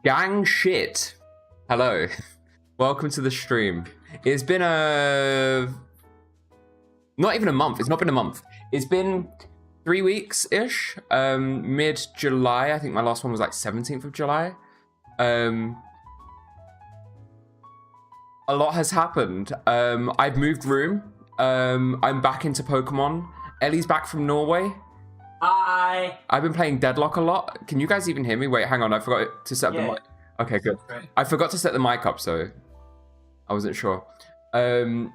Gang shit. Hello. Welcome to the stream. It's been not even a month. It's not been a month. It's been 3 weeks-ish. Mid-July. I think my last one was like 17th of July. A lot has happened. I've moved room. I'm back into Pokemon. Ellie's back from Norway. Hi. I've been playing Deadlock a lot. Can you guys even hear me? Wait, hang on. I forgot to set up the mic. Okay, good. Right. I forgot to set the mic up, so I wasn't sure. Yeah,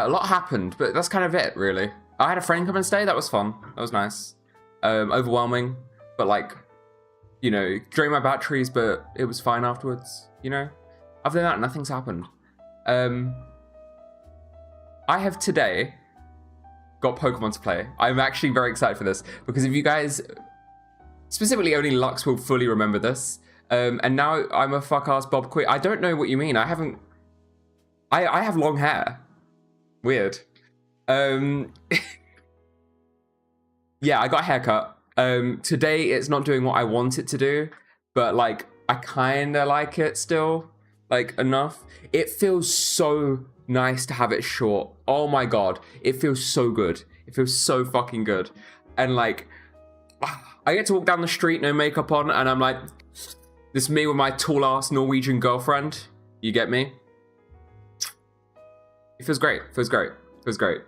a lot happened, but that's kind of it, really. I had a friend come and stay. That was fun. That was nice. Overwhelming, but like, you know, drained my batteries, but it was fine afterwards, you know? Other than that, nothing's happened. I have today got Pokemon to play. I'm actually very excited for this because if you guys, specifically only Lux will fully remember this. And now I'm a fuck-ass Bob Quick. I don't know what you mean. I have long hair. Weird. Yeah, I got a haircut. Today it's not doing what I want it to do, but like I kind of like it still, like enough. It feels so nice to have it short. Oh my god, it feels so good. It feels so fucking good. And like, I get to walk down the street, no makeup on, and I'm like, this is me with my tall ass Norwegian girlfriend. You get me? It feels great. Feels great. Feels great.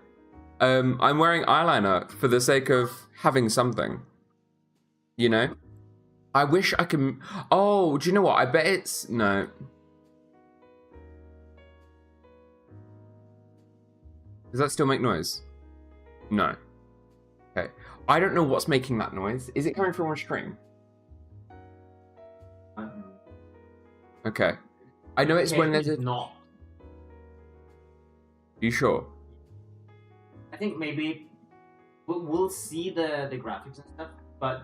I'm wearing eyeliner for the sake of having something. You know? I wish I can... Oh, do you know what? I bet it's... No. Does that still make noise? No. Okay. I don't know what's making that noise. Is it coming from on stream? Okay. I know it's when there's a... Not. You sure? I think maybe we'll see the graphics and stuff, but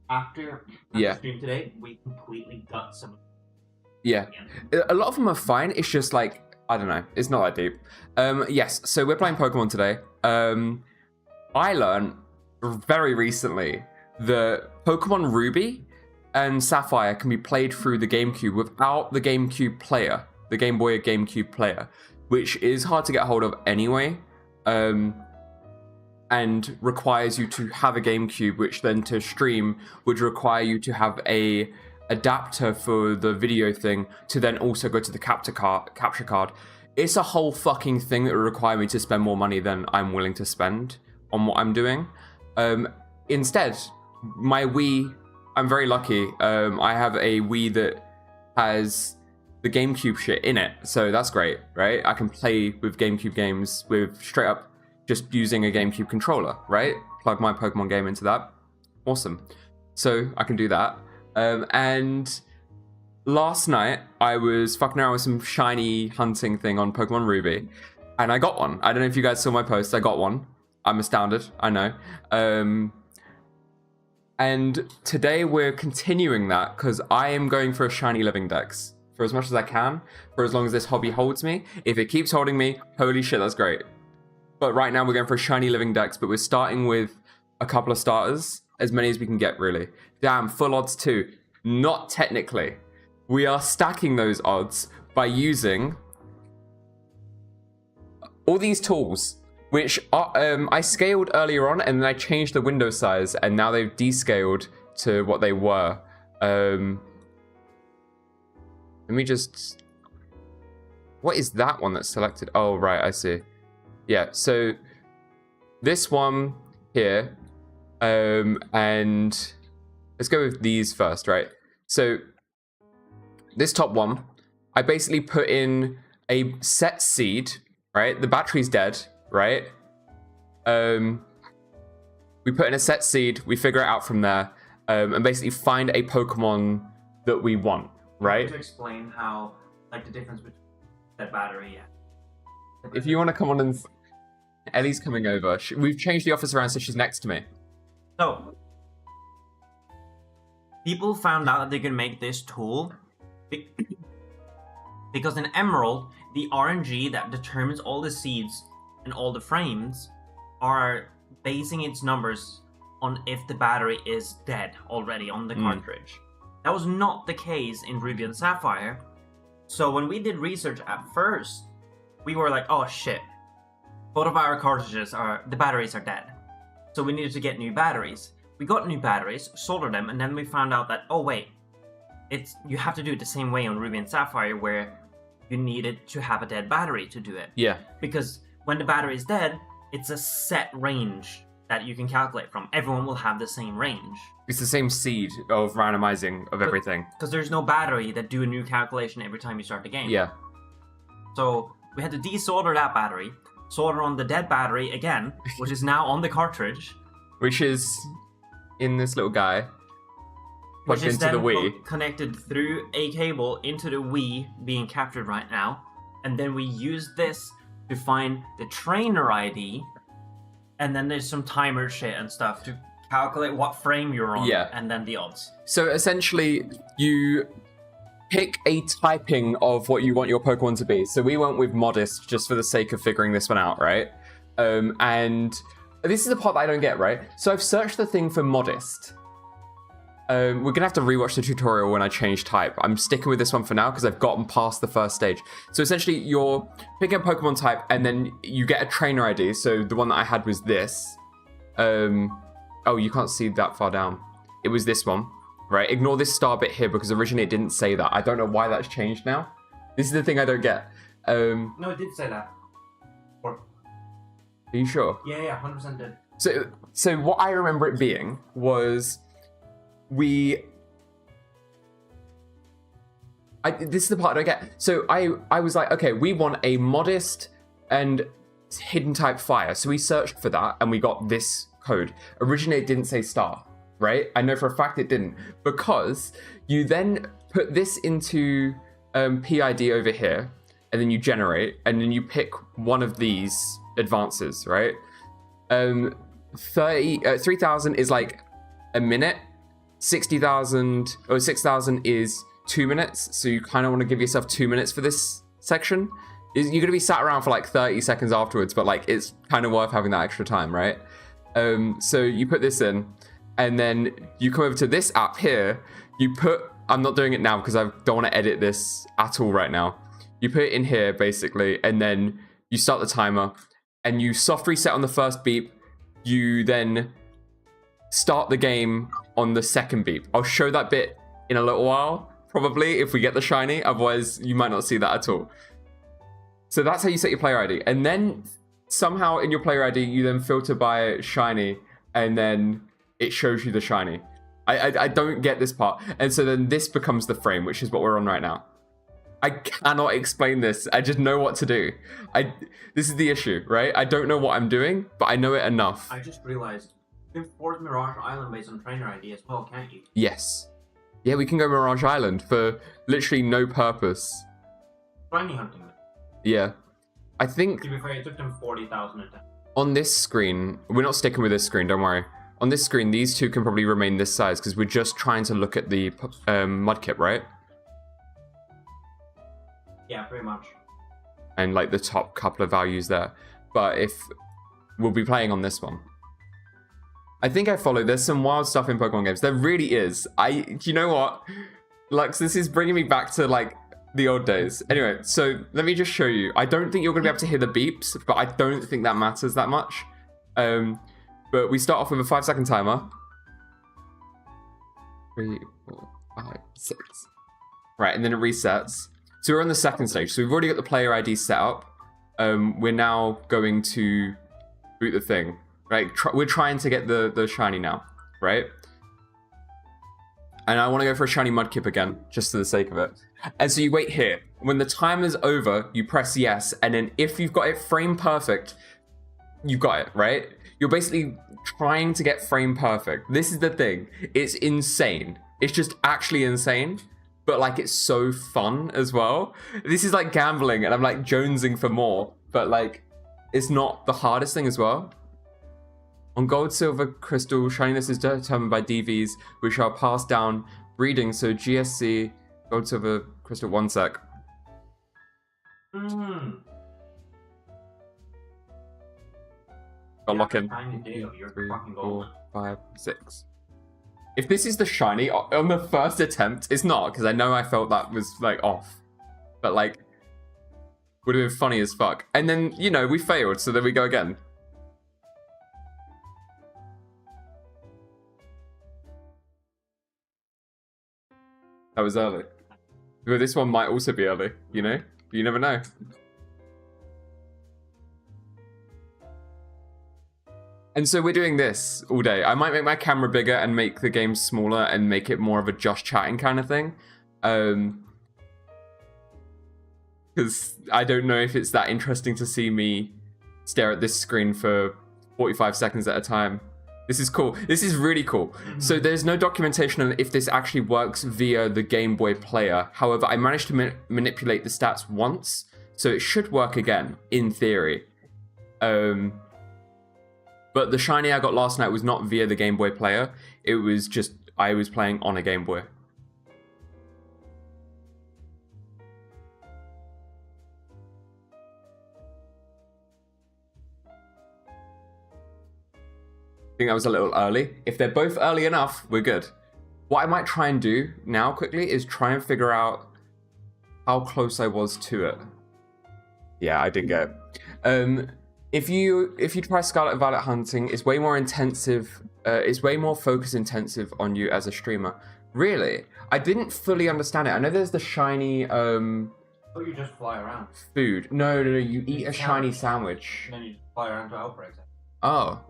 after the stream today, we completely got some. Yeah. A lot of them are fine. It's just like, I don't know. It's not that deep. Yes, so we're playing Pokemon today. I learned very recently that Pokemon Ruby and Sapphire can be played through the GameCube without the GameCube player, the Game Boy or GameCube player, which is hard to get hold of anyway, and requires you to have a GameCube, which then to stream would require you to have a adapter for the video thing to then also go to the capture card. It's a whole fucking thing that would require me to spend more money than I'm willing to spend on what I'm doing. Instead, my Wii, I'm very lucky. I have a Wii that has the GameCube shit in it, so that's great, right? I can play with GameCube games with straight up just using a GameCube controller, right? Plug my Pokemon game into that. Awesome. So I can do that. And last night I was fucking around with some shiny hunting thing on Pokemon Ruby, and I got one. I don't know if you guys saw my post. I got one. I'm astounded. I know. And today we're continuing that because I am going for a shiny living dex for as much as I can, for as long as this hobby holds me. If it keeps holding me, holy shit, that's great. But right now we're going for a shiny living dex, but we're starting with a couple of starters, as many as we can get, really. Damn, full odds too. Not technically. We are stacking those odds by using all these tools, which are, I scaled earlier on, and then I changed the window size, and now they've descaled to what they were. Let me just... What is that one that's selected? Oh, right, I see. Yeah, so this one here, and let's go with these first, right? So this top one, I basically put in a set seed, right? The battery's dead, right? We put in a set seed, we figure it out from there, and basically find a Pokemon that we want, right? To explain how, like, the difference between that battery and... If you want to come on and... Ellie's coming over. We've changed the office around so she's next to me. So, people found out that they could make this tool because in Emerald, the RNG that determines all the seeds and all the frames are basing its numbers on if the battery is dead already on the cartridge. That was not the case in Ruby and Sapphire. So when we did research at first, we were like, oh shit, both of our cartridges the batteries are dead. So we needed to get new batteries. We got new batteries, soldered them, and then we found out that, oh wait, you have to do it the same way on Ruby and Sapphire, where you needed to have a dead battery to do it. Yeah. Because when the battery is dead, it's a set range that you can calculate from. Everyone will have the same range. It's the same seed of randomizing of everything. Because there's no battery that do a new calculation every time you start the game. Yeah. So we had to desolder that battery, solder on the dead battery again, which is now on the cartridge. Which is in this little guy. Which Plugged is into the then Wii. connected through a cable into the Wii being captured right now. And then we use this to find the trainer ID. And then there's some timer shit and stuff to calculate what frame you're on. Yeah. And then the odds. So essentially, you pick a typing of what you want your Pokemon to be. So we went with Modest just for the sake of figuring this one out, right? And this is the part that I don't get, right? So I've searched the thing for Modest. We're going to have to rewatch the tutorial when I change type. I'm sticking with this one for now because I've gotten past the first stage. So essentially, you're picking a Pokemon type and then you get a trainer ID. So the one that I had was this. Oh, you can't see that far down. It was this one, right? Ignore this star bit here because originally it didn't say that. I don't know why that's changed now. This is the thing I don't get. No, it did say that. Are you sure? Yeah, 100% did. So what I remember it being was... this is the part I don't get. So I was like, okay, we want a Modest and hidden type fire. So we searched for that and we got this code. Originally it didn't say star, right? I know for a fact it didn't, because you then put this into PID over here and then you generate and then you pick one of these advances, right? 3,000 is like a minute. 60,000 or 6,000 is 2 minutes, so you kind of want to give yourself 2 minutes for this section. You're going to be sat around for like 30 seconds afterwards, but like it's kind of worth having that extra time, right? So you put this in, and then you come over to this app here. I'm not doing it now because I don't want to edit this at all right now. You put it in here basically, and then you start the timer, and you soft reset on the first beep. You then start the game on the second beep. I'll show that bit in a little while, probably, if we get the shiny. Otherwise, you might not see that at all. So that's how you set your player ID. And then somehow in your player ID, you then filter by shiny, and then it shows you the shiny. I don't get this part. And so then this becomes the frame, which is what we're on right now. I cannot explain this. I just know what to do. This is the issue, right? I don't know what I'm doing, but I know it enough. I just realized you can force Mirage Island based on trainer ID as well, can't you? Yes. Yeah, we can go Mirage Island for literally no purpose. Shiny hunting. Yeah. I think... To be fair, it took them 40,000 attempts. On this screen, we're not sticking with this screen, don't worry. On this screen, these two can probably remain this size because we're just trying to look at the Mudkip, right? Yeah, pretty much. And like the top couple of values there. But if we'll be playing on this one. I think I follow. There's some wild stuff in Pokemon games. There really is. You know what? Lux, this is bringing me back to like the old days. Anyway, so let me just show you. I don't think you're going to be able to hear the beeps, but I don't think that matters that much. But we start off with a 5-second timer. 3, 4, 5, 6. Right, and then it resets. So we're on the second stage. So we've already got the player ID set up. We're now going to boot the thing. Right, we're trying to get the shiny now, right? And I want to go for a shiny Mudkip again, just for the sake of it. And so you wait here. When the timer's over, you press yes, and then if you've got it frame perfect, you got it, right? You're basically trying to get frame perfect. This is the thing. It's insane. It's just actually insane. But like, it's so fun as well. This is like gambling, and I'm like jonesing for more. But like, it's not the hardest thing as well. On gold, silver, crystal, shininess is determined by DVs, which are passed down breeding. So GSC, gold, silver, crystal, 1 sec. Got lock in. Tiny deal. You're 3, fucking 4, golden. 5, 6. If this is the shiny on the first attempt, it's not, because I know I felt that was like off. But like, would have been funny as fuck. And then, you know, we failed, so then we go again. That was early. But this one might also be early, you know? You never know. And so we're doing this all day. I might make my camera bigger and make the game smaller and make it more of a just chatting kind of thing. Because I don't know if it's that interesting to see me stare at this screen for 45 seconds at a time. This is cool. This is really cool. So there's no documentation on if this actually works via the Game Boy player. However, I managed to manipulate the stats once, so it should work again, in theory. But the shiny I got last night was not via the Game Boy player. It was just, I was playing on a Game Boy. I think that was a little early. If they're both early enough, we're good. What I might try and do now quickly is try and figure out how close I was to it. Yeah, I did get it. If you try Scarlet and Violet hunting, it's way more intensive. It's way more focus intensive on you as a streamer. Really, I didn't fully understand it. I know there's the shiny Oh, you just fly around. food. No, you eat a shiny sandwich. And then you just fly around to outbreaks. Oh,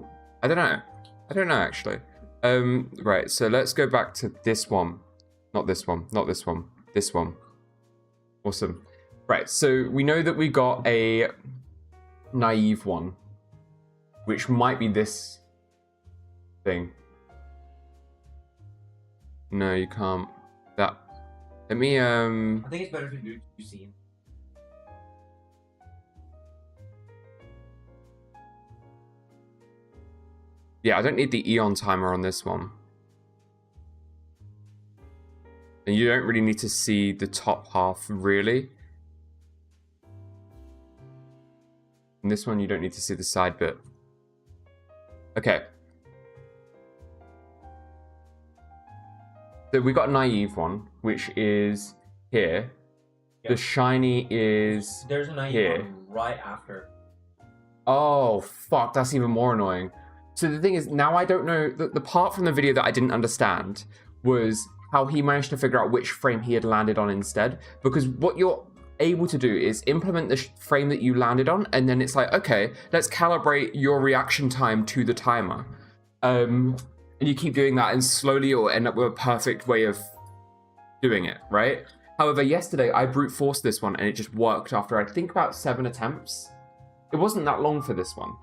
I don't know. I don't know actually. Right. So let's go back to this one. Not this one. Not this one. This one. Awesome. Right. So we know that we got a naive one, which might be this thing. No, you can't. That. Let me. I think it's better to do two scenes. Yeah, I don't need the Eon timer on this one. And you don't really need to see the top half, really. In this one, you don't need to see the side bit. Okay. So we got a naive one, which is here. Yep. The shiny is There's a naive here. one right after. Oh, fuck, that's even more annoying. So the thing is, now I don't know, the part from the video that I didn't understand was how he managed to figure out which frame he had landed on instead. Because what you're able to do is implement the frame that you landed on, and then it's like, okay, let's calibrate your reaction time to the timer. And you keep doing that, and slowly it will end up with a perfect way of doing it, right? However, yesterday I brute forced this one, and it just worked after, I think, about 7 attempts. It wasn't that long for this one.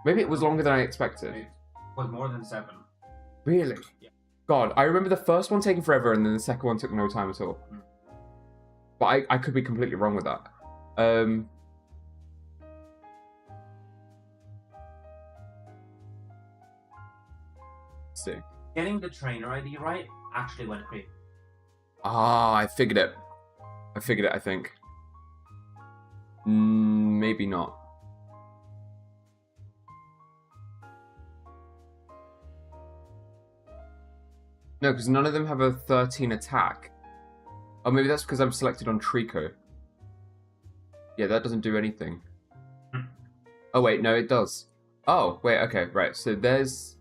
Maybe it was longer than I expected. It was more than 7. Really? Yeah. God, I remember the first one taking forever and then the second one took no time at all. But I could be completely wrong with that. Let's see. Getting the trainer ID right actually went quick. Ah, I figured it. I think. Maybe not. No, because none of them have a 13 attack. Oh, maybe that's because I'm selected on Trico. Yeah, that doesn't do anything. Oh, wait, no, it does. Oh, wait, okay, right. So there's...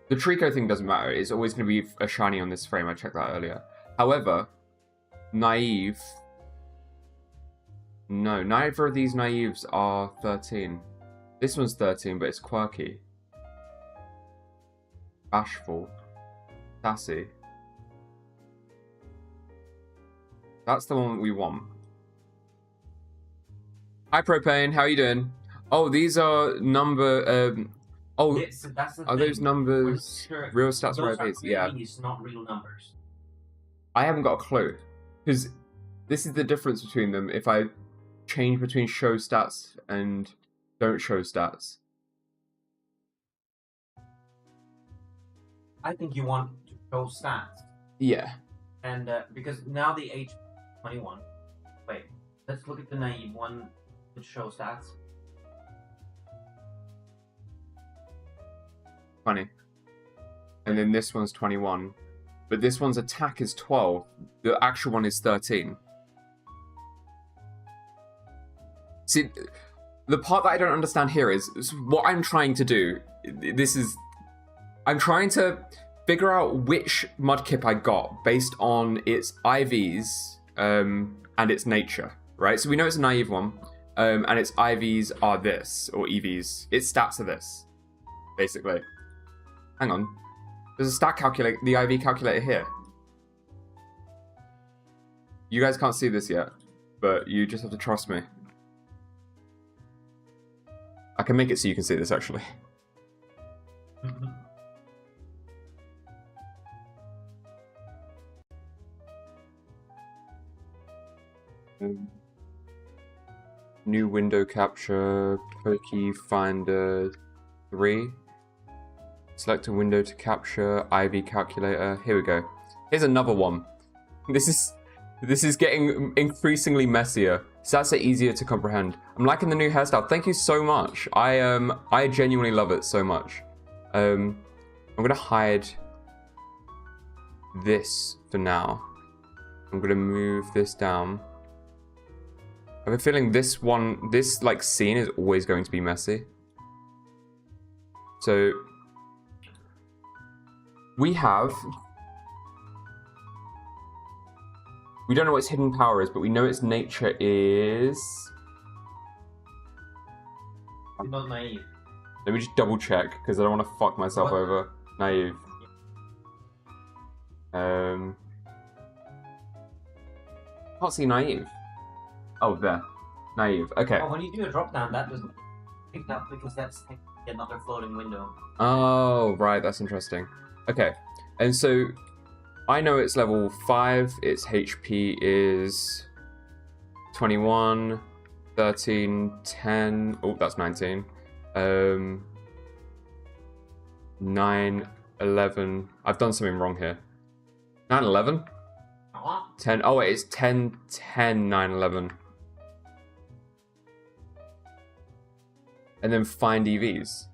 The Trico thing doesn't matter. It's always going to be a shiny on this frame. I checked that earlier. However, Naive... No, neither of these Naives are 13. This one's 13, but it's quirky. Bashful. Sassy. That's the one we want. Hi Propane, how are you doing? Oh, these are number oh, Yes, that's the are thing. those numbers Sure. real stats Those or are IPs? Yeah. IPs, not real numbers. I haven't got a clue. Because this is the difference between them if I change between show stats and don't show stats. I think you want to show stats. Yeah. And because now the age 21. Wait, let's look at the naive one which shows stats. 20. And then this one's 21. But this one's attack is 12. The actual one is 13. See, the part that I don't understand here is what I'm trying to do. I'm trying to figure out which Mudkip I got based on its IVs and its nature, right? So we know it's a naive one, and its IVs are this, or EVs. Its stats are this, basically. Hang on. There's a stat calculator, the IV calculator here. You guys can't see this yet, but you just have to trust me. I can make it so you can see this, actually. New window capture, Poke Finder 3. Select a window to capture, IV calculator. Here we go. Here's another one. This is getting increasingly messier. Stats are easier to comprehend. I'm liking the new hairstyle. Thank you so much. I genuinely love it so much. I'm gonna hide this for now. I'm gonna move this down. I have a feeling this like scene is always going to be messy. So we don't know what its hidden power is, but we know its nature is... I'm not naive. Let me just double check, because I don't want to fuck myself over. Naive. Can't see naive. Oh, there. Naive. Okay. Oh, when you do a drop down, that doesn't pick up because that's another floating window. Oh, right. That's interesting. Okay. And so I know it's level 5. Its HP is 21, 13, 10. Oh, that's 19. 9, 11. I've done something wrong here. 9, 11? 10. Oh, wait, it's 10, 10, 9, 11. And then find EVs.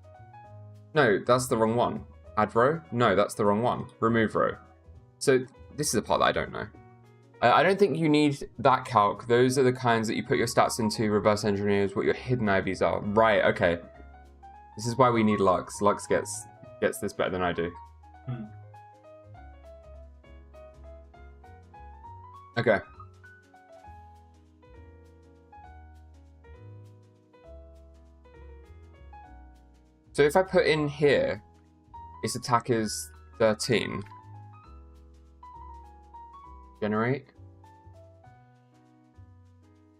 No, that's the wrong one. Add row? No, that's the wrong one. Remove row. So this is the part that I don't know. I don't think you need that calc. Those are the kinds that you put your stats into, reverse engineers, what your hidden IVs are. Right, okay. This is why we need Lux. Lux gets this better than I do. Okay. So if I put in here, its attack is 13. Generate.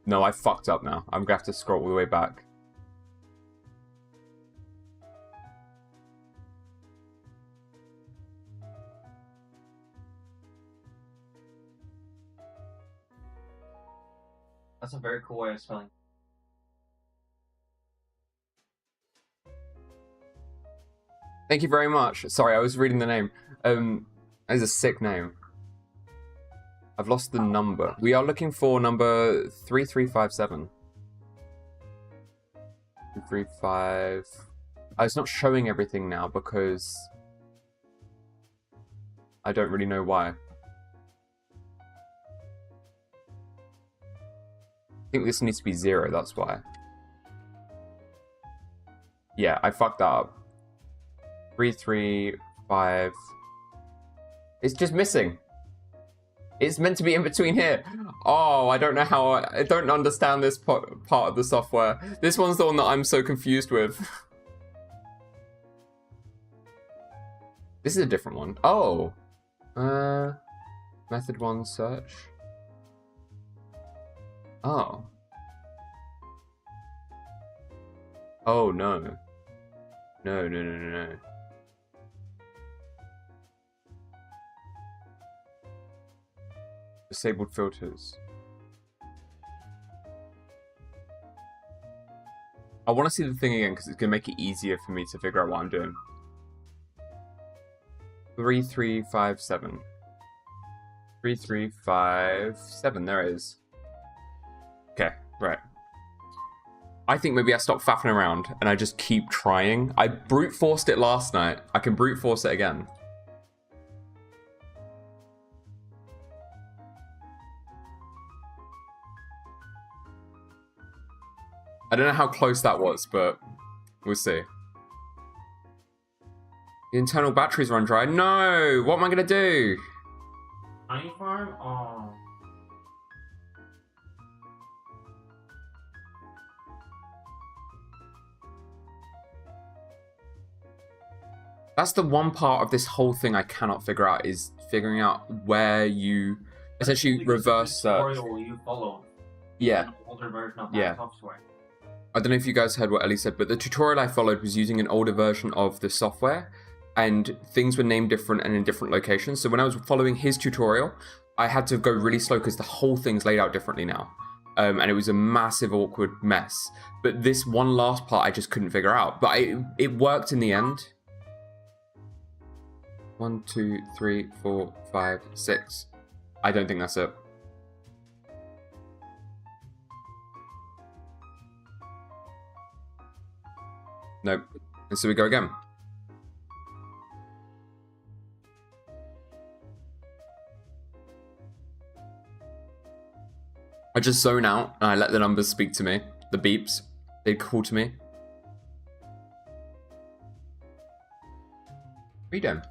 No, I fucked up now. I'm gonna have to scroll all the way back. That's a very cool way of spelling. Thank you very much. Sorry, I was reading the name. That is a sick name. I've lost the number. We are looking for number 3357. 335. It's not showing everything now because I don't really know why. I think this needs to be 0, that's why. Yeah, I fucked that up. 335. It's just missing. It's meant to be in between here. Oh, I don't know how. I don't understand this part of the software. This one's the one that I'm so confused with. This is a different one. Oh. Method 1 search. Oh. Oh, no. No, no, no, no, no. Disabled filters. I want to see the thing again because it's going to make it easier for me to figure out what I'm doing. 3357. 3357. There it is. Okay, right. I think maybe I stop faffing around and I just keep trying. I brute forced it last night. I can brute force it again. I don't know how close that was, but we'll see. The internal batteries run dry. No! What am I going to do? Honey farm? Oh. That's the one part of this whole thing I cannot figure out, is figuring out where you essentially reverse search. Tutorial you followed. Yeah. An older version of that software. I don't know if you guys heard what Ellie said, but the tutorial I followed was using an older version of the software, and things were named different and in different locations. So when I was following his tutorial, I had to go really slow because the whole thing's laid out differently now. And it was a massive, awkward mess. But this one last part I just couldn't figure out. But it worked in the end. 1, 2, 3, 4, 5, 6. I don't think that's it. Nope. And so we go again. I just zone out and I let the numbers speak to me. The beeps. They call to me. What are you doing?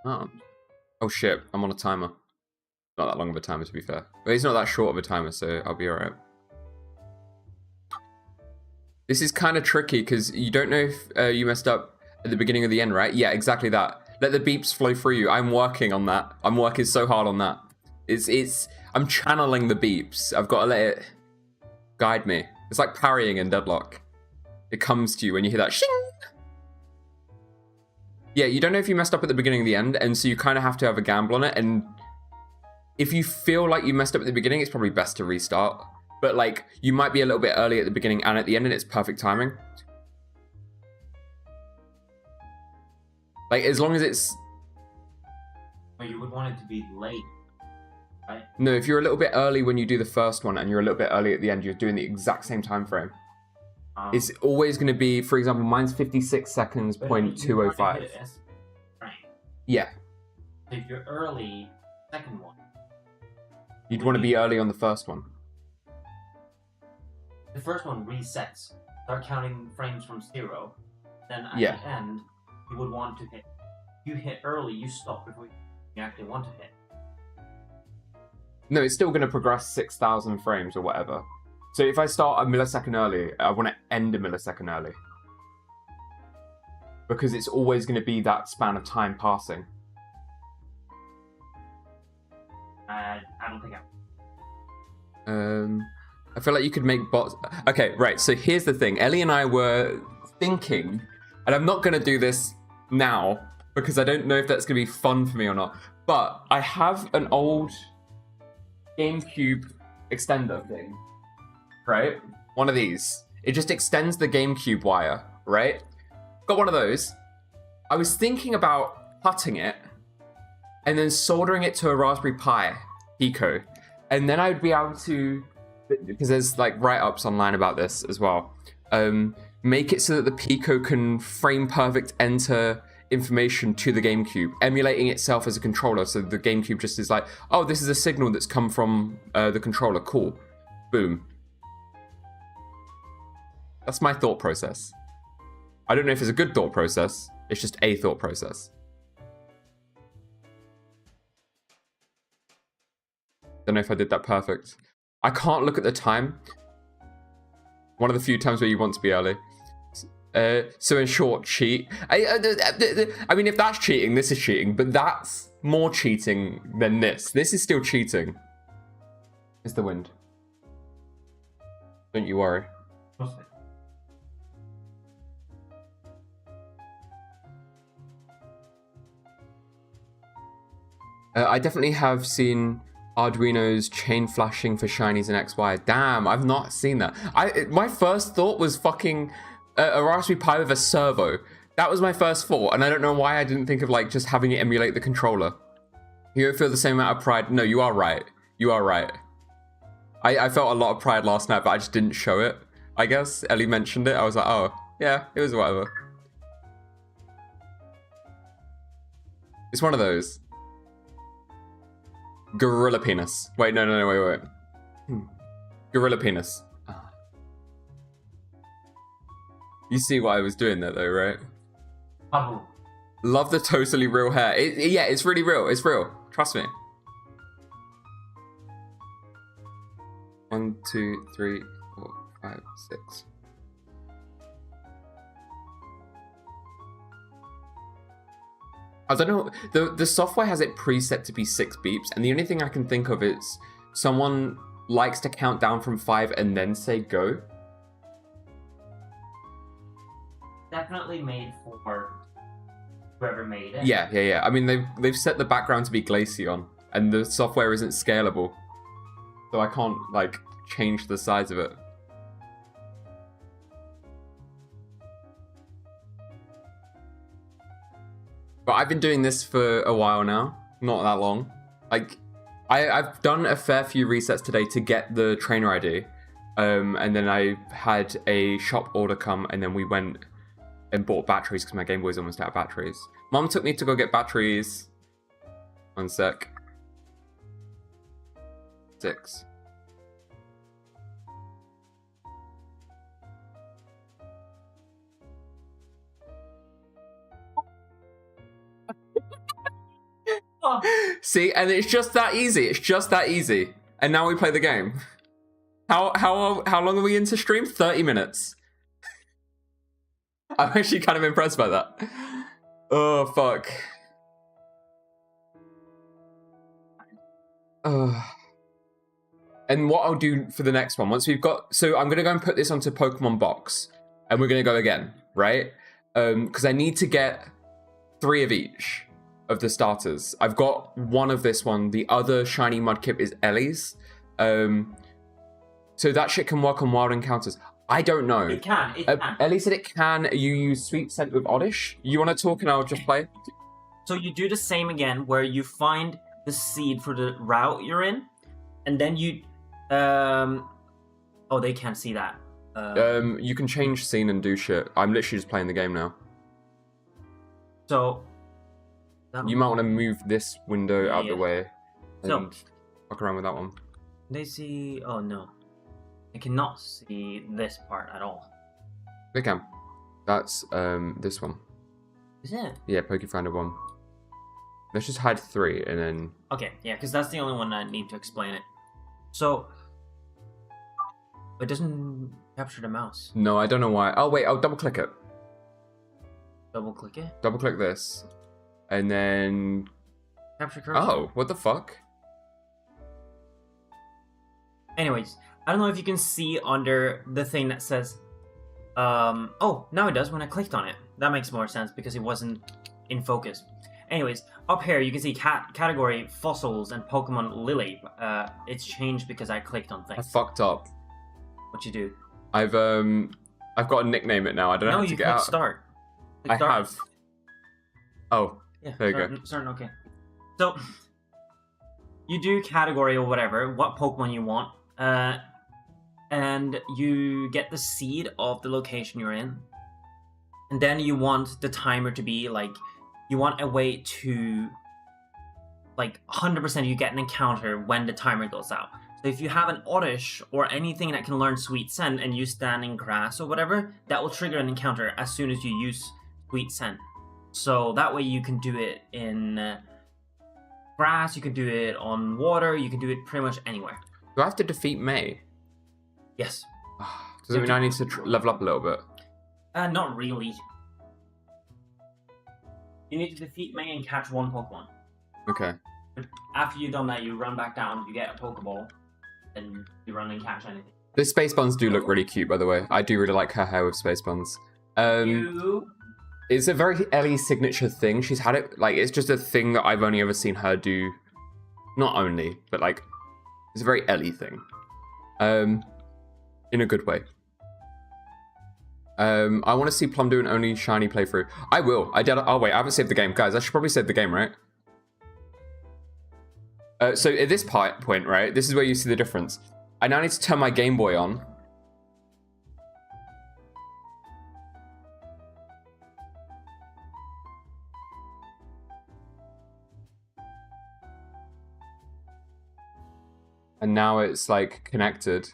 Oh shit, I'm on a timer. Not that long of a timer, to be fair. But it's not that short of a timer, so I'll be alright. This is kind of tricky because you don't know if you messed up at the beginning or the end, right? Yeah, exactly that. Let the beeps flow through you. I'm working on that. I'm working so hard on that. I'm channeling the beeps. I've got to let it guide me. It's like parrying in Deadlock. It comes to you when you hear that shing. Yeah, you don't know if you messed up at the beginning or the end, and so you kind of have to have a gamble on it. And if you feel like you messed up at the beginning, it's probably best to restart. But like, you might be a little bit early at the beginning and at the end, and it's perfect timing. Like, as long as it's... But you would want it to be late, right? No, if you're a little bit early when you do the first one, and you're a little bit early at the end, you're doing the exact same time frame. It's always going to be, for example, mine's 56 seconds, .205. Right. Yeah. So if you're early, second one. You'd want to be early on the first one. The first one resets. Start counting frames from 0. Then at the end, you would want to hit. You hit early, you stop before you actually want to hit. No, it's still going to progress 6,000 frames or whatever. So if I start a millisecond early, I want to end a millisecond early. Because it's always going to be that span of time passing. I don't think I feel like you could make bots... Okay, right, so here's the thing. Ellie and I were thinking, and I'm not going to do this now, because I don't know if that's going to be fun for me or not, but I have an old GameCube extender thing. Right? One of these. It just extends the GameCube wire, right? Got one of those. I was thinking about cutting it and then soldering it to a Raspberry Pi Pico. And then I would be able to, because there's like write-ups online about this as well, make it so that the Pico can frame perfect enter information to the GameCube, emulating itself as a controller. So the GameCube just is like, oh, this is a signal that's come from the controller. Cool. Boom. That's my thought process. I don't know if it's a good thought process. It's just a thought process. Don't know if I did that perfect. I can't look at the time. One of the few times where you want to be early. So in short, cheat. I mean, if that's cheating, this is cheating. But that's more cheating than this. This is still cheating. It's the wind. Don't you worry. I definitely have seen Arduino's chain flashing for shinies and XY. Damn, I've not seen that. My first thought was fucking a Raspberry Pi with a servo. That was my first thought, and I don't know why I didn't think of like just having it emulate the controller. You don't feel the same amount of pride? No, you are right. You are right. I felt a lot of pride last night, but I just didn't show it. I guess Ellie mentioned it. I was like, oh, yeah, it was whatever. It's one of those. Gorilla penis. Wait, no, wait. Gorilla penis. You see what I was doing there, though, right? Oh. Love the totally real hair. Yeah, it's really real. It's real. Trust me. 1, 2, 3, 4, 5, 6. I don't know. The software has it preset to be 6 beeps, and the only thing I can think of is someone likes to count down from 5 and then say go. Definitely made for whoever made it. Yeah. I mean, they've set the background to be Glaceon, and the software isn't scalable, so I can't like change the size of it. But I've been doing this for a while now, not that long. Like, I've done a fair few resets today to get the trainer ID, and then I had a shop order come, and then we went and bought batteries because my Game Boy's almost out of batteries. Mom took me to go get batteries. 1 sec. 6. See, and it's just that easy. It's just that easy. And now we play the game. How long are we into stream? 30 minutes. I'm actually kind of impressed by that. Oh, fuck. And what I'll do for the next one, once we've got... So I'm going to go and put this onto Pokemon Box. And we're going to go again, right? Because I need to get 3 of each of the starters. I've got 1 of this one. The other shiny Mudkip is Ellie's. So that shit can work on wild encounters. I don't know. It can. Ellie said it can. You use Sweet Scent with Oddish. You want to talk and I'll just play? So you do the same again, where you find the seed for the route you're in, and then you... Oh, they can't see that. You can change scene and do shit. I'm literally just playing the game now. So... You might want to move this window out the way and So, fuck around with that one. they see... Oh, no. They cannot see this part at all. They can. That's this one. Is it? Yeah, Pokefinder 1. Let's just hide 3 and then... Okay, yeah, because that's the only one I need to explain it. So... It doesn't capture the mouse. No, I don't know why. Oh, wait, I'll double click it. Double click it? Double click this. And then... Capture cursor? Oh, what the fuck? Anyways, I don't know if you can see under the thing that says... Oh, now it does when I clicked on it. That makes more sense because it wasn't in focus. Anyways, up here you can see category fossils and Pokemon Lily. It's changed because I clicked on things. I fucked up. What you do? I've got to nickname it now. I don't know how to get out. Start. I have. Oh, yeah, there you go. Starting, okay. So, you do category or whatever, what Pokemon you want, and you get the seed of the location you're in, and then you want the timer to be like, you want a way to, like, 100% you get an encounter when the timer goes out. So if you have an Oddish or anything that can learn Sweet Scent and you stand in grass or whatever, that will trigger an encounter as soon as you use Sweet Scent. So that way you can do it in grass, you can do it on water, you can do it pretty much anywhere. Do I have to defeat May? Yes. Does that mean I need to level up a little bit? Not really. You need to defeat May and catch 1 Pokemon. Okay. After you've done that, you run back down, you get a Pokeball, and you run and catch anything. The space buns do look really cute, by the way. I do really like her hair with space buns. It's a very Ellie signature thing. She's had it, like, it's just a thing that I've only ever seen her do. Not only, but, like, it's a very Ellie thing. In a good way. I want to see Plum do an only shiny playthrough. I will. Oh, wait, I haven't saved the game. Guys, I should probably save the game, right? So at this point, right, this is where you see the difference. I now need to turn my Game Boy on. And now it's like connected.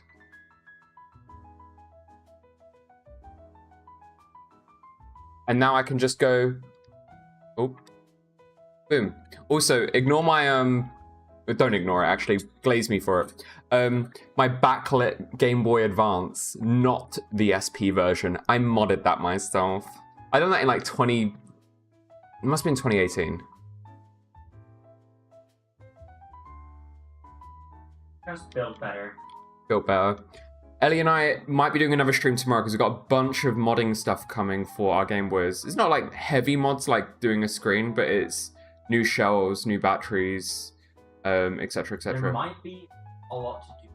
And now I can just go, oh, boom. Also, ignore my, don't ignore it, actually, glaze me for it. My backlit Game Boy Advance, not the SP version. I modded that myself. I done that in like it must have been 2018. Just build better. Built better. Ellie and I might be doing another stream tomorrow because we've got a bunch of modding stuff coming for our Game Boys. It's not like heavy mods like doing a screen, but it's new shells, new batteries, etc, etc. There might be a lot to do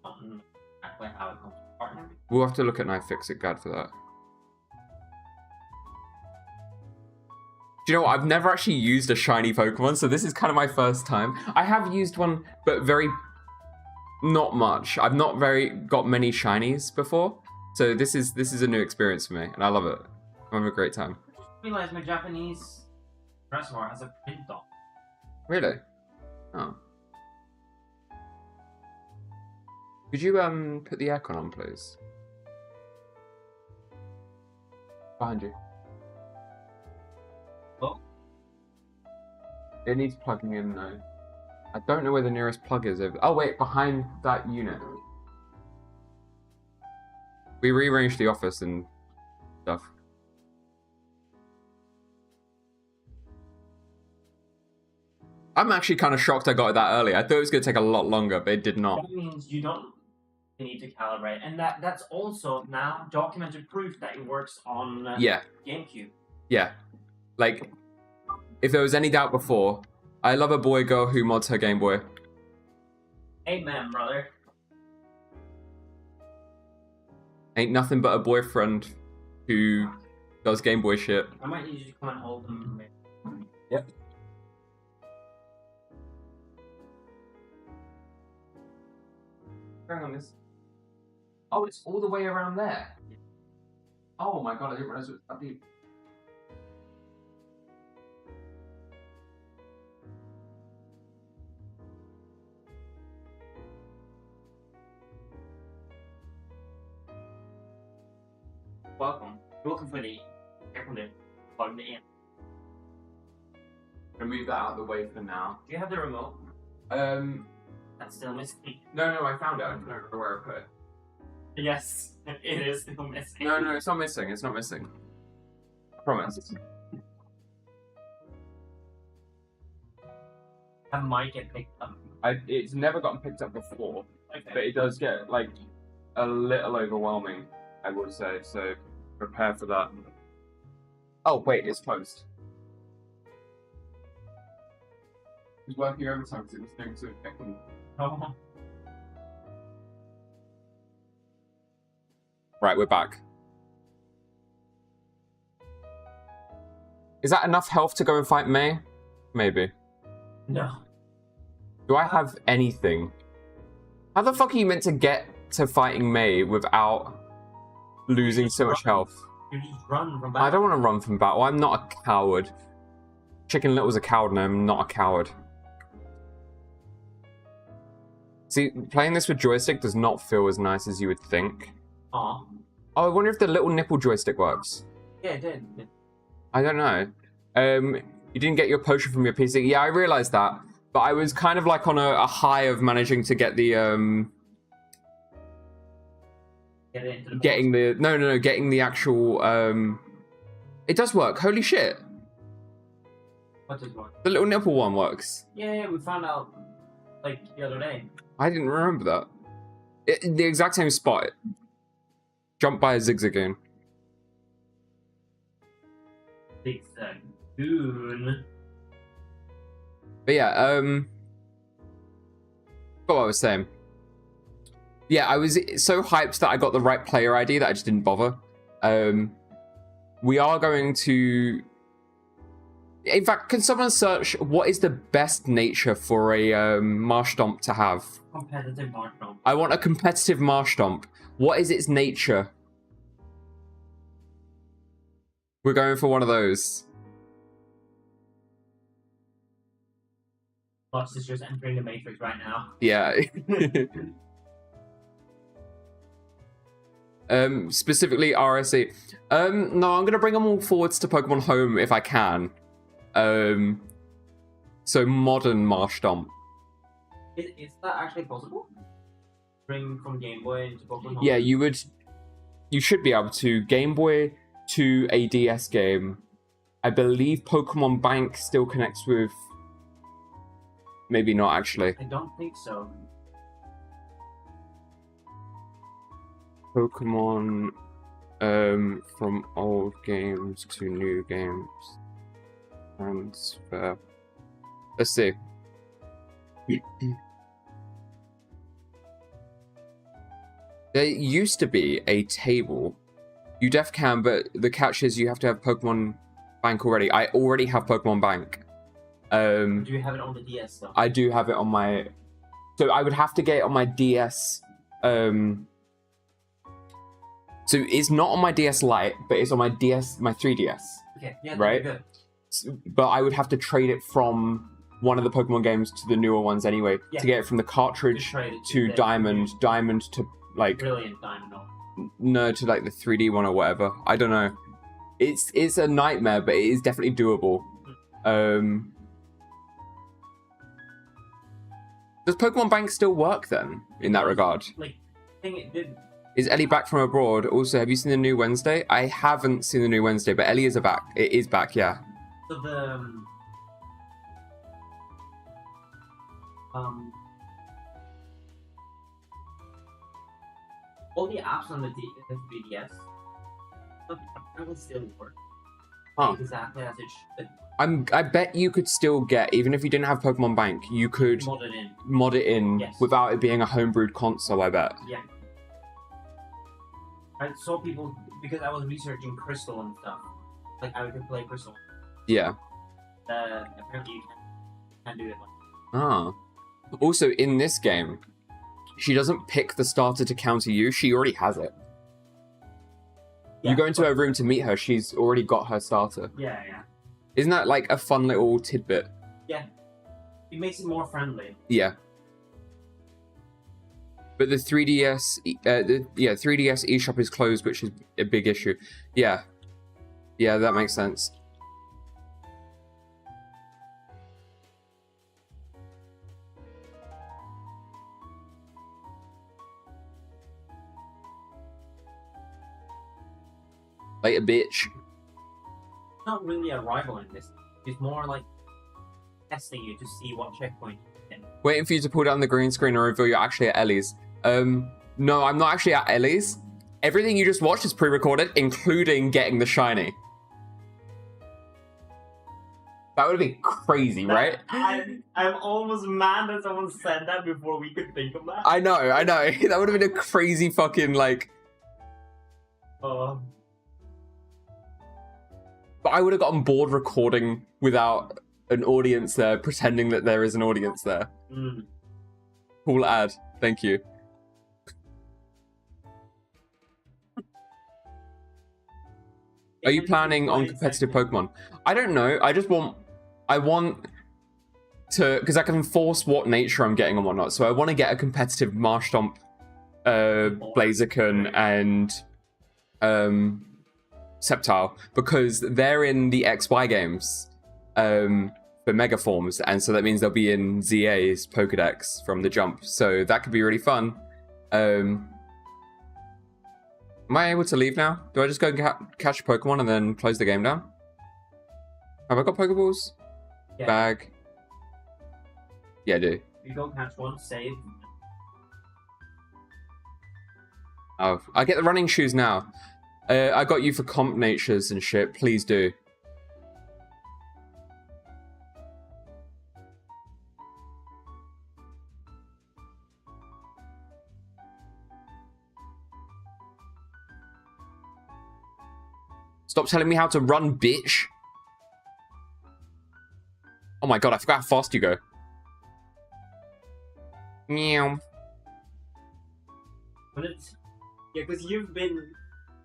on exactly how it comes to partner. We'll have to look at iFixit Guide for that. Do you know what? I've never actually used a shiny Pokemon, so this is kind of my first time. I have used one, but not much. I've not got many shinies before, so this is a new experience for me, and I love it. I'm having a great time. I just realized my Japanese reservoir has a print on. Really? Oh. Could you put the aircon on, please? Behind you. Oh. It needs plugging in though. I don't know where the nearest plug is. Oh wait, behind that unit. We rearranged the office and stuff. I'm actually kind of shocked I got it that early. I thought it was going to take a lot longer, but it did not. That means you don't need to calibrate, and that's also now documented proof that it works on GameCube. Yeah. Like, if there was any doubt before, I love a boy girl who mods her Game Boy. Amen, brother. Ain't nothing but a boyfriend who does Game Boy shit. I might need you to come and hold them. Yep. Hang on this. Oh, it's all the way around there. Oh my god, I didn't realize it was that deep. Welcome. Welcome for the air conditioner plugged in. I'm gonna move that out of the way for now. Do you have the remote? That's still missing. No, I found it. I don't know where I put it. Yes, it is still missing. No, it's not missing. It's not missing. I promise. That might get picked up. It's never gotten picked up before, Okay. but it does get like a little overwhelming, I would say. So prepare for that. Oh wait, it's closed. It was working overtime because it was going to affect them. Oh. Right, we're back. Is that enough health to go and fight May? Maybe. No. Do I have anything? How the fuck are you meant to get to fighting May without losing so much health? You just run from battle. I don't want to run from battle. I'm not a coward. Chicken Little's a coward and I'm not a coward. See, playing this with joystick does not feel as nice as you would think. Aw. Oh, I wonder if the little nipple joystick works. Yeah, it did. I don't know. You didn't get your potion from your PC. Yeah, I realized that. But I was kind of like on a high of managing to get the, Get it into the getting the, no, getting the actual, it does work. Holy shit. What does work? The little nipple one works. Yeah, we found out, like, the other day. I didn't remember that. The exact same spot. Jump by a zigzagoon. Big Goon. But yeah, what I was saying. Yeah, I was so hyped that I got the right player ID that I just didn't bother. We are going to In fact, can someone search what is the best nature for a Marshtomp to have? Competitive Marshtomp. I want a competitive Marshtomp. What is its nature? We're going for one of those. Lux is just entering the Matrix right now. Yeah. Specifically RSE. No, I'm gonna bring them all forwards to Pokemon Home if I can. So modern Marshtomp. Is that actually possible? Bring from Game Boy into Pokemon Home? Yeah, you should be able to. Game Boy to a DS game. I believe Pokemon Bank still connects with... Maybe not, actually. I don't think so. Pokemon from old games to new games. Transfer. Let's see. There used to be a table. You def can, but the catch is you have to have Pokemon Bank already. I already have Pokemon Bank. Do you have it on the DS though? I do have it on my... So I would have to get it on my DS. So it's not on my DS Lite, but it's on my DS, my 3DS. Okay, yeah, right? Good. But I would have to trade it from one of the Pokemon games to the newer ones anyway. Yeah. To get it from the cartridge to Diamond, Diamond to like... Brilliant Diamond. No, to like the 3D one or whatever. I don't know. It's a nightmare, but it is definitely doable. Does Pokemon Bank still work then, in that regard? Like, I think it did. Is Ellie back from abroad? Also, have you seen the new Wednesday? I haven't seen the new Wednesday, but Ellie is back. It is back, yeah. So the all the apps on the 3DS will still work. Huh. Exactly as it should. I bet you could still get, even if you didn't have Pokemon Bank, you could mod it in yes. without it being a homebrewed console, I bet. Yeah. I saw people, because I was researching Crystal and stuff, like I could play Crystal. Yeah. Apparently you can do it. Ah. Also, in this game, she doesn't pick the starter to counter you, she already has it. Yeah, you go into her room to meet her, she's already got her starter. Yeah, yeah. Isn't that like a fun little tidbit? Yeah. It makes it more friendly. Yeah. But the 3DS, 3DS eShop is closed, which is a big issue. Yeah. Yeah, that makes sense. Later, bitch. Not really a rival in this. It's more like testing you to see what checkpoint you can. Waiting for you to pull down the green screen and reveal you're actually at Ellie's. No, I'm not actually at Ellie's. Everything you just watched is pre-recorded, including getting the shiny. That would have been crazy, right? I'm almost mad that someone said that before we could think of that. I know. That would have been a crazy fucking, like... But I would have gotten bored recording without an audience there, pretending that there is an audience there. Mm. Cool ad. Thank you. Are you planning on competitive Pokemon? I don't know. I want to, because I can force what nature I'm getting and whatnot. So I want to get a competitive Marshtomp, Blaziken, and Sceptile, because they're in the XY games for Mega Forms, and so that means they'll be in ZA's Pokedex from the jump. So that could be really fun. Am I able to leave now? Do I just go and catch Pokemon and then close the game down? Have I got Pokeballs? Yeah. Bag. Yeah, I do. You go catch one, save. Oh, I get the running shoes now. I got you for comp natures and shit. Please do. Stop telling me how to run, bitch. Oh my god, I forgot how fast you go. Meow. But it's... Yeah, because you've been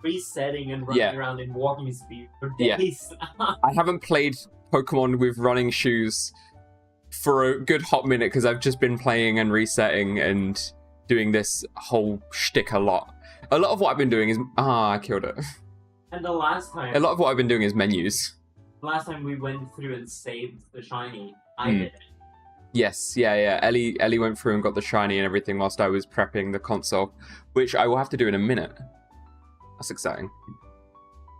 resetting and running around in walking speed for days. I haven't played Pokemon with running shoes for a good hot minute because I've just been playing and resetting and doing this whole shtick a lot. A lot of what I've been doing is... I killed it. And the last time... A lot of what I've been doing is menus. Last time we went through and saved the shiny, I did it. Yes, yeah. Ellie went through and got the shiny and everything whilst I was prepping the console, which I will have to do in a minute. That's exciting.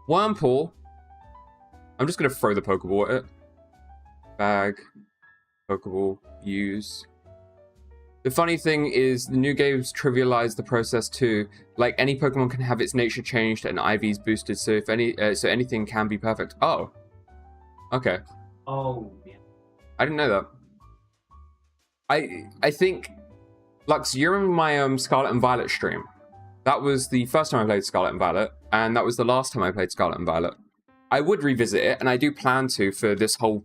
Wormpool. I'm just going to throw the Pokeball at it. Bag. Pokeball. Use. The funny thing is, the new games trivialize the process too. Like, any Pokemon can have its nature changed and IVs boosted, so so anything can be perfect. Oh. Okay. Oh, yeah. I didn't know that. I think, Lux, you remember my Scarlet and Violet stream? That was the first time I played Scarlet and Violet, and that was the last time I played Scarlet and Violet. I would revisit it, and I do plan to for this whole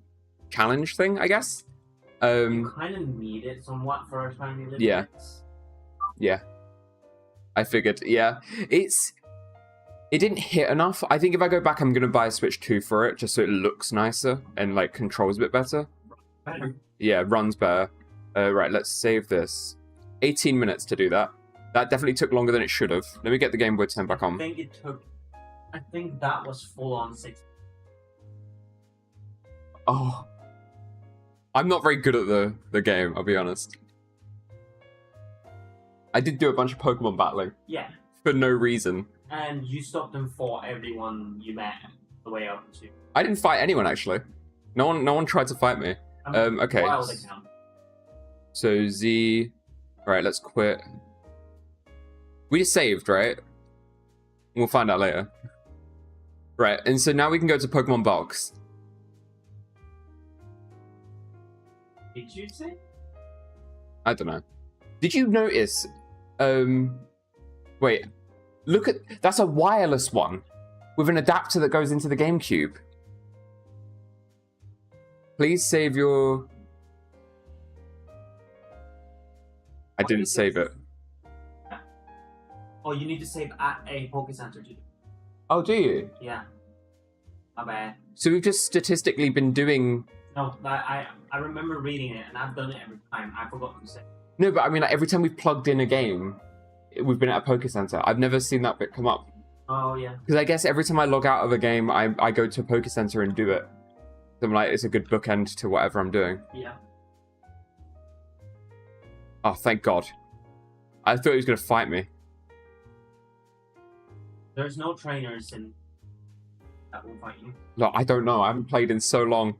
challenge thing, I guess. You kind of need it somewhat for a shiny little Yeah. Yeah. I figured, yeah. It didn't hit enough. I think if I go back, I'm going to buy a Switch 2 for it, just so it looks nicer and, like, controls a bit better. Better. Yeah, runs better. Right, let's save this. 18 minutes to do that. That definitely took longer than it should have. Let me get the Game Boy 10 back on. I think that was full on 6. Oh. I'm not very good at the game, I'll be honest. I did do a bunch of Pokemon battling. Yeah. For no reason. And you stopped and fought everyone you met the way up to. I didn't fight anyone, actually. No one tried to fight me. Okay. Wild account. So Z... Alright, let's quit. We just saved, right? We'll find out later. Right, and so now we can go to Pokemon Box. Did you say? I don't know. Did you notice... Wait. Look at... That's a wireless one. With an adapter that goes into the GameCube. Please save your... I didn't save it. Oh, you need to save at a Poké Center too. Oh, do you? Yeah. My bad. So we've just statistically been doing... No, I remember reading it, and I've done it every time. I forgot to say. No, but I mean, like, every time we've plugged in a game, we've been at a Poké Center. I've never seen that bit come up. Oh, yeah. Because I guess every time I log out of a game, I go to a Poké Center and do it. So I'm like, it's a good bookend to whatever I'm doing. Yeah. Oh, thank God. I thought he was going to fight me. There's no trainers that will fight you. No, I don't know. I haven't played in so long.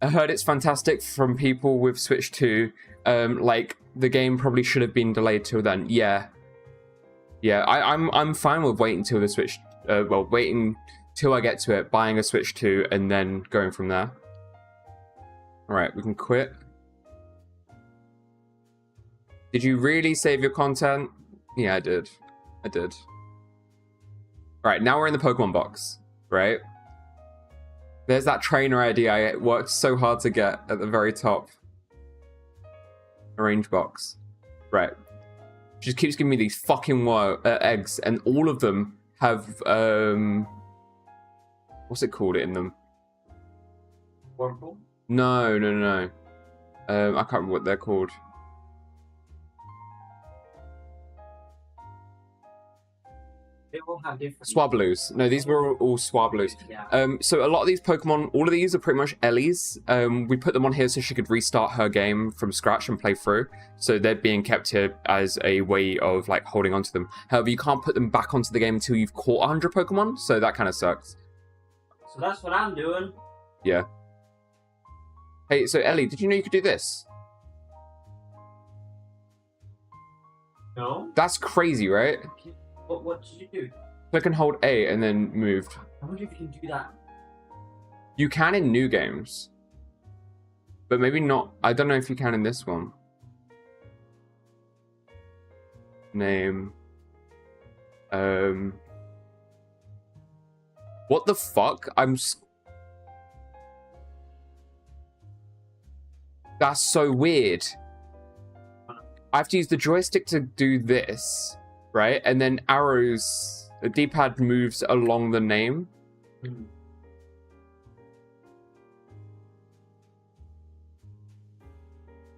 I heard it's fantastic from people with Switch 2. Like, the game probably should have been delayed till then. Yeah. Yeah, I'm fine with waiting till the Switch... waiting till I get to it, buying a Switch 2, and then going from there. Alright, we can quit. Did you really save your content? Yeah, I did. I did. Alright, now we're in the Pokemon box, right? There's that trainer ID I worked so hard to get at the very top. Arrange box. Right. Just keeps giving me these fucking eggs, and all of them have, what's it called in them? Wurmple? No. I can't remember what they're called. They all have different... Swabloos. No, these were all Swabloos. Yeah. So a lot of these Pokemon, all of these are pretty much Ellie's. We put them on here so she could restart her game from scratch and play through. So they're being kept here as a way of, like, holding onto them. However, you can't put them back onto the game until you've caught 100 Pokemon, so that kind of sucks. So that's what I'm doing. Yeah. Hey, so Ellie, did you know you could do this? No? That's crazy, right? What did you do? Click and hold A and then moved. I wonder if you can do that. You can in new games. But maybe not. I don't know if you can in this one. Name. What the fuck? That's so weird. I have to use the joystick to do this, right? And then arrows, the D-pad moves along the name.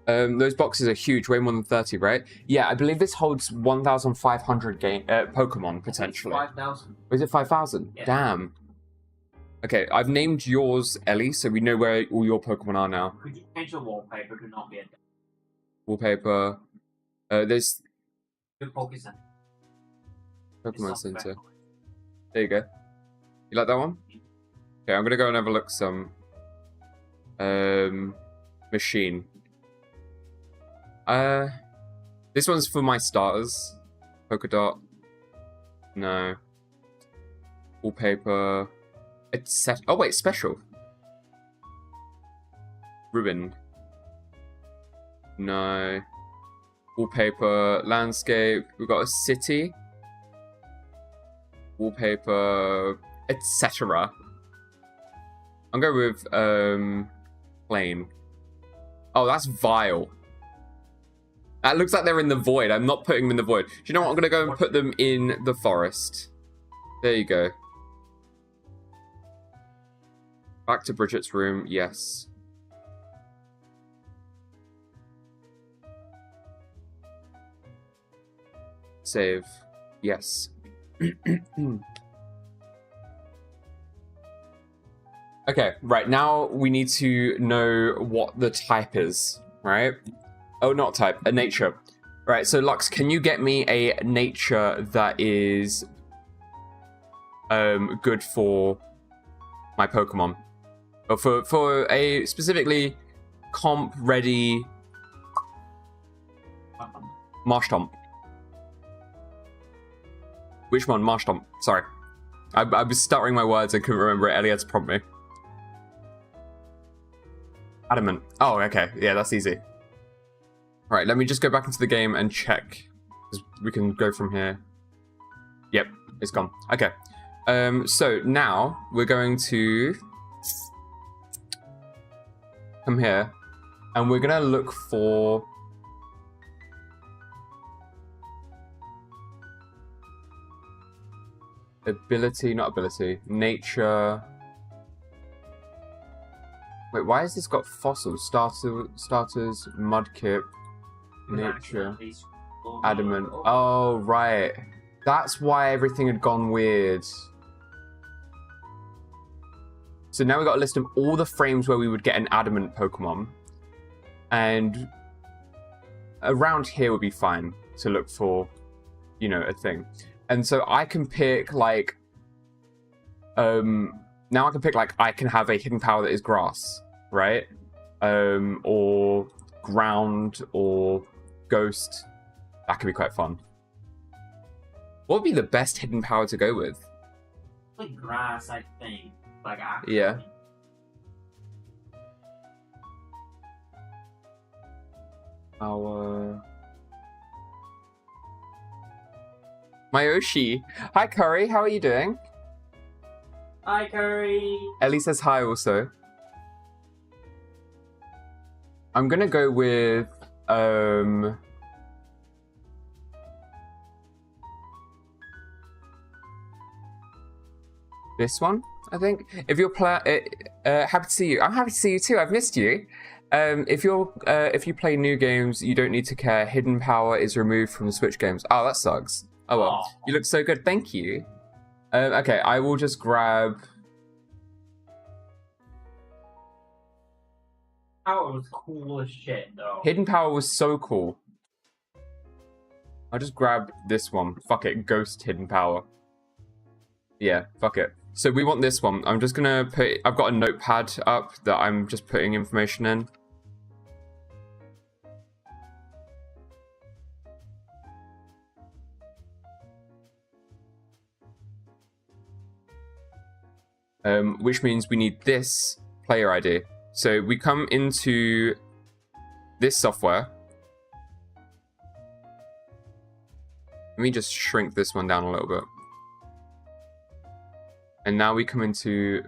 Those boxes are huge, way more than 30, right? Yeah, I believe this holds 1,500 Pokemon, potentially. 5,000. Is it 5,000? Yeah. Damn. Okay, I've named yours Ellie, so we know where all your Pokemon are now. Could you change the wallpaper to not be a Wallpaper. There's good focus on Pokemon Center. There you go. You like that one? Okay, I'm gonna go and have a look some. Machine. This one's for my starters. Polka dot. No. Wallpaper. It's set. Oh wait, special. Ruined. No. Wallpaper. Landscape. We've got a city. Wallpaper. Etc. I'm going with plain. Oh, that's vile. That looks like they're in the void. I'm not putting them in the void. Do you know what? I'm going to go and put them in the forest. There you go. Back to Bridget's room. Yes. Save. Yes. Okay, right. Now we need to know what the type is, right? Oh, not type, a nature. Right, so Lux, can you get me a nature that is good for my Pokemon? Or for a specifically comp ready Marshtomp. Which one? Marshtomp. Sorry. I was stuttering my words and couldn't remember it. Ellie had to prompt me. Adamant. Oh, okay. Yeah, that's easy. Right, let me just go back into the game and check. We can go from here. Yep, it's gone. Okay. So now we're going to come here and we're going to look for ability, not ability, nature. Wait, why has this got fossils? Starters, mudkip, nature, adamant. Oh, right. That's why everything had gone weird. So now we've got a list of all the frames where we would get an adamant Pokemon. And around here would be fine to look for, you know, a thing. And so I can pick, like, now I can pick, like, I can have a hidden power that is grass, right? Or ground, or ghost. That could be quite fun. What would be the best hidden power to go with? Like grass, I think. Like, actually. Yeah. Our... Mayoshi. Hi, Curry. How are you doing? Hi, Curry. Ellie says hi also. I'm gonna go with this one, I think. If you're happy to see you. I'm happy to see you too. I've missed you. If you play new games, you don't need to care. Hidden power is removed from the Switch games. Oh, that sucks. Oh well. Aww. You look so good. Thank you. Okay, I will just grab. Power was cool as shit, though. Hidden power was so cool. I'll just grab this one. Fuck it, ghost hidden power. Yeah, fuck it. So we want this one. I'm just gonna put. I've got a notepad up that I'm just putting information in. Which means we need this player ID. So we come into this software. Let me just shrink this one down a little bit. And now we come into,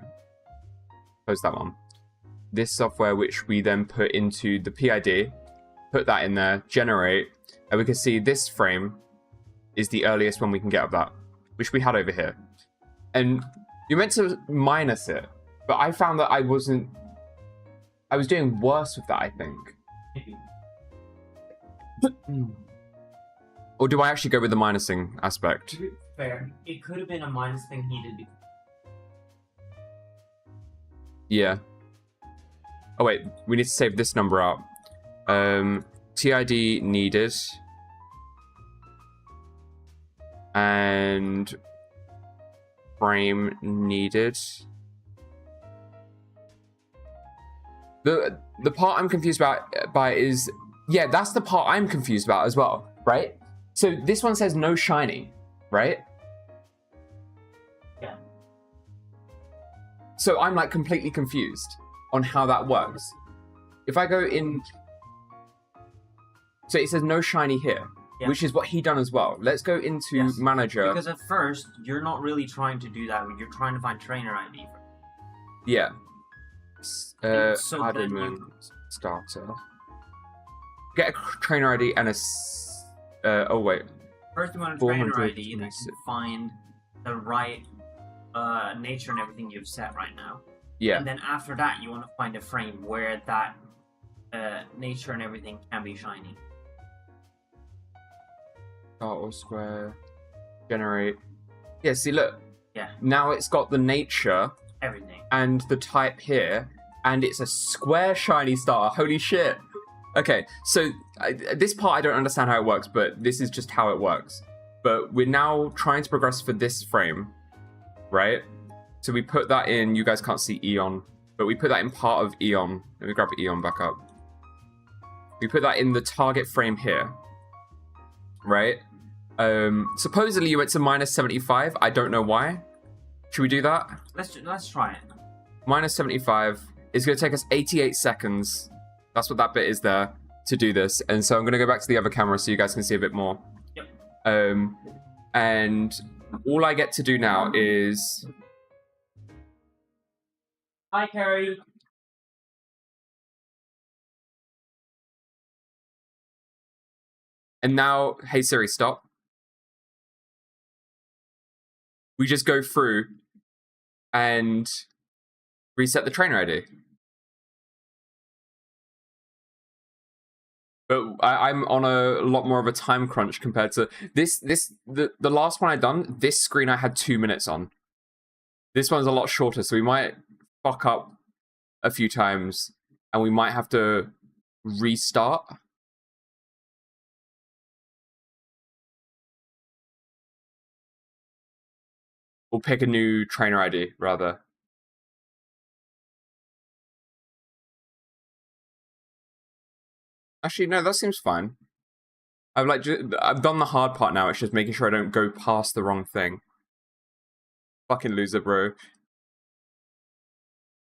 close that one. this software, which we then put into the PID, put that in there, generate, and we can see this frame is the earliest one we can get of that, which we had over here. And you're meant to minus it, but I found that I was doing worse with that, I think. Or do I actually go with the minusing aspect? Fair. It could have been a minus thing he did. Yeah. Oh wait, we need to save this number out. TID needed. And frame needed. The part I'm confused by is, yeah, that's the part I'm confused about as well, right? So this one says no shiny, right? Yeah. So I'm like completely confused on how that works. If I go in, so it says no shiny here, yeah, which is what he done as well. Let's go into manager. Because at first you're not really trying to do that. You're trying to find trainer ID. Yeah. So admin starter. Get a trainer ID and a. Oh wait. First, you want a trainer ID that can find the right nature and everything you've set right now. Yeah. And then after that, you want to find a frame where that nature and everything can be shiny. Start or square. Generate. Yeah. See, look. Yeah. Now it's got the nature. Everything. And the type here, and it's a square shiny star. Holy shit. Okay, so this part I don't understand how it works, but this is just how it works. But we're now trying to progress for this frame, right? So we put that in, you guys can't see Eon, but we put that in part of Eon. Let me grab Eon back up. We put that in the target frame here, right? Supposedly you went to minus 75. I don't know why. Should we do that? Let's try it. Minus 75 is going to take us 88 seconds. That's what that bit is there to do this. And so I'm going to go back to the other camera so you guys can see a bit more. Yep. And all I get to do now is... Hi, Carrie. And now, hey Siri, stop. We just go through and reset the trainer ID. But I'm on a lot more of a time crunch compared to this. The last one I done, this screen I had 2 minutes on. This one's a lot shorter, so we might fuck up a few times, and we might have to restart. Or pick a new trainer ID, rather. Actually, no, that seems fine. I've done the hard part now. It's just making sure I don't go past the wrong thing. Fucking loser, bro.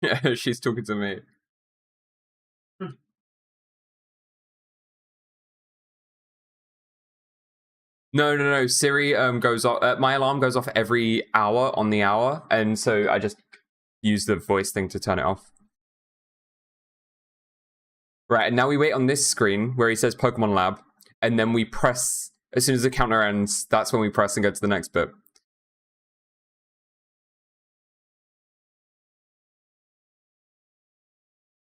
Yeah, she's talking to me. No. Siri goes off. My alarm goes off every hour on the hour, and so I just use the voice thing to turn it off. Right, and now we wait on this screen where he says Pokemon Lab, and then we press, as soon as the counter ends, that's when we press and go to the next bit.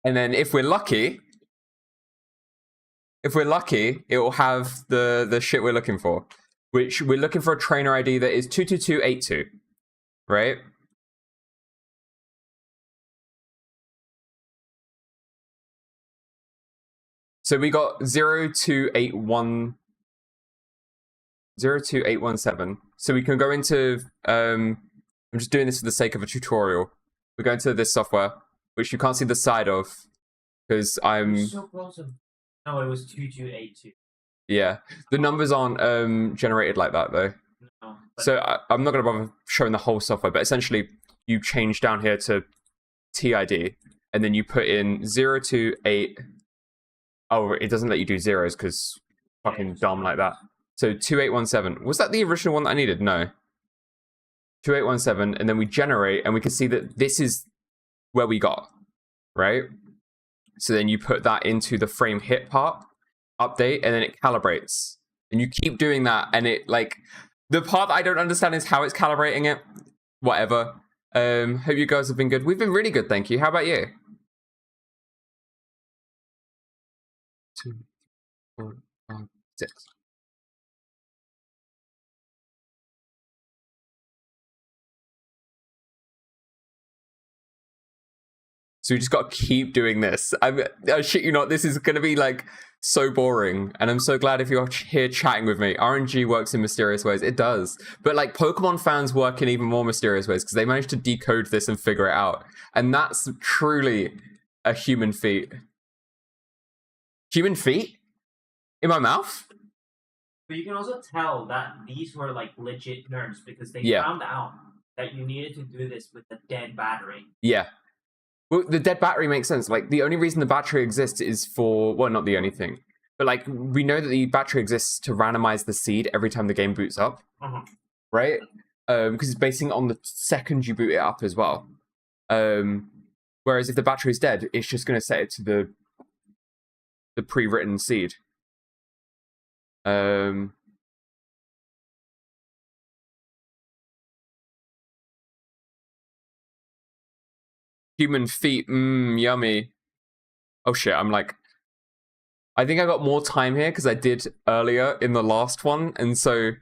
And then if we're lucky, it will have the shit we're looking for, which we're looking for a trainer ID that is 22282, right? So we got 02817. So we can go into, I'm just doing this for the sake of a tutorial. We go into this software, which you can't see the side of, because I'm... So close. No, it was 2282. Yeah, the numbers aren't generated like that, though. No, so I'm not going to bother showing the whole software, but essentially you change down here to TID, and then you put in 028... Oh, it doesn't let you do zeros because fucking dumb like that. So 2817. Was that the original one that I needed? No. 2817, and then we generate, and we can see that this is where we got, right? So then you put that into the frame hit part, update, and then it calibrates. And you keep doing that, and it like the part that I don't understand is how it's calibrating it. Whatever. Hope you guys have been good. We've been really good, thank you. How about you? 2, 4, 5, 6. So we just got to keep doing this. I shit you not, this is going to be like so boring. And I'm so glad if you're here chatting with me. RNG works in mysterious ways. It does. But like Pokemon fans work in even more mysterious ways because they managed to decode this and figure it out. And that's truly a human feat. Human feet? In my mouth? But you can also tell that these were like legit nerds because they found out that you needed to do this with a dead battery. Yeah. Well, the dead battery makes sense. Like, the only reason the battery exists is for, well, not the only thing, but like, we know that the battery exists to randomize the seed every time the game boots up, right? Because it's basing it on the second you boot it up as well. Whereas if the battery's dead, it's just going to set it to the pre-written seed. Human feet, yummy. Oh shit, I'm like, I think I got more time here because I did earlier in the last one, and so...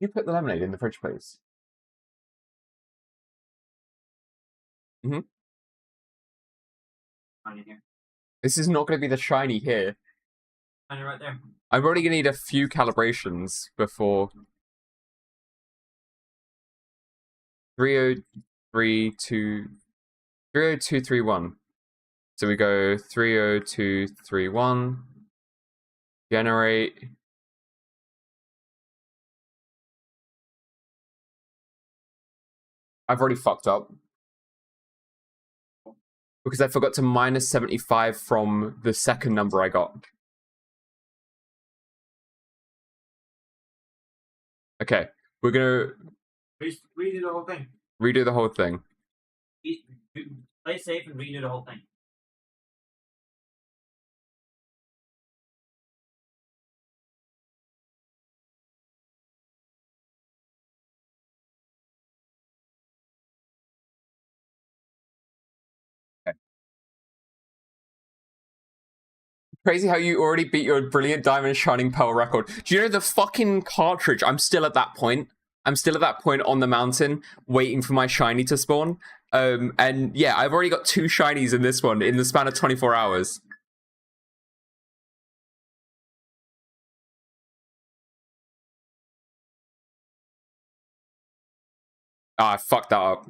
You put the lemonade in the fridge, please. Mm-hmm. Shiny here. This is not going to be the shiny here. Shiny right there. I'm probably going to need a few calibrations before... 30231. So we go 30231. Generate. I've already fucked up. Because I forgot to minus 75 from the second number I got. Okay, we're gonna... Redo the whole thing. Redo the whole thing. Play safe and redo the whole thing. Okay. Crazy how you already beat your Brilliant Diamond Shining Pearl record. Do you know the fucking cartridge? I'm still at that point. I'm still at that point on the mountain, waiting for my shiny to spawn. And yeah, I've already got 2 shinies in this one in the span of 24 hours. Ah, I fucked that up.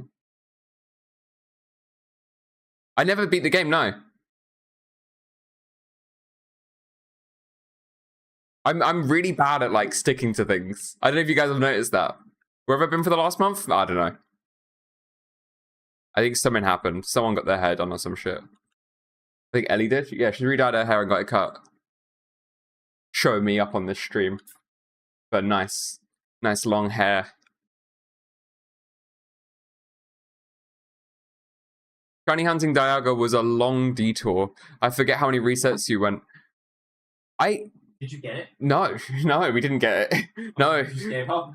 I never beat the game, no. I'm really bad at like sticking to things. I don't know if you guys have noticed that. Where have I been for the last month? I don't know. I think something happened. Someone got their hair done or some shit. I think Ellie did. Yeah, she redyed her hair and got it cut. Showing me up on this stream. But nice long hair. Shiny hunting Dialga was a long detour. I forget how many resets you went. Did you get it? No, we didn't get it. No. You just gave up?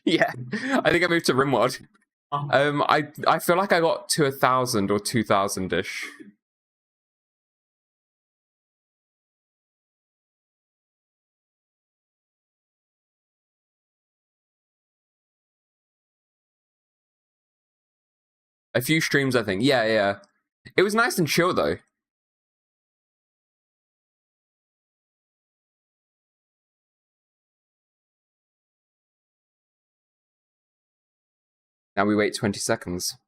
Yeah. I think I moved to Rimworld. I feel like I got to 1,000 or 2,000-ish. A few streams, I think. Yeah. It was nice and chill, though. Now we wait 20 seconds.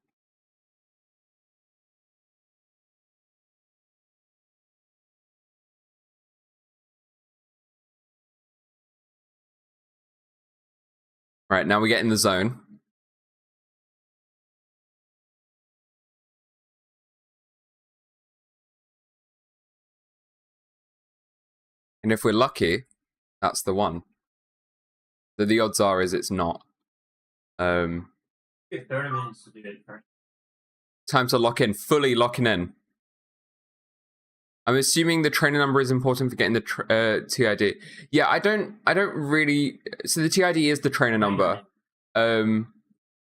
Right, now we get in the zone. And if we're lucky, That's the one. The odds are is it's not. 30 minutes to do it first. Time to lock in. Fully locking in. I'm assuming the trainer number is important for getting the TID. Yeah, I don't really. So the TID is the trainer number. Oh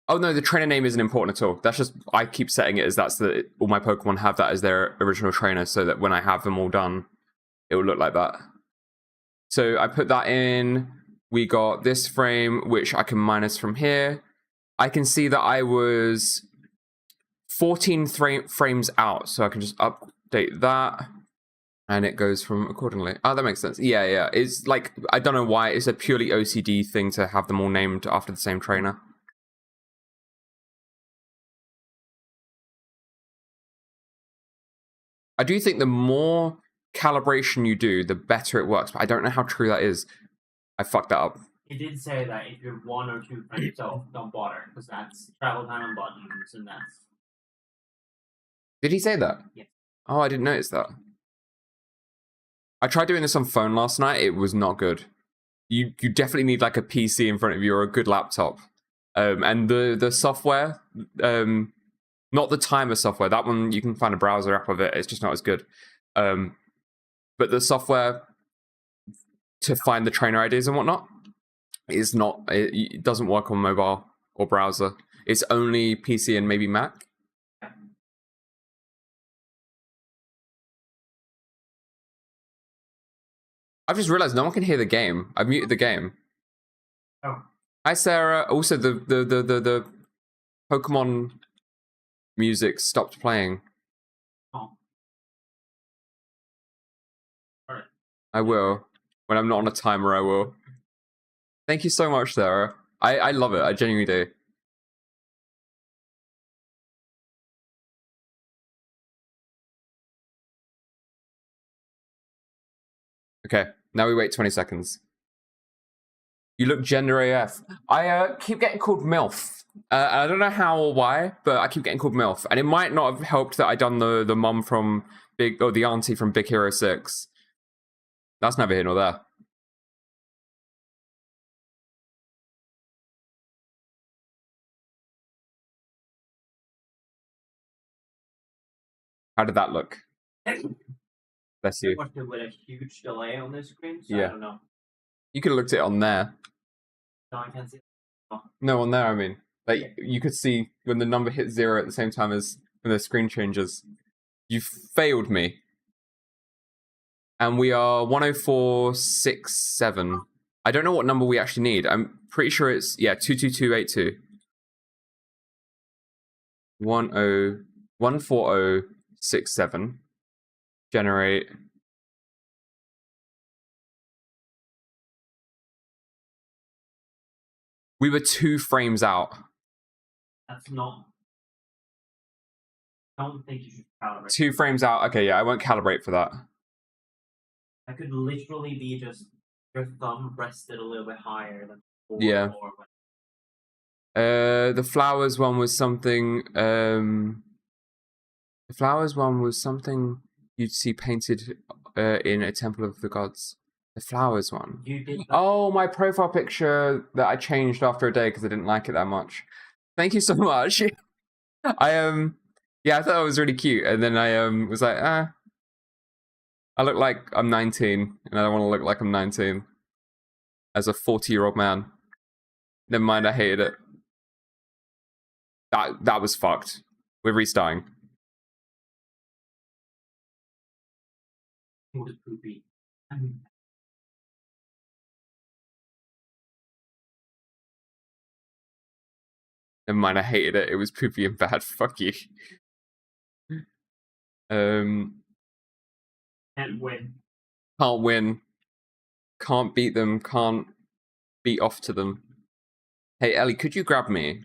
no, the trainer name isn't important at all. That's just I keep setting it as all my Pokemon have that as their original trainer, so that when I have them all done, it will look like that. So I put that in. We got this frame, which I can minus from here. I can see that I was 14 frames out, so I can just update that. And it goes from accordingly. Oh, that makes sense. Yeah. It's like, I don't know why. It's a purely OCD thing to have them all named after the same trainer. I do think the more calibration you do, the better it works. But I don't know how true that is. I fucked that up. It did say that if you're 1 or 2 frames off, don't bother, because that's travel time and buttons, and that's... Did he say that? Yes. Oh, I didn't notice that. I tried doing this on phone last night. It was not good. You definitely need like a PC in front of you or a good laptop. And the software, not the timer software. That one you can find a browser app of it. It's just not as good. But the software to find the trainer IDs and whatnot is not. It doesn't work on mobile or browser. It's only PC and maybe Mac. I've just realized no one can hear the game. I've muted the game. Oh. Hi, Sarah. Also, the Pokemon music stopped playing. Oh. Alright. I will. When I'm not on a timer, I will. Thank you so much, Sarah. I love it. I genuinely do. Okay, now we wait 20 seconds. You look gender AF. I keep getting called MILF. I don't know how or why, but I keep getting called MILF. And it might not have helped that I done the mum from the auntie from Big Hero 6. That's neither here nor there. How did that look? Bless you. I watched it with a huge delay on the screen, so Yeah. I don't know. You could have looked at it on there. No, I can't see it. Oh. No, on there, I mean. Like, you could see when the number hits 0 at the same time as when the screen changes. You failed me. And we are 10467. I don't know what number we actually need. I'm pretty sure it's, 22282. 14067. Generate. We were 2 frames out. That's not... I don't think you should calibrate. 2 frames out. Okay, yeah, I won't calibrate for that. That could literally be just your thumb rested a little bit higher than 4 Yeah. or The flowers one was something. The flowers one was something you'd see painted in a temple of the gods. The flowers one. You did that. Oh, my profile picture that I changed after a day because I didn't like it that much. Thank you so much. I thought it was really cute, and then I was like, I look like I'm 19, and I don't want to look like I'm 19 as a 40-year-old man. Never mind, I hated it. That was fucked. We're restarting. It was poopy. Never mind, I hated it. It was poopy and bad. Fuck you. Can't win. Can't win. Can't beat them. Can't beat off to them. Hey, Ellie, could you grab me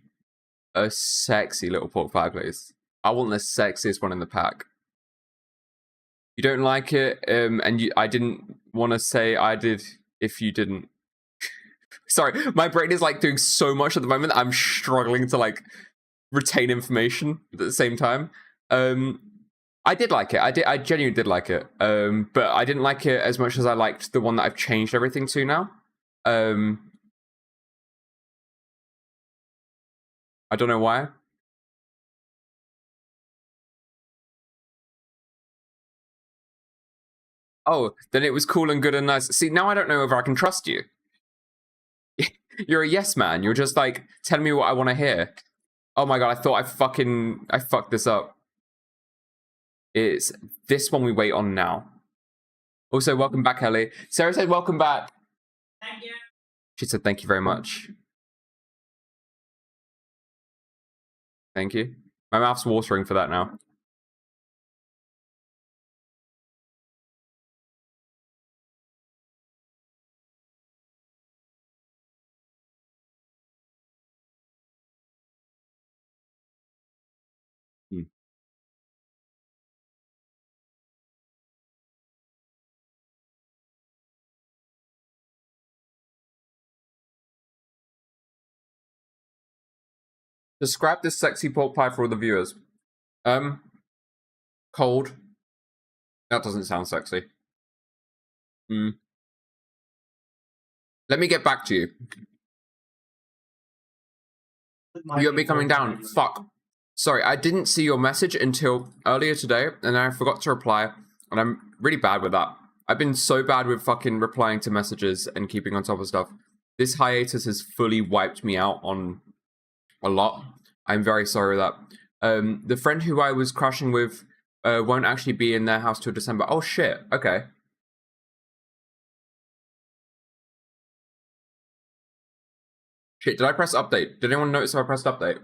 a sexy little pork pie, please? I want the sexiest one in the pack. You don't like it, and I didn't want to say I did if you didn't. Sorry, my brain is like doing so much at the moment. I'm struggling to like retain information at the same time. I did like it. I genuinely did like it. But I didn't like it as much as I liked the one that I've changed everything to now. I don't know why. Oh, then it was cool and good and nice. See, now I don't know whether I can trust you. You're a yes man. You're just like, tell me what I want to hear. Oh my god, I thought I fucked this up. It's this one we wait on now. Also, welcome back, Ellie. Sarah said, welcome back. Thank you. She said, thank you very much. Thank you. My mouth's watering for that now. Describe this sexy pork pie for all the viewers. Cold. That doesn't sound sexy. Let me get back to you. You'll be coming down. Fuck. Sorry, I didn't see your message until earlier today, and I forgot to reply, and I'm really bad with that. I've been so bad with fucking replying to messages and keeping on top of stuff. This hiatus has fully wiped me out on a lot. I'm very sorry with that. The friend who I was crashing with won't actually be in their house till December. Oh shit, okay. Shit, did I press update? Did anyone notice if I pressed update?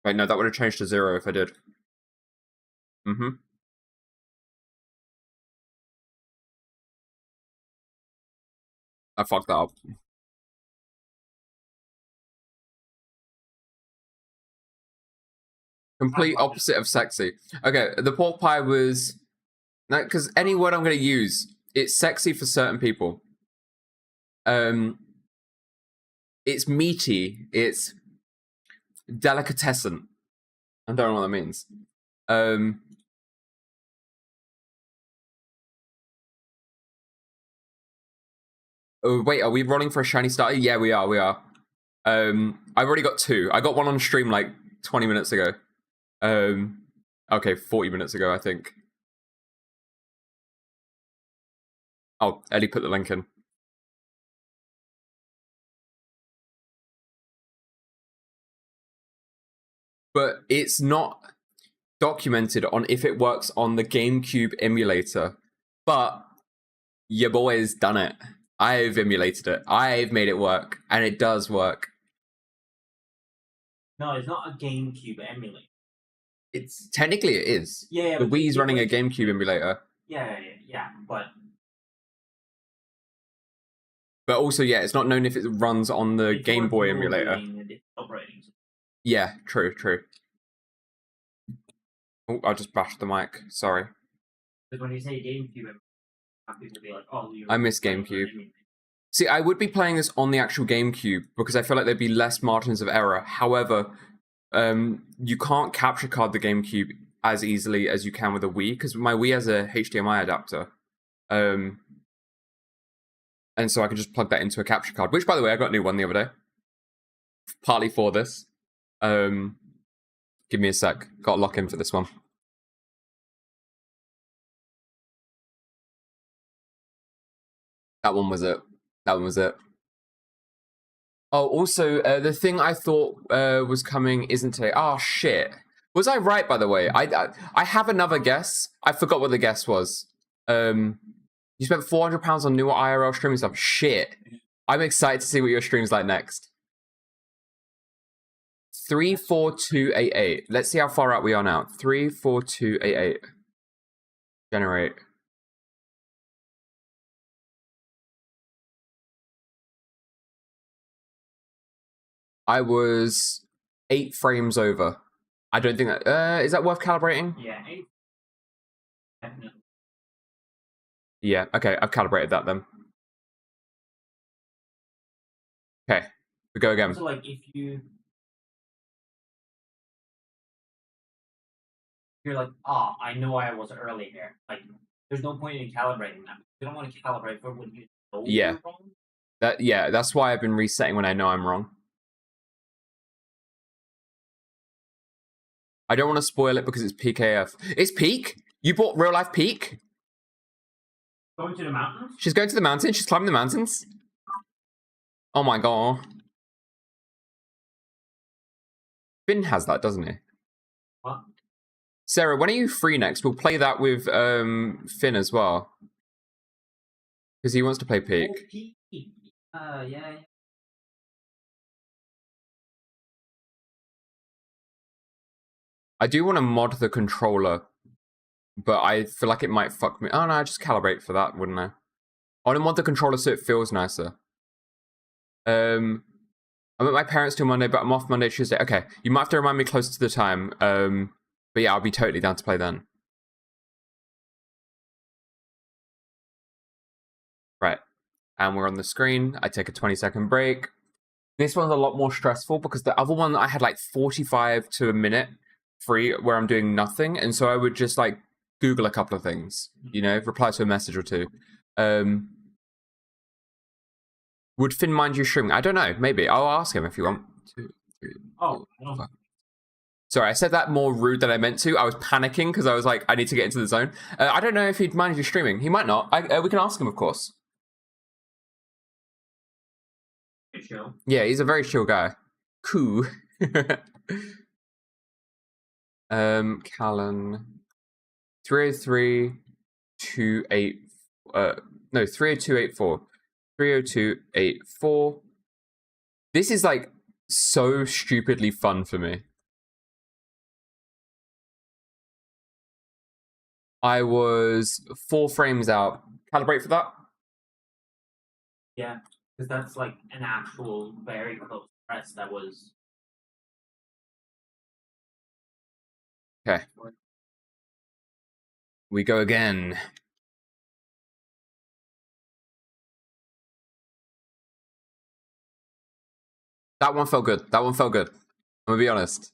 Wait, no, that would have changed to 0 if I did. I fucked that up. Complete opposite of sexy. Okay, the pork pie was... Because any word I'm going to use, it's sexy for certain people. It's meaty. It's delicatessen. I don't know what that means. Oh, wait, are we rolling for a shiny starter? Yeah, we are, we are. I've already got 2. I got one on stream like 20 minutes ago. Okay, 40 minutes ago, I think. Oh, Ellie put the link in. But it's not documented on if it works on the GameCube emulator. But your boy's done it. I've emulated it. I've made it work, and it does work. No, it's not a GameCube emulator. It's technically it is. Yeah, the Wii's running a GameCube emulator. Yeah, but also, yeah, it's not known if it runs on the Game Boy emulator. Yeah, true. Oh, I just bashed the mic. Sorry. Because when you say GameCube, people be like, "Oh, I miss GameCube." See, I would be playing this on the actual GameCube because I feel like there'd be less margins of error. However, you can't capture card the GameCube as easily as you can with a Wii because my Wii has a HDMI adapter. And so I can just plug that into a capture card, which, by the way, I got a new one the other day. Partly for this. Give me a sec. Got to lock in for this one. That one was it. That one was it. Oh, also, the thing I thought was coming isn't today. Oh, shit. Was I right, by the way? I have another guess. I forgot what the guess was. You spent £400 on newer IRL streaming stuff. Shit. I'm excited to see what your stream's like next. 34288. Let's see how far out we are now. 34288. Generate. I was 8 frames over. I don't think that... is that worth calibrating? Yeah, 8. Definitely. Yeah, okay, I've calibrated that then. Okay, we go again. So, like, if you... you're like, oh, I know I was early here. Like, there's no point in calibrating that. You don't want to calibrate for when you know you're wrong. That's why I've been resetting when I know I'm wrong. I don't want to spoil it because it's peak AF. It's peak? You bought real life peak? Going to the mountains? She's going to the mountains? She's climbing the mountains? Oh my god. Finn has that, doesn't he? What? Sarah, when are you free next? We'll play that with Finn as well. Because he wants to play peak. Oh, peak. Yeah. I do want to mod the controller, but I feel like it might fuck me. Oh no, I just calibrate for that, wouldn't I? I want to mod the controller so it feels nicer. I'm at my parents till Monday, but I'm off Monday, Tuesday. Okay, you might have to remind me closer to the time. But yeah, I'll be totally down to play then. Right, and we're on the screen. I take a 20-second break. This one's a lot more stressful because the other one I had like 45 to a minute free where I'm doing nothing, and so I would just like Google a couple of things, you know, reply to a message or two. Would Finn mind you streaming? I don't know. Maybe I'll ask him if you want. 2, 3, 4, 5. Sorry, I said that more rude than I meant to. I was panicking because I was like, I need to get into the zone. I don't know if he'd mind you streaming. He might not. We can ask him, of course. Chill. Yeah, he's a very chill guy. Cool. Callan 303-28 no 30284 30284. This is like so stupidly fun for me. I was 4 frames out. Calibrate for that? Yeah, because that's like an actual very close press that was. Okay. We go again. That one felt good. That one felt good. I'm gonna be honest.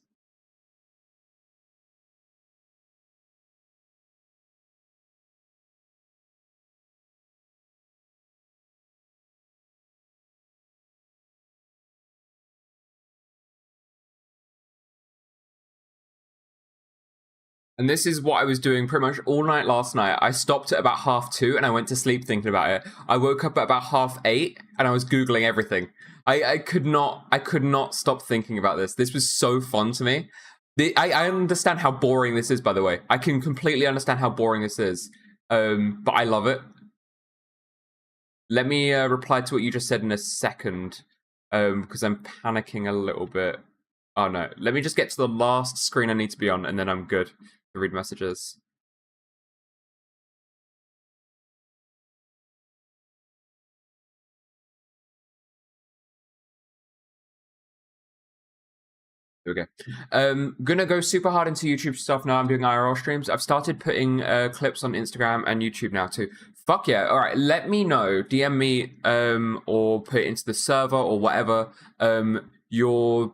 And this is what I was doing pretty much all night last night. I stopped at about 2:30 and I went to sleep thinking about it. I woke up at about 8:30 and I was Googling everything. I could not stop thinking about this. This was so fun to me. I understand how boring this is, by the way. I can completely understand how boring this is. But I love it. Let me reply to what you just said in a second. Because I'm panicking a little bit. Oh no. Let me just get to the last screen I need to be on and then I'm good to read messages. Here we go. Gonna go super hard into YouTube stuff now. I'm doing IRL streams. I've started putting clips on Instagram and YouTube now too. Fuck yeah. All right, let me know. DM me or put it into the server or whatever. Your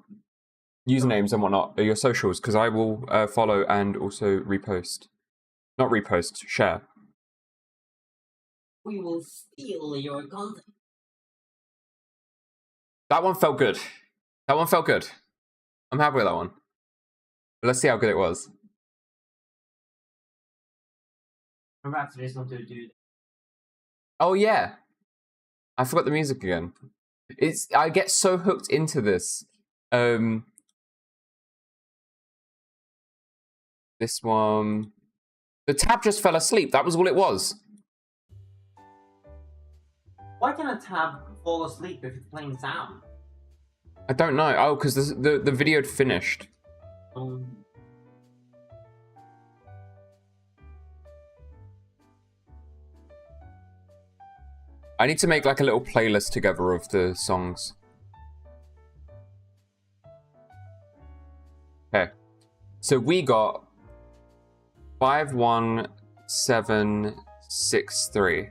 usernames and whatnot, or your socials, because I will follow and also repost. Not repost, share. We will steal your content. That one felt good. That one felt good. I'm happy with that one. But let's see how good it was. Remember after this one to do. Oh yeah. I forgot the music again. I get so hooked into this. This one. The tab just fell asleep. That was all it was. Why can a tab fall asleep if it's playing sound? I don't know. Oh, because the video had finished. I need to make like a little playlist together of the songs. Okay. So we got 51763.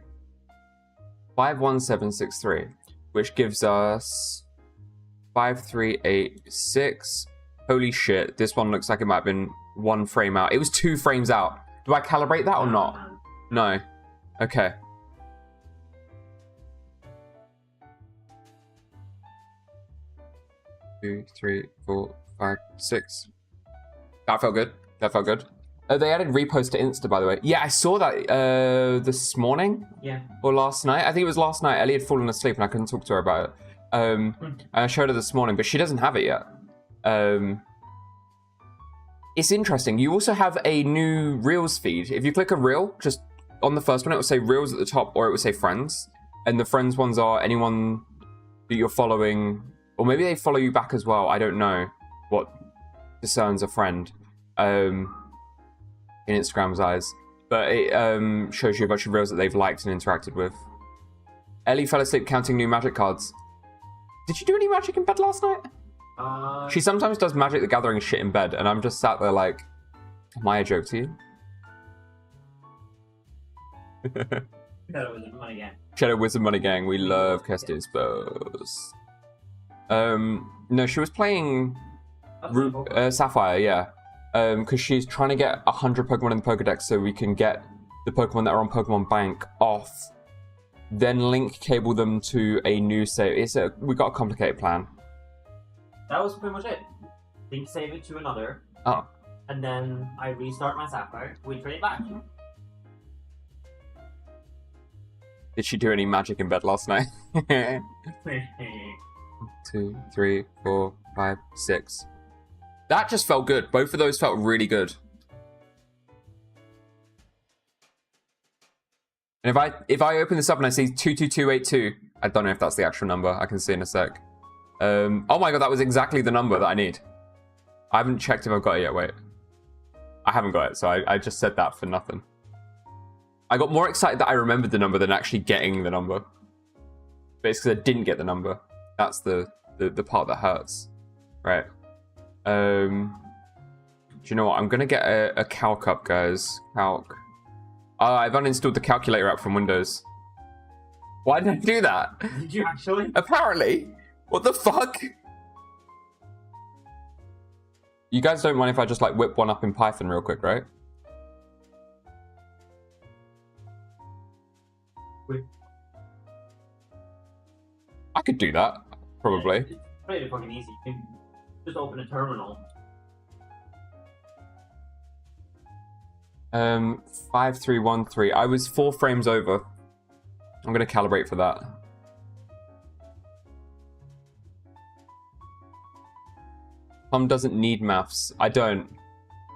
51763, which gives us 5386. Holy shit, this one looks like it might have been 1 frame out. It was 2 frames out. Do I calibrate that or not? No. Okay. Two, 3, 4, 5, 6. That felt good. That felt good. They added repost to Insta, by the way. Yeah, I saw that this morning. Yeah. Or last night. I think it was last night. Ellie had fallen asleep and I couldn't talk to her about it. And I showed her this morning, but she doesn't have it yet. It's interesting. You also have a new Reels feed. If you click a Reel, just on the first one, it will say Reels at the top, or it will say Friends. And the Friends ones are anyone that you're following, or maybe they follow you back as well. I don't know what discerns a friend in Instagram's eyes. But it shows you a bunch of Reels that they've liked and interacted with. Ellie fell asleep counting new magic cards. Did you do any magic in bed last night? She sometimes does Magic the Gathering shit in bed, and I'm just sat there like, am I a joke to you? Shadow Wizard Money Gang. Shadow Wizard Money Gang, we love casting spells. No, she was playing Sapphire, yeah. Because she's trying to get 100 Pokemon in the Pokedex so we can get the Pokemon that are on Pokemon Bank off, then link cable them to a new save. We got a complicated plan. That was pretty much it. Link save it to another. Oh. And then I restart my Sapphire. We trade back. Did she do any magic in bed last night? 2, 3, 4, 5, 6. That just felt good. Both of those felt really good. And if I open this up and I see 22282, I don't know if that's the actual number. I can see in a sec. Oh my god, that was exactly the number that I need. I haven't checked if I've got it yet. Wait. I haven't got it, so I just said that for nothing. I got more excited that I remembered the number than actually getting the number. But it's because I didn't get the number. That's the part that hurts. Right. Do you know what? I'm gonna get a calc up, guys. Calc. I've uninstalled the calculator app from Windows. Why did I do that? Did you actually? Apparently. What the fuck? You guys don't mind if I just like whip one up in Python real quick, right? Wait. I could do that, probably. It's pretty fucking easy. You can just open a terminal. 5313. I was 4 frames over. I'm gonna calibrate for that. Tom doesn't need maths. I don't.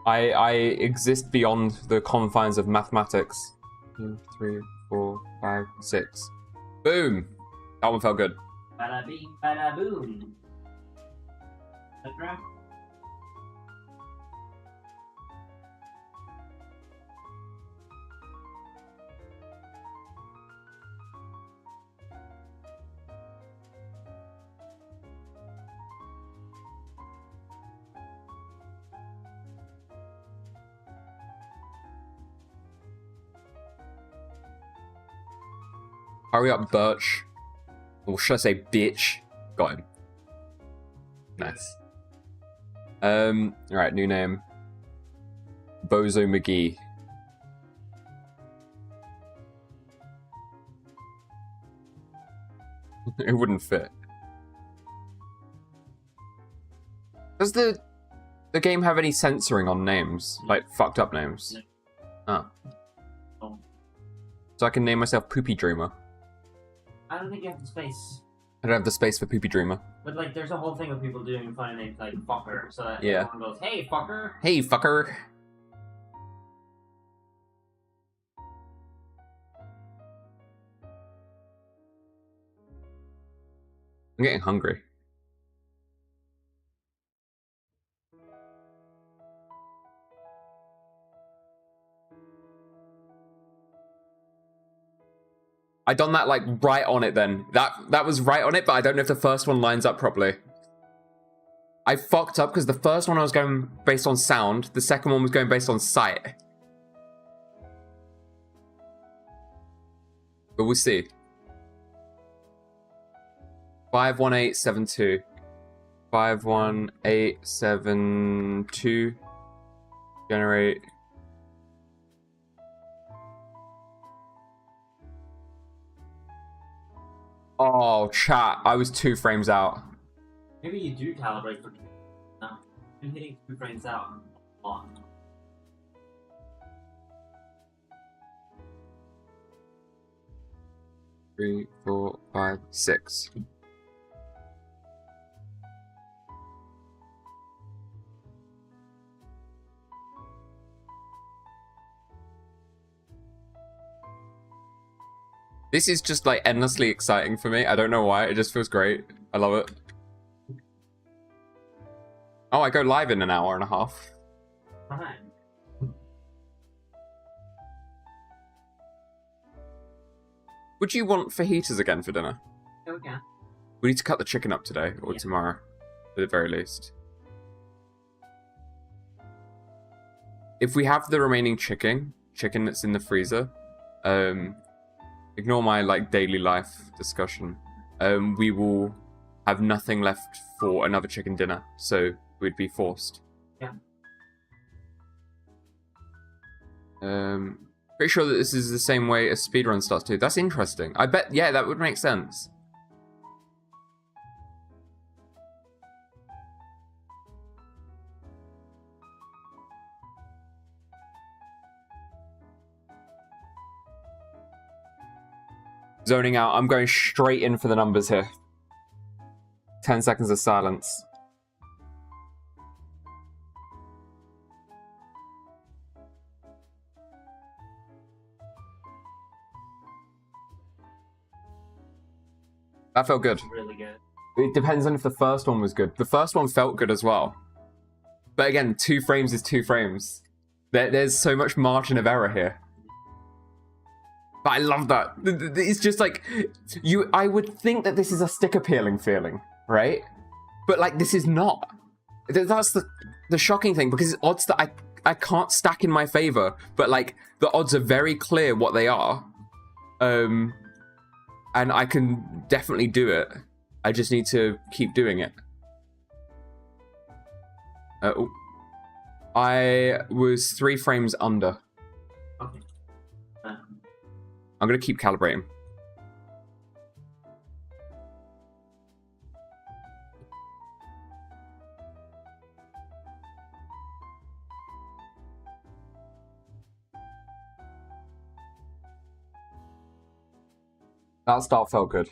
I exist beyond the confines of mathematics. 2, 3, 4, 5, 6. Boom! That one felt good. Bada bing, bada boom. That's right. Hurry up, Birch. Or should I say bitch? Got him. Nice. Alright, new name. Bozo McGee. It wouldn't fit. Does the game have any censoring on names? Like, fucked up names? No. Oh. So I can name myself Poopy Dreamer. I don't think you have the space. I don't have the space for Poopy Dreamer. But like, there's a whole thing of people doing funny names like fucker, so that Yeah. everyone goes, "Hey, fucker." Hey, fucker. I'm getting hungry. I done that like right on it then. That was right on it, but I don't know if the first one lines up properly. I fucked up because the first one I was going based on sound, the second one was going based on sight. But we'll see. 51872. 51872. Generate. Oh, chat. I was 2 frames out. Maybe you do calibrate for. No, I'm hitting 2 frames out on. 3, 4, 5, 6. This is just like endlessly exciting for me. I don't know why. It just feels great. I love it. Oh, I go live in an hour and a half. Alright. Would you want fajitas again for dinner? Okay. We need to cut the chicken up today or tomorrow, at the very least. If we have the remaining chicken that's in the freezer, ignore my like daily life discussion. We will have nothing left for another chicken dinner, so we'd be forced. Yeah. Pretty sure that this is the same way a speedrun starts too. That's interesting. I bet, yeah, that would make sense. Zoning out. I'm going straight in for the numbers here. 10 seconds of silence. That felt good. Really good. It depends on if the first one was good. The first one felt good as well. But again, 2 frames is 2 frames. There's so much margin of error here. But I love that. It's just like, I would think that this is a stick appealing feeling, right? But like, this is not. That's the shocking thing, because it's odds that I can't stack in my favor, but like, the odds are very clear what they are. And I can definitely do it. I just need to keep doing it. I was 3 frames under. Okay. I'm going to keep calibrating. That start felt good.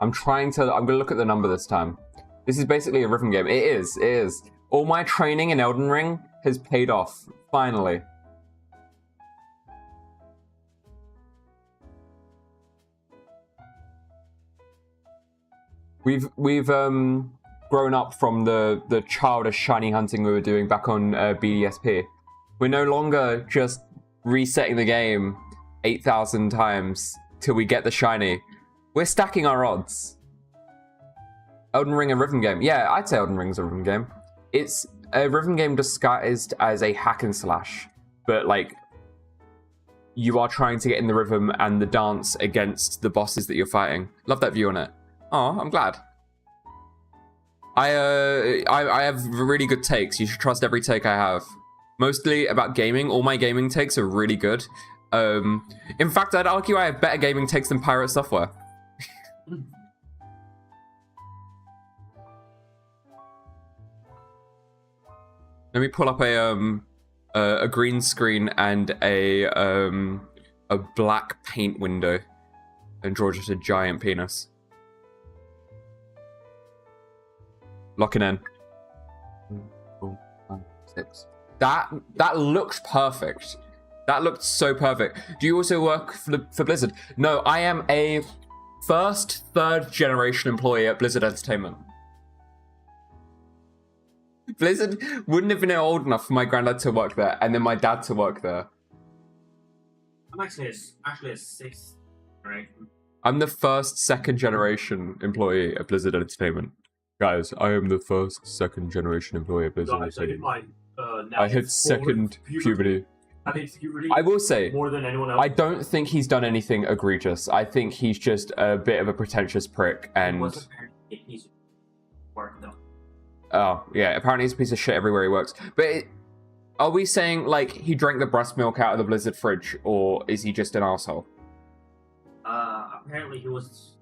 I'm going to look at the number this time. This is basically a rhythm game. It is. All my training in Elden Ring has paid off, finally. We've grown up from the childish shiny hunting we were doing back on BDSP. We're no longer just resetting the game 8,000 times till we get the shiny. We're stacking our odds. Elden Ring a rhythm game? Yeah, I'd say Elden Ring's a rhythm game. It's a rhythm game disguised as a hack and slash, but like, you are trying to get in the rhythm and the dance against the bosses that you're fighting. Love that view on it. Oh, I'm glad. I have really good takes. You should trust every take I have. Mostly about gaming. All my gaming takes are really good. In fact, I'd argue I have better gaming takes than Pirate Software. Let me pull up a green screen and a black paint window and draw just a giant penis. Locking in. 4, 5, 6. That looks perfect. That looked so perfect. Do you also work for Blizzard? No, I am a third generation employee at Blizzard Entertainment. Blizzard wouldn't have been old enough for my granddad to work there, and then my dad to work there. I'm actually a 6th generation. I'm the second generation employee at Blizzard Entertainment. Guys, I am the second generation employee at Blizzard Entertainment. I hit second puberty. I think puberty. I will say, more than anyone else. I don't think he's done anything egregious. I think he's just a bit of a pretentious prick, and... It was apparently a piece of work, though. Oh, yeah, apparently he's a piece of shit everywhere he works. But Are we saying, like, he drank the breast milk out of the Blizzard fridge, or is he just an asshole? Apparently he was...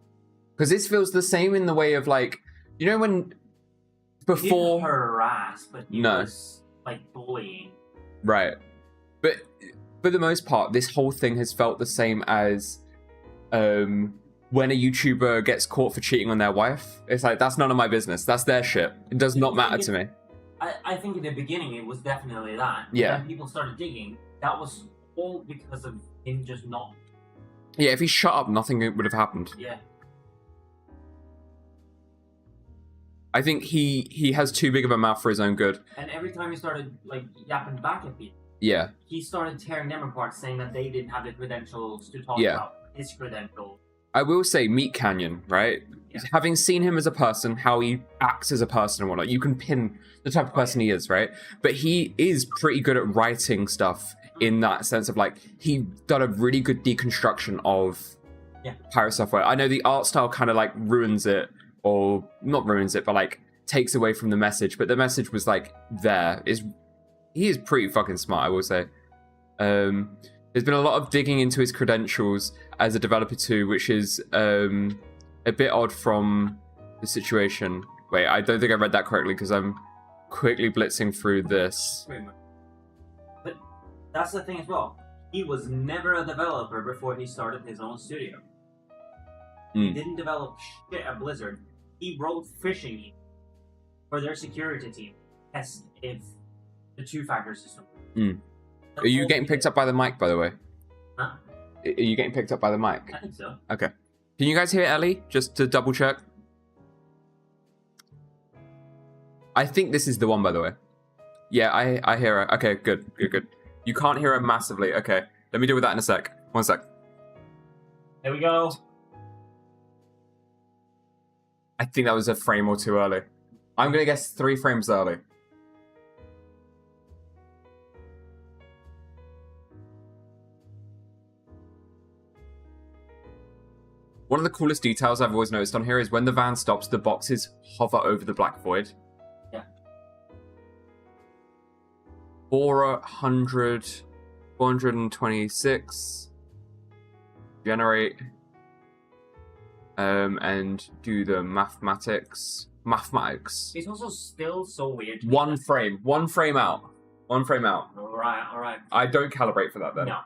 Because this feels the same in the way of, like, you know when... He didn't harass, but he was, like, bullying. Right. But for the most part, this whole thing has felt the same as when a YouTuber gets caught for cheating on their wife. It's like, that's none of my business. That's their shit. It does not matter to me. I think in the beginning it was definitely that. Yeah. When people started digging, that was all because of him just not... Yeah, if he shut up, nothing would have happened. Yeah. I think he has too big of a mouth for his own good. And every time he started, like, yapping back at people, yeah, he started tearing them apart, saying that they didn't have the credentials to talk about his credentials. I will say, Meat Canyon, right? Yeah. Having seen him as a person, how he acts as a person and whatnot, you can pin the type of person he is, right? But he is pretty good at writing stuff in that sense of, like, he done a really good deconstruction of pirate software. I know the art style kind of, like, ruins it, or not ruins it, but, like, takes away from the message. But the message was, like, he is pretty fucking smart, I will say. There's been a lot of digging into his credentials as a developer too, which is a bit odd from the situation. Wait, I don't think I read that correctly because I'm quickly blitzing through this. Wait a minute. But that's the thing as well. He was never a developer before he started his own studio. He didn't develop shit at Blizzard. He wrote phishing for their security team to test if the two-factor system. Are you getting picked up by the mic, by the way? Huh? Are you getting picked up by the mic? I think so. Okay. Can you guys hear Ellie? Just to double check. I think this is the one, by the way. Yeah, I hear her. Okay, good. You can't hear her massively. Okay, let me deal with that in a sec. 1 sec. There we go. I think that was a frame or two early. I'm gonna guess 3 frames early. One of the coolest details I've always noticed on here is when the van stops, the boxes hover over the black void. Yeah. 426. Generate. And do the mathematics. It's also still so weird. One frame out. Alright. I don't calibrate for that then. No.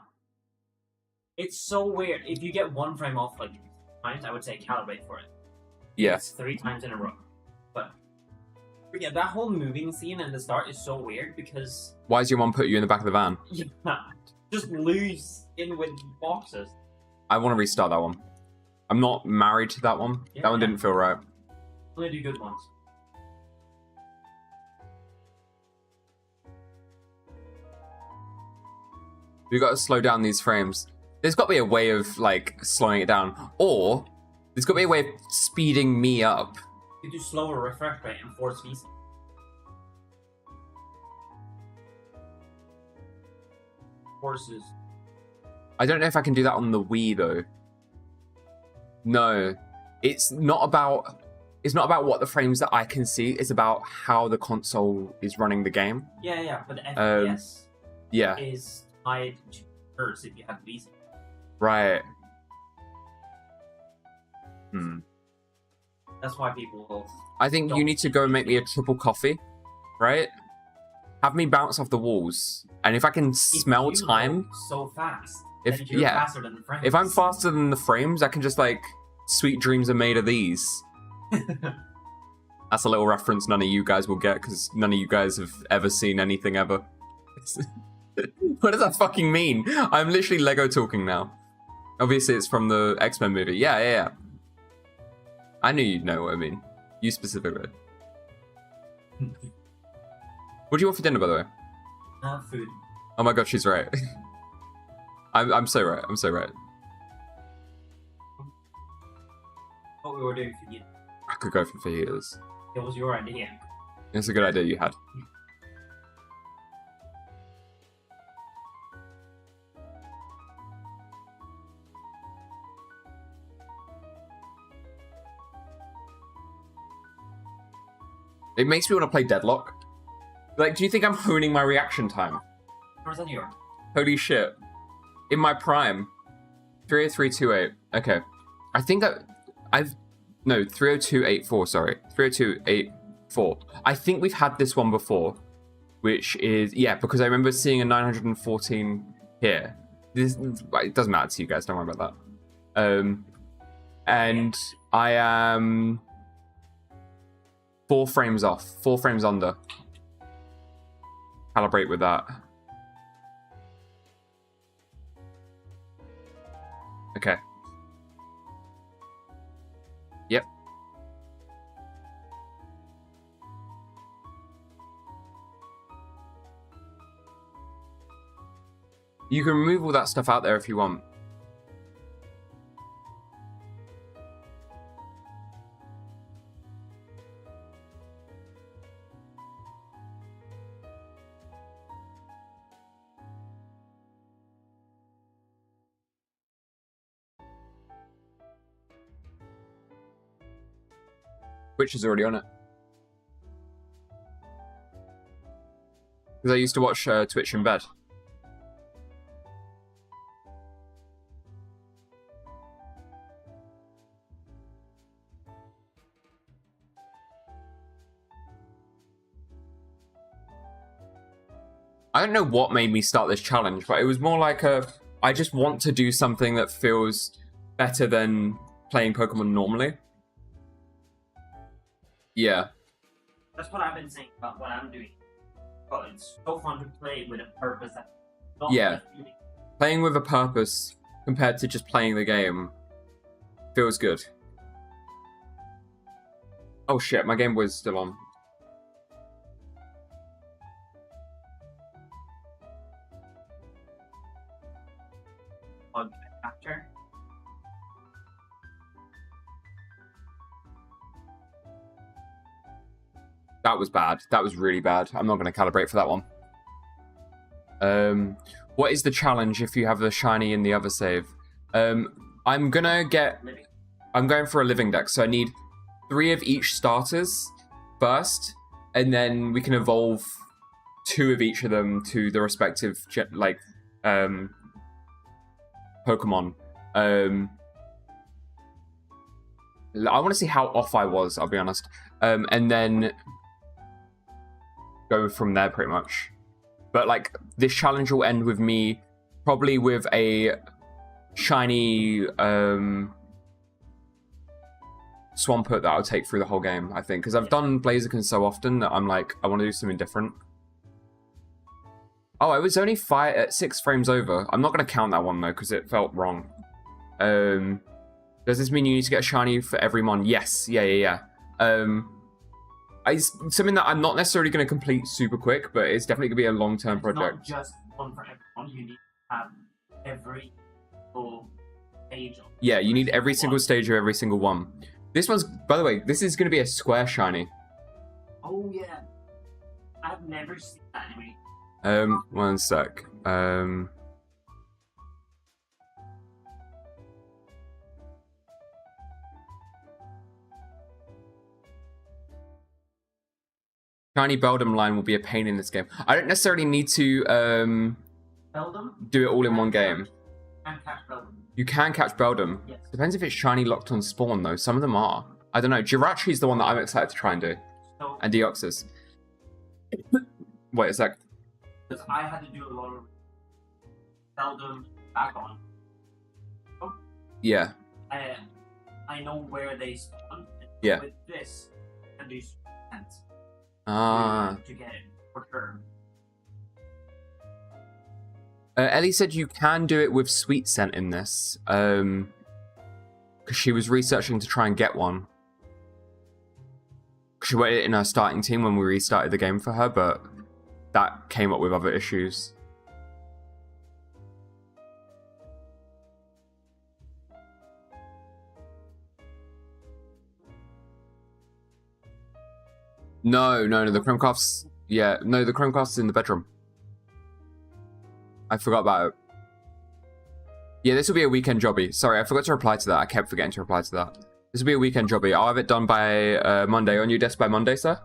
It's so weird. If you get one frame off, like, times, I would say calibrate for it. Yes. 3 times in a row. But yeah, that whole moving scene at the start is so weird because... Why does your mom put you in the back of the van? Yeah, just lose in with boxes. I want to restart that one. I'm not married to that one. Yeah, that one didn't feel right. Only do good ones. We've got to slow down these frames. There's got to be a way of, like, slowing it down. Or, there's got to be a way of speeding me up. You do slower refresh rate and force speed. Forces. I don't know if I can do that on the Wii, though. No. It's not about what the frames that I can see. It's about how the console is running the game. Yeah, but the FPS yeah. is tied to hertz if you have these. Right. That's why people will... I think you need to go and make me a triple coffee, right? Have me bounce off the walls. And if I can smell time... so fast. If you're faster than the frames. If I'm faster than the frames, I can just, like... Sweet dreams are made of these. That's a little reference none of you guys will get, because none of you guys have ever seen anything ever. What does that fucking mean? I'm literally Lego talking now. Obviously, it's from the X-Men movie. Yeah. I knew you'd know what I mean. You specifically. What do you want for dinner, by the way? Food. Oh my god, she's right. I'm so right. What we were doing for you. I could go for fajitas. It was your idea. It's a good idea you had. It makes me want to play Deadlock. Like, do you think I'm honing my reaction time? Where's that you? Holy shit. In my prime. 30328. Okay. I think no, 30284, sorry. 30284. I think we've had this one before, which is, yeah, because I remember seeing a 914 here. It doesn't matter to you guys, don't worry about that. And I am 4 frames off, 4 frames under. Calibrate with that. Okay. Yep. You can remove all that stuff out there if you want. Twitch is already on it. Because I used to watch Twitch in bed. I don't know what made me start this challenge, but it was more like I just want to do something that feels better than playing Pokemon normally. Yeah. That's what I've been saying about what I'm doing. But it's so fun to play with a purpose. Yeah. Playing with a purpose compared to just playing the game feels good. Oh shit, my Game Boy's still on. After. That was bad. That was really bad. I'm not going to calibrate for that one. What is the challenge if you have the shiny in the other save? I'm going for a living deck, so I need 3 of each starters first, and then we can evolve 2 of each of them to the respective, Pokemon. I want to see how off I was, I'll be honest. And then go from there pretty much. But like this challenge will end with me probably with a shiny Swampert that I'll take through the whole game, I think. Because I've done Blaziken so often that I'm like, I want to do something different. Oh, I was only 6 frames over. I'm not going to count that one though, because it felt wrong. Does this mean you need to get a shiny for every mon? Yes. Yeah. It's something that I'm not necessarily going to complete super quick, but it's definitely going to be a long-term project. Not just one for everyone. You need to have every single stage. Yeah, you need every single stage of every single one. This one's, by the way, this is going to be a square shiny. Oh yeah, I've never seen that anyway. One sec. Shiny Beldum line will be a pain in this game. I don't necessarily need to do it all in one game. And catch Beldum. You can catch Beldum. Yes. Depends if it's shiny locked on spawn though. Some of them are. I don't know. Jirachi's the one that I'm excited to try and do. So, and Deoxys. Wait a sec. Because I had to do a lot of Beldum back on. Oh. Yeah. I know where they spawn. Yeah. With this, I can do sense. Ah. To get it for sure. Ellie said you can do it with Sweet Scent in this. Because she was researching to try and get one. She wanted it in her starting team when we restarted the game for her, but that came up with other issues. No, the Chromecraft's... Yeah, no, the Chromecraft's in the bedroom. I forgot about it. Yeah, this will be a weekend jobby. Sorry, I forgot to reply to that. I kept forgetting to reply to that. This will be a weekend jobby. I'll have it done by Monday. On your desk by Monday, sir?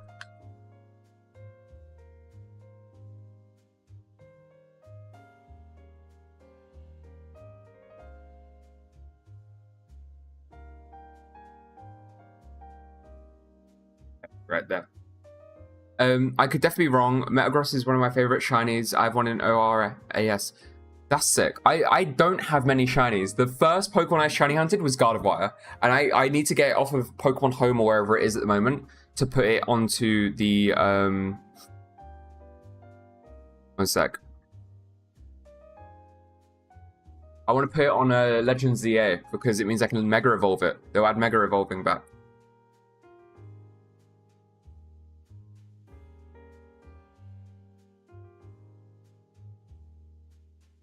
right there. I could definitely be wrong. Metagross is one of my favorite shinies. I have one in ORAS. That's sick. I don't have many shinies. The first Pokemon I shiny hunted was Gardevoir, and I need to get it off of Pokemon Home or wherever it is at the moment to put it onto the one sec. I want to put it on a Legends ZA because it means I can Mega Evolve it. They'll add Mega Evolving back.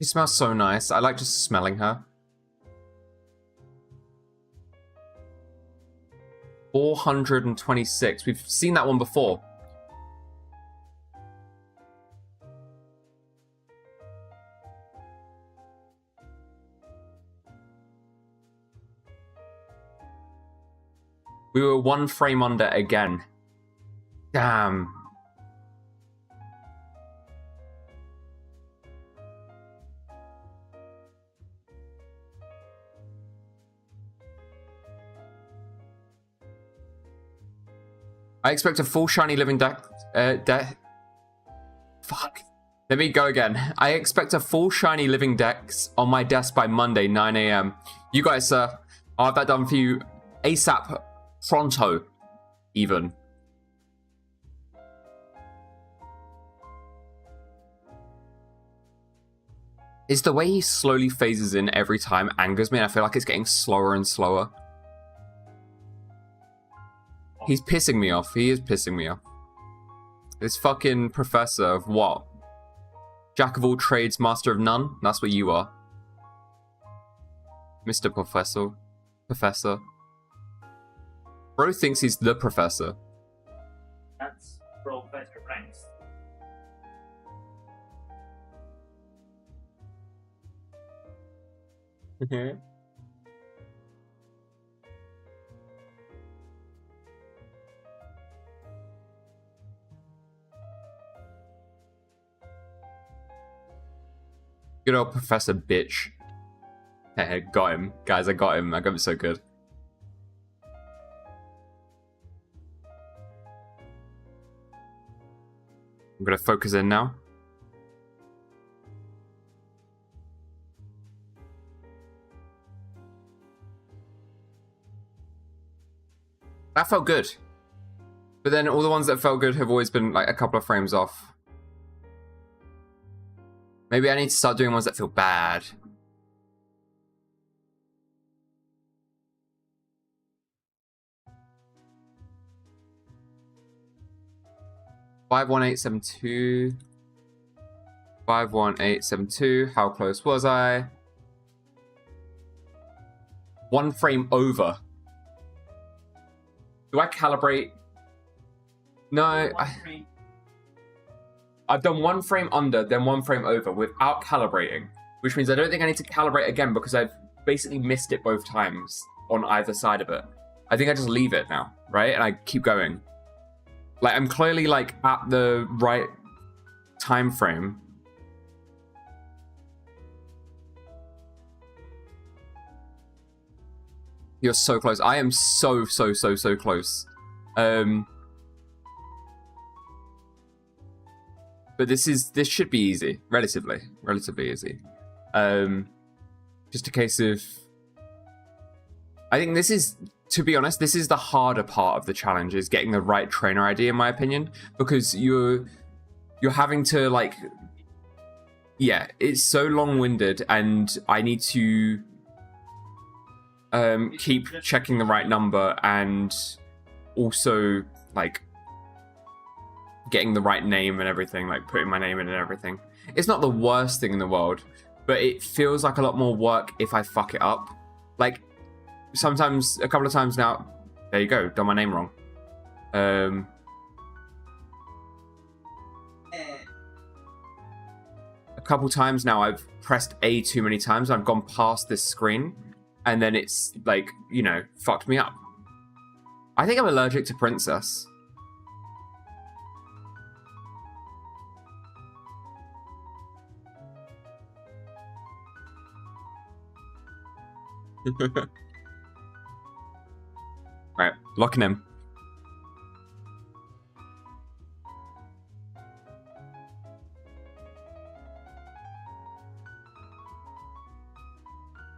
She smells so nice. I like just smelling her. 426. We've seen that one before. We were one frame under again. Damn. I expect a full shiny living deck. Fuck. Let me go again. I expect a full shiny living dex on my desk by Monday, 9 AM. You guys, sir, I'll have that done for you ASAP, pronto, even. It's the way he slowly phases in every time angers me. I feel like it's getting slower and slower. He's pissing me off. He is pissing me off. This fucking professor of what? Jack of all trades, master of none? That's what you are. Mr. Professor. Professor. Bro thinks he's the professor. That's Professor Franks. Mm-hmm. Good old Professor Bitch. Got him. Guys, I got him. I got him so good. I'm gonna focus in now. That felt good. But then all the ones that felt good have always been like a couple of frames off. Maybe I need to start doing ones that feel bad. Five 1-8-7-2. 5-1-8-7-2. How close was I? One frame over. Do I calibrate? No. I've done one frame under, then one frame over without calibrating, which means I don't think I need to calibrate again because I've basically missed it both times on either side of it. I think I just leave it now, right? And I keep going. Like, I'm clearly, like, at the right time frame. You're so close. I am so close. But this should be easy, relatively easy. Just a case of, I think this is, to be honest, this is the harder part of the challenge, is getting the right trainer ID, in my opinion, because you're having to, like, yeah, it's so long-winded, and I need to keep checking the right number and also, like, getting the right name and everything, like putting my name in and everything. It's not the worst thing in the world, but it feels like a lot more work if I fuck it up. Like, sometimes, a couple of times now, there you go, done my name wrong. A couple times now I've pressed A too many times, I've gone past this screen, and then it's, like, you know, fucked me up. I think I'm allergic to Princess. Right, locking him.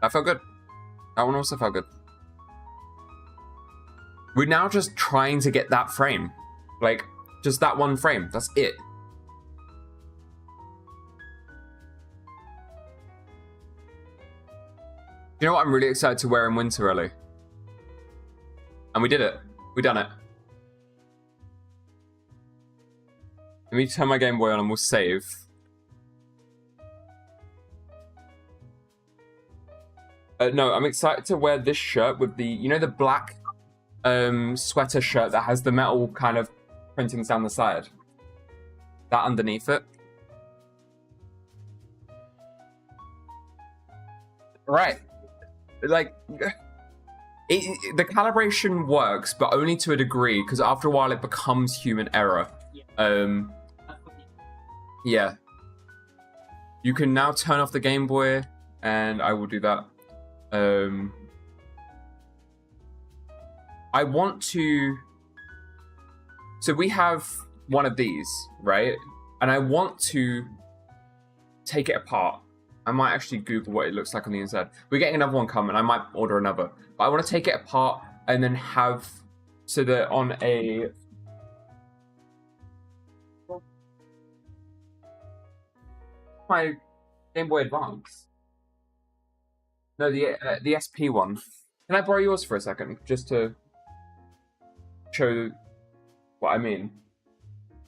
That felt good. That one also felt good. We're now just trying to get that frame. Like, just that one frame. That's it. You know what I'm really excited to wear in winter, Ellie? And we did it. We done it. Let me turn my Game Boy on and we'll save. No, I'm excited to wear this shirt with the, you know, the black sweater shirt that has the metal kind of printings down the side. That underneath it. Right. Like, the calibration works, but only to a degree, because after a while it becomes human error. Yeah. You can now turn off the Game Boy, and I will do that. I want to... So we have one of these, right? And I want to take it apart. I might actually Google what it looks like on the inside. We're getting another one coming. I might order another. But I want to take it apart and then have... So that on a... My Game Boy Advance. No, the SP one. Can I borrow yours for a second? Just to show what I mean.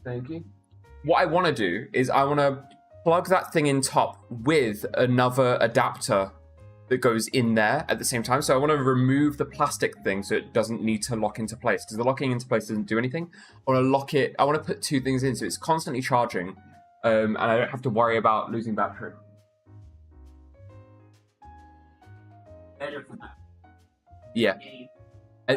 Thank you. What I want to do is I want to plug that thing in top with another adapter that goes in there at the same time. So I want to remove the plastic thing so it doesn't need to lock into place, because the locking into place doesn't do anything. I want to lock it. I want to put two things in so it's constantly charging, and I don't have to worry about losing battery. Better for that. Yeah.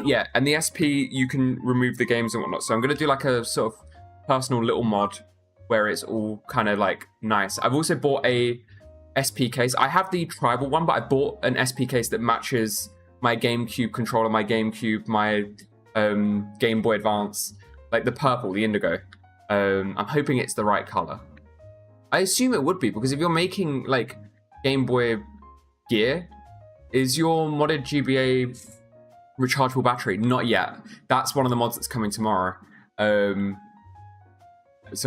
Yeah, and the SP, you can remove the games and whatnot. So I'm going to do like a sort of personal little mod where it's all kind of like nice. I've also bought a SP case. I have the tribal one, but I bought an SP case that matches my GameCube controller, my GameCube, my Game Boy Advance, like the purple, the indigo. I'm hoping it's the right color. I assume it would be, because if you're making like Game Boy gear, is your modded GBA rechargeable battery? Not yet. That's one of the mods that's coming tomorrow. So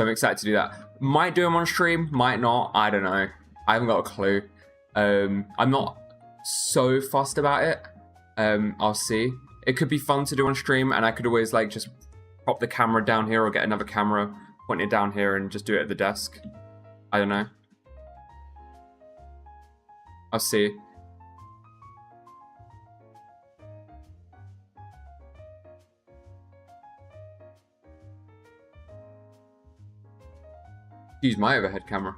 I'm excited to do that. Might do them on stream, might not. I don't know. I haven't got a clue. I'm not so fussed about it. I'll see. It could be fun to do on stream, and I could always like just pop the camera down here or get another camera, point it down here, and just do it at the desk. I don't know. I'll see. Use my overhead camera.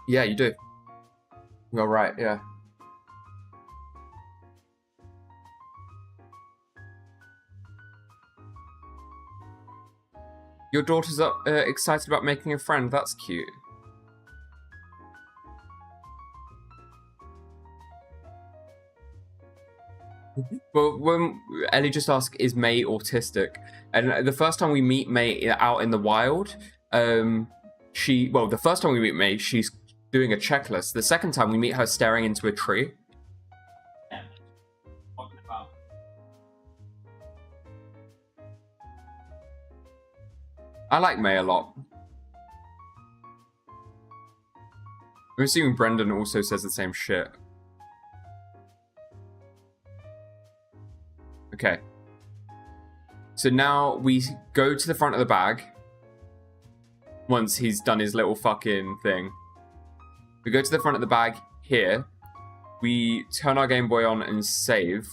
Yeah, you do. You're right, yeah. Your daughter's excited about making a friend. That's cute. Well, when Ellie just asked, is May autistic? And the first time we meet May out in the wild, the first time we meet May, she's doing a checklist. The second time we meet her staring into a tree. I like May a lot. I'm assuming Brendan also says the same shit. Okay. So now we go to the front of the bag. Once he's done his little fucking thing. We go to the front of the bag here. We turn our Game Boy on and save.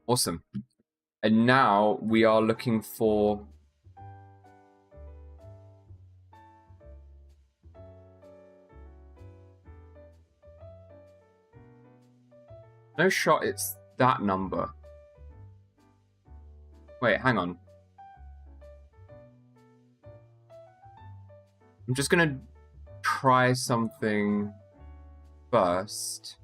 Awesome. And now we are looking for... No shot, it's that number. Wait, hang on. I'm just gonna try something first.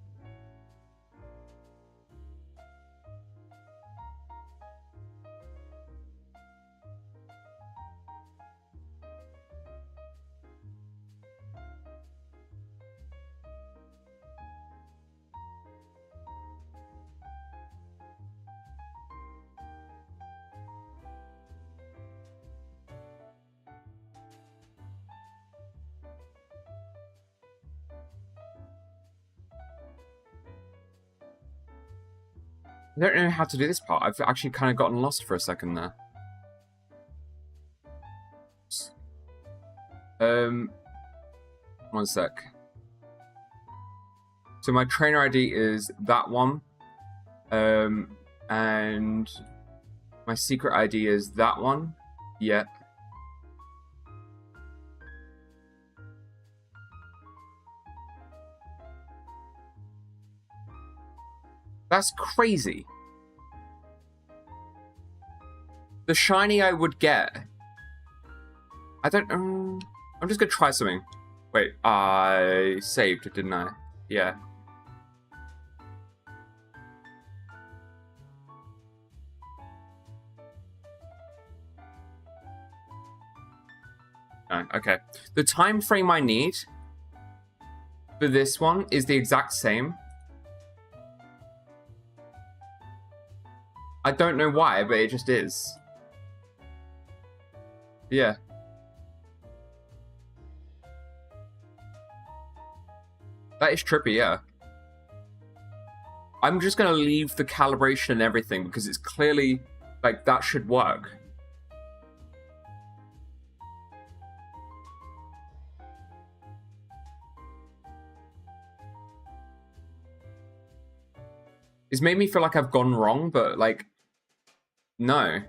I don't know how to do this part. I've actually kind of gotten lost for a second there. One sec. So my trainer ID is that one. And my secret ID is that one. Yeah. That's crazy. The shiny I would get. I don't know. I'm just gonna try something. Wait, I saved, didn't I? Yeah. No, okay. The time frame I need for this one is the exact same. I don't know why, but it just is. Yeah. That is trippy, yeah. I'm just gonna leave the calibration and everything because it's clearly, like, that should work. It's made me feel like I've gone wrong, but, like, no.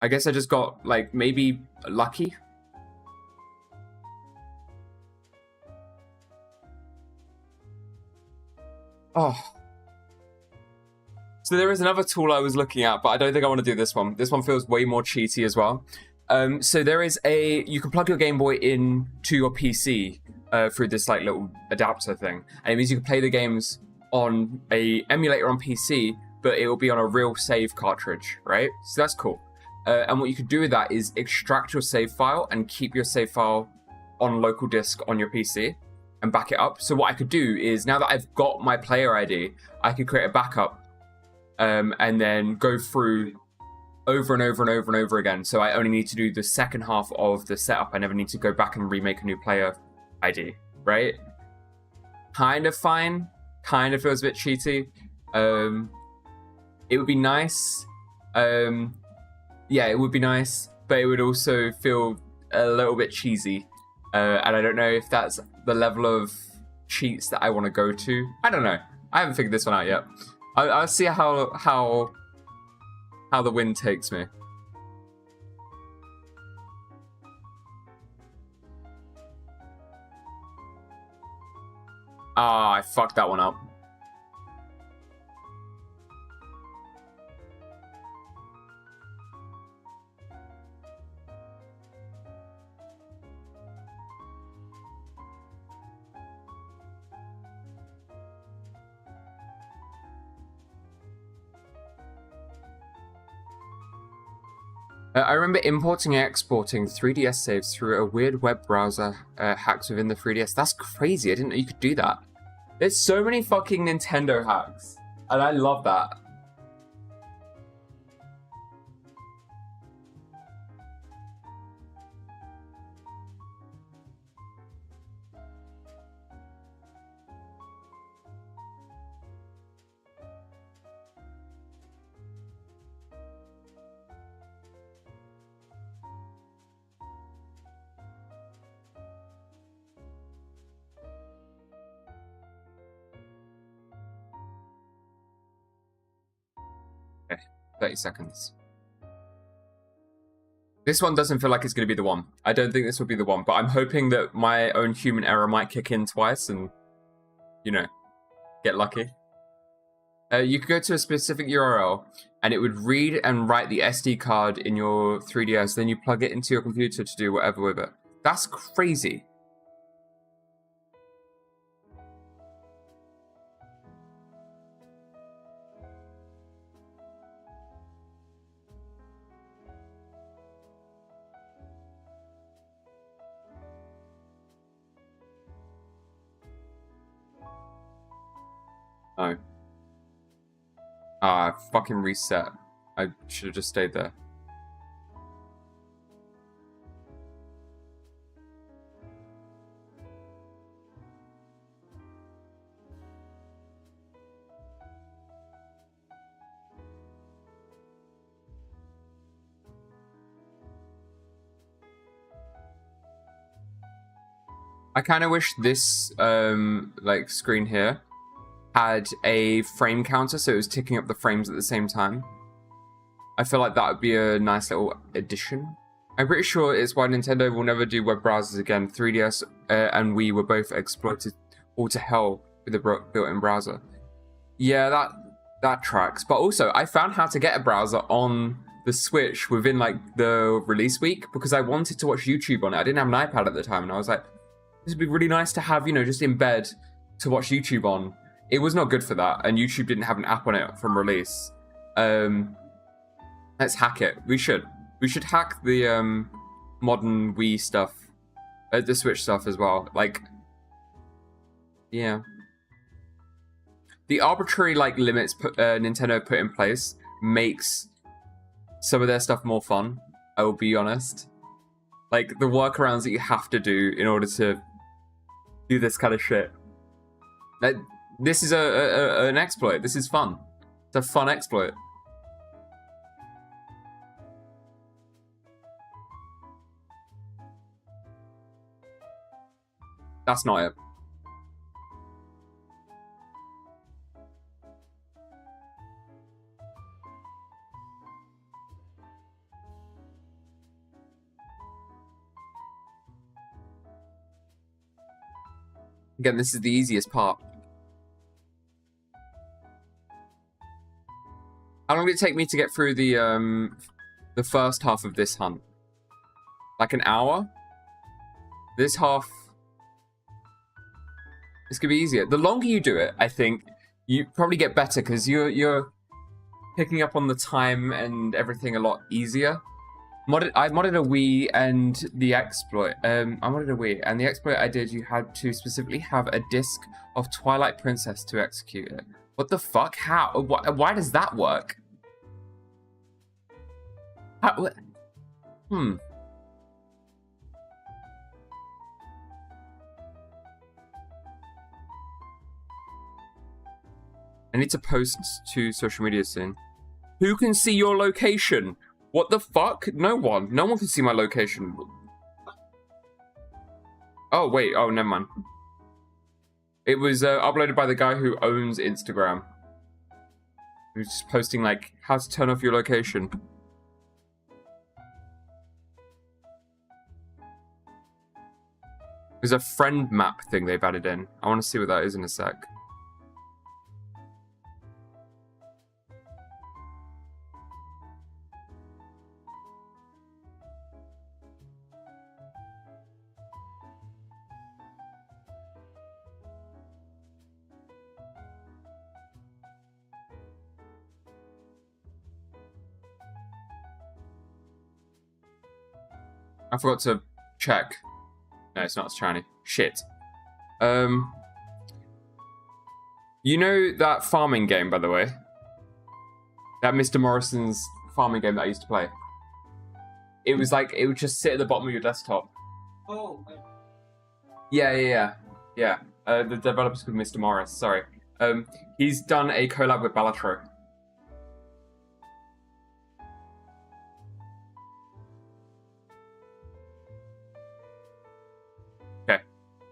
I guess I just got, like, maybe lucky? Oh. So there is another tool I was looking at, but I don't think I want to do this one. This one feels way more cheaty as well. So there is you can plug your Game Boy in to your PC through this, like, little adapter thing. And it means you can play the games on a emulator on PC, but it will be on a real save cartridge, right? So that's cool. And what you could do with that is extract your save file and keep your save file on local disk on your PC and back it up. So what I could do is, now that I've got my player ID, I could create a backup and then go through over and over and over and over again. So I only need to do the second half of the setup. I never need to go back and remake a new player ID, right? Kind of fine. Kind of feels a bit cheaty. It would be nice. Yeah, it would be nice, but it would also feel a little bit cheesy. And I don't know if that's the level of cheats that I want to go to. I don't know. I haven't figured this one out yet. I'll see how the wind takes me. Ah, I fucked that one up. I remember importing and exporting 3DS saves through a weird web browser hacks within the 3DS. That's crazy. I didn't know you could do that. There's so many fucking Nintendo hacks, and I love that. Okay, 30 seconds. This one doesn't feel like it's going to be the one. I don't think this will be the one, but I'm hoping that my own human error might kick in twice and, you know, get lucky. You could go to a specific URL and it would read and write the SD card in your 3DS, then you plug it into your computer to do whatever with it. That's crazy. No. Ah, fucking reset. I should have just stayed there. I kind of wish this like screen here had a frame counter, so it was ticking up the frames at the same time. I feel like that would be a nice little addition. I'm pretty sure it's why Nintendo will never do web browsers again. 3DS and Wii were both exploited all to hell with the built-in browser. Yeah, that tracks. But also, I found how to get a browser on the Switch within like the release week because I wanted to watch YouTube on it. I didn't have an iPad at the time, and I was like, this would be really nice to have, you know, just in bed to watch YouTube on. It was not good for that, and YouTube didn't have an app on it from release. Let's hack it. We should hack the modern Wii stuff, the Switch stuff as well. Like, yeah, the arbitrary like limits Nintendo put in place makes some of their stuff more fun. I will be honest. Like the workarounds that you have to do in order to do this kind of shit. Like, this is an exploit. This is fun. It's a fun exploit. That's not it. Again, this is the easiest part. How long did it take me to get through the first half of this hunt? Like an hour? This half... This could be easier. The longer you do it, I think, you probably get better because you're picking up on the time and everything a lot easier. I modded a Wii and the exploit. I modded a Wii and the exploit I did, you had to specifically have a disc of Twilight Princess to execute it. What the fuck? How? Why does that work? How? I need to post to social media soon. Who can see your location? What the fuck? No one. No one can see my location. Oh, wait. Oh, never mind. It was uploaded by the guy who owns Instagram. He was just posting, like, how to turn off your location. There's a friend map thing they've added in. I want to see what that is in a sec. I forgot to check. No, it's not as shiny. Shit. You know that farming game, by the way? That Mr. Morrison's farming game that I used to play? It was like, it would just sit at the bottom of your desktop. Oh. Yeah. The developer's called Mr. Morris, sorry. He's done a collab with Balatro. Okay,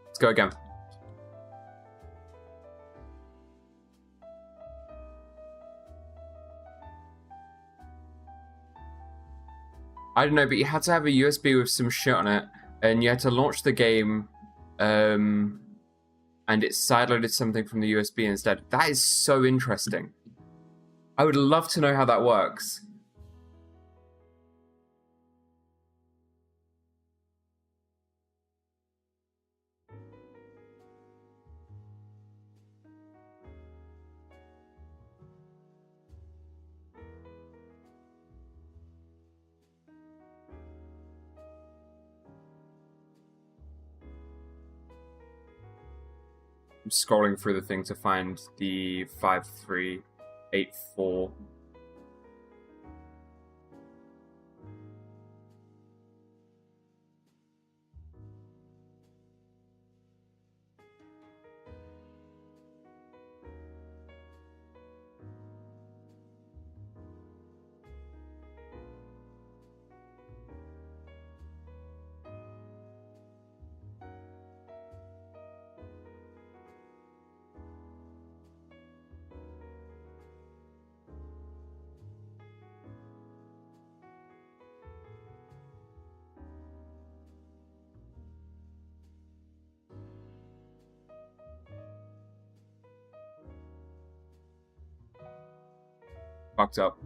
let's go again. I don't know, but you had to have a USB with some shit on it, and you had to launch the game, and it sideloaded something from the USB instead. That is so interesting. I would love to know how that works. I'm scrolling through the thing to find the 5384. Fucked up.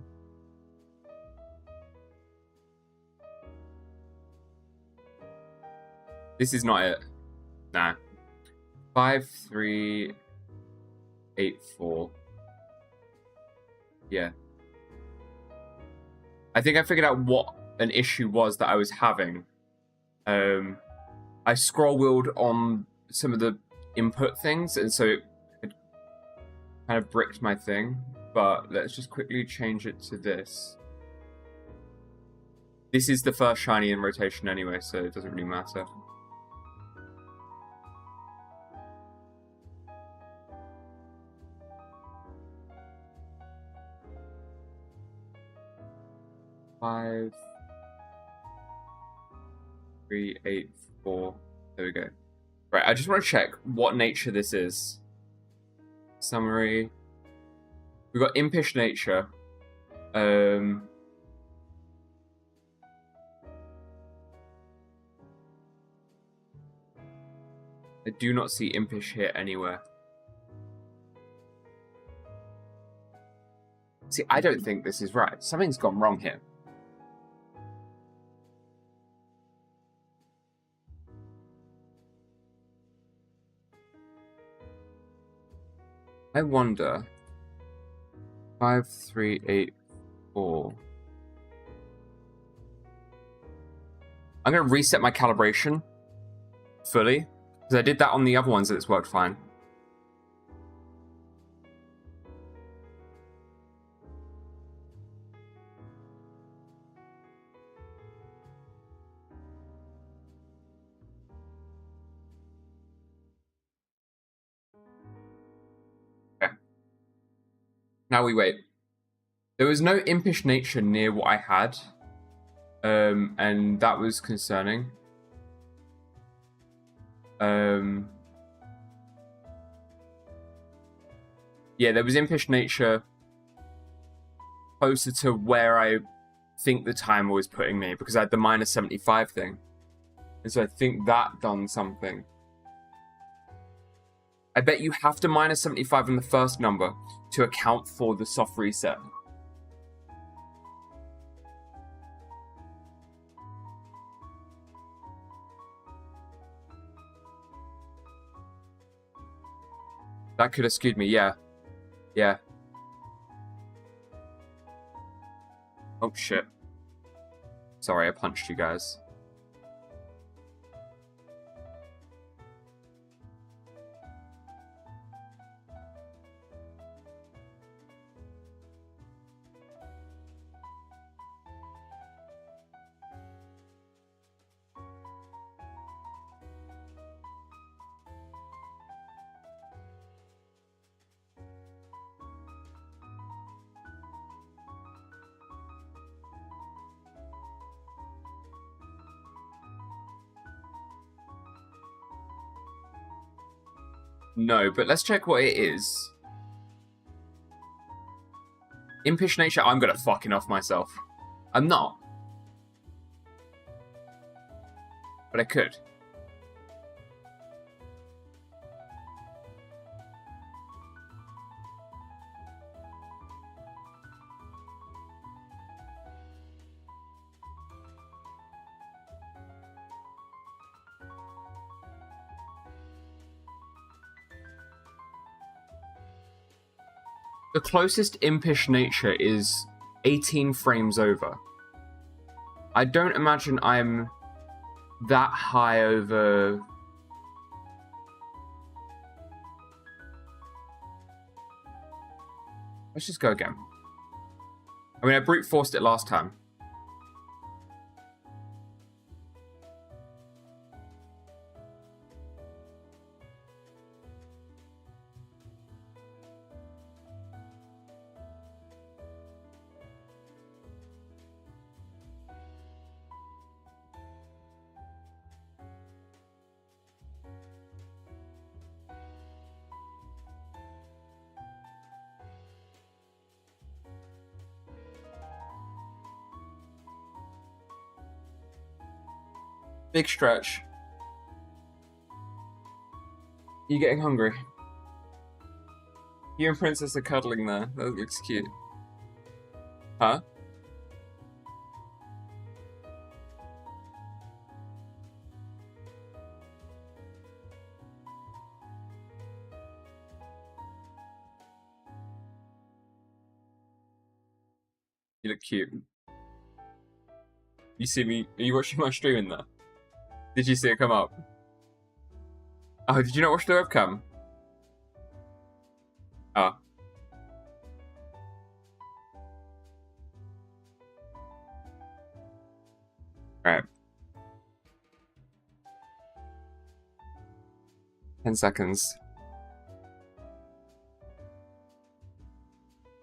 This is not it. Nah. 5384. Yeah. I think I figured out what an issue was that I was having. I scroll wheeled on some of the input things, and so it kind of bricked my thing. But let's just quickly change it to this. This is the first shiny in rotation anyway, so it doesn't really matter. Five, 3, 8, 4. There we go. Right, I just want to check what nature this is. Summary. We've got impish nature. I do not see impish here anywhere. See, I don't think this is right. Something's gone wrong here. I wonder. 5384. I'm going to reset my calibration fully, because I did that on the other ones and it's worked fine. Okay. Now we wait. There was no impish nature near what I had, and that was concerning. Yeah, there was impish nature closer to where I think the timer was putting me, because I had the minus 75 thing. And so I think that done something. I bet you have to minus 75 in the first number to account for the soft reset. That could have skewed me, yeah. Yeah. Oh, shit. Sorry, I punched you guys. No, but let's check what it is. Impish nature, I'm gonna fucking off myself. I'm not. But I could. The closest impish nature is 18 frames over. I don't imagine I'm that high over Let's just go again. I mean, I brute forced it last time. Big stretch. You getting hungry? You and Princess are cuddling there. That looks cute. Huh? You look cute. You see me? Are you watching my stream in there? Did you see it come up? Oh, did you not watch the webcam? Oh. Alright. 10 seconds.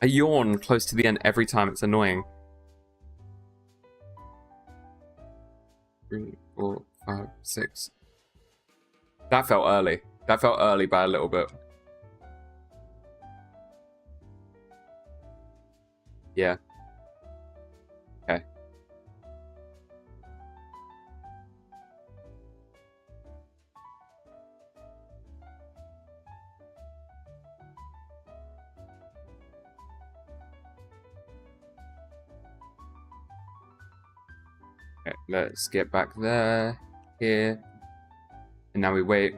I yawn close to the end every time. It's annoying. 3, 4, 5, 6. That felt early. That felt early by a little bit. Yeah. Okay. Okay, let's get back there. Here. And now we wait.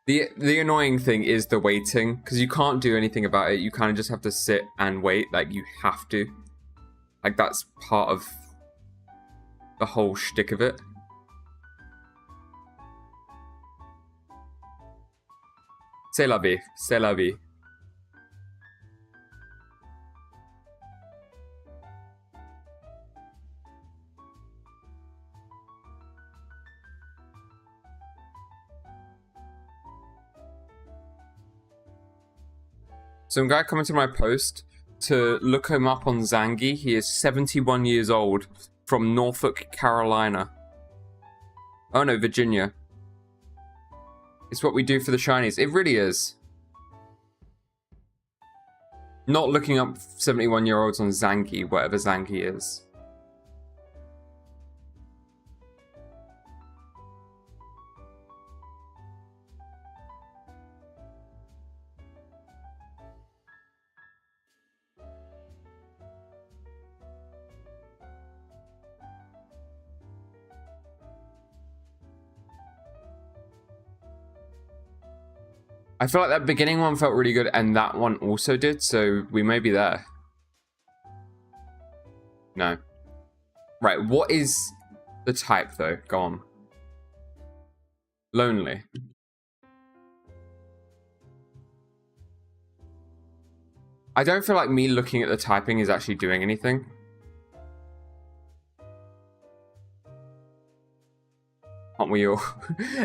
The annoying thing is the waiting, because you can't do anything about it. You kind of just have to sit and wait. Like, you have to. Like, that's part of the whole shtick of it. C'est la vie. C'est la vie. Some guy commented my post to look him up on Zangi. He is 71 years old from Norfolk, Carolina. Oh no, Virginia. It's what we do for the shinies. It really is. Not looking up 71-year-olds on Zangi, whatever Zangi is. I feel like that beginning one felt really good, and that one also did, so we may be there. No. Right, what is the type, though? Go on. Lonely. I don't feel like me looking at the typing is actually doing anything. Aren't we all?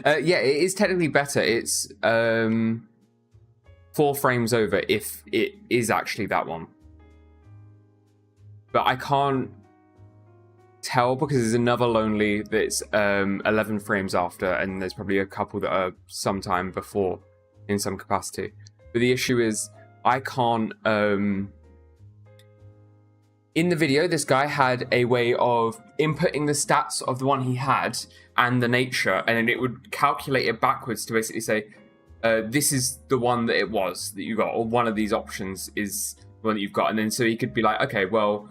Yeah, it is technically better. It's 4 frames over if it is actually that one. But I can't tell because there's another Lonely that's 11 frames after, and there's probably a couple that are sometime before in some capacity. But the issue is I can't... In the video, this guy had a way of inputting the stats of the one he had and the nature, and then it would calculate it backwards to basically say, this is the one that it was that you got, or one of these options is the one that you've got. And then so he could be like, okay, well,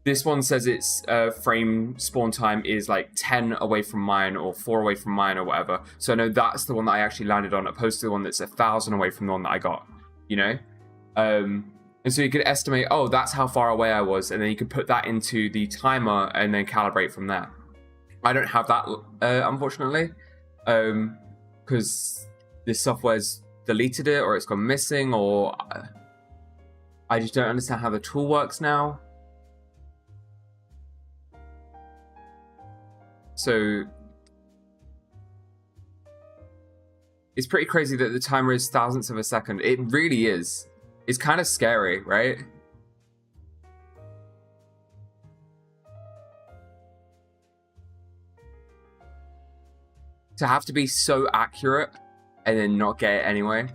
this one says its frame spawn time is like 10 away from mine, or 4 away from mine, or whatever. So I know that's the one that I actually landed on, opposed to the one that's 1,000 away from the one that I got, you know? And so you could estimate, oh, that's how far away I was, and then you could put that into the timer and then calibrate from there. I don't have that, unfortunately, because this software's deleted it, or it's gone missing, or I just don't understand how the tool works now. So it's pretty crazy that the timer is thousandths of a second. It really is. It's kind of scary, right? To have to be so accurate and then not get it anyway.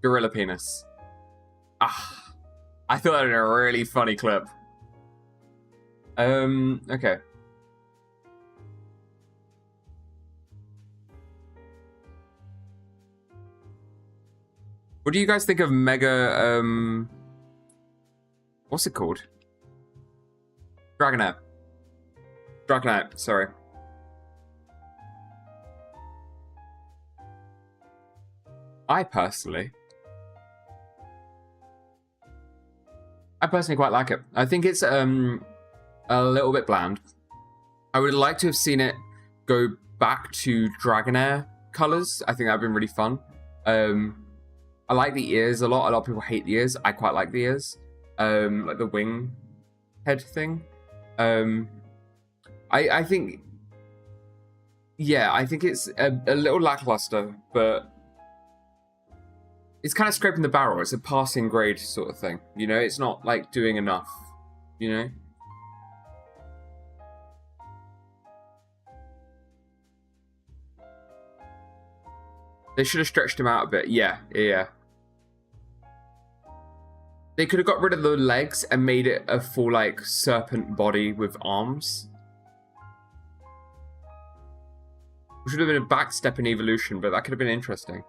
Gorilla penis. Ah, I thought that was a really funny clip. Okay. What do you guys think of Mega, what's it called? Dragonite. Dragonite, sorry. I personally quite like it. I think it's a little bit bland. I would like to have seen it go back to Dragonair colors. I think that'd been really fun. I like the ears a lot. A lot of people hate the ears. I quite like the ears. Like the wing head thing. I think, yeah, I think it's a little lackluster, but it's kind of scraping the barrel. It's a passing grade sort of thing. You know, it's not like doing enough, you know? They should have stretched him out a bit. Yeah. They could have got rid of the legs and made it a full, like, serpent body with arms. Which would have been a backstep in evolution, but that could have been interesting.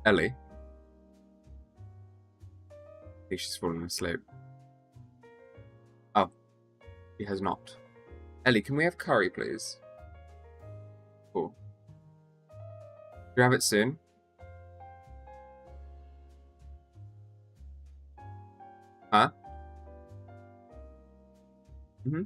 Ellie. I think she's fallen asleep. Oh. She has not. Ellie, can we have curry, please? Cool. Do you have it soon? Huh? Mm-hmm.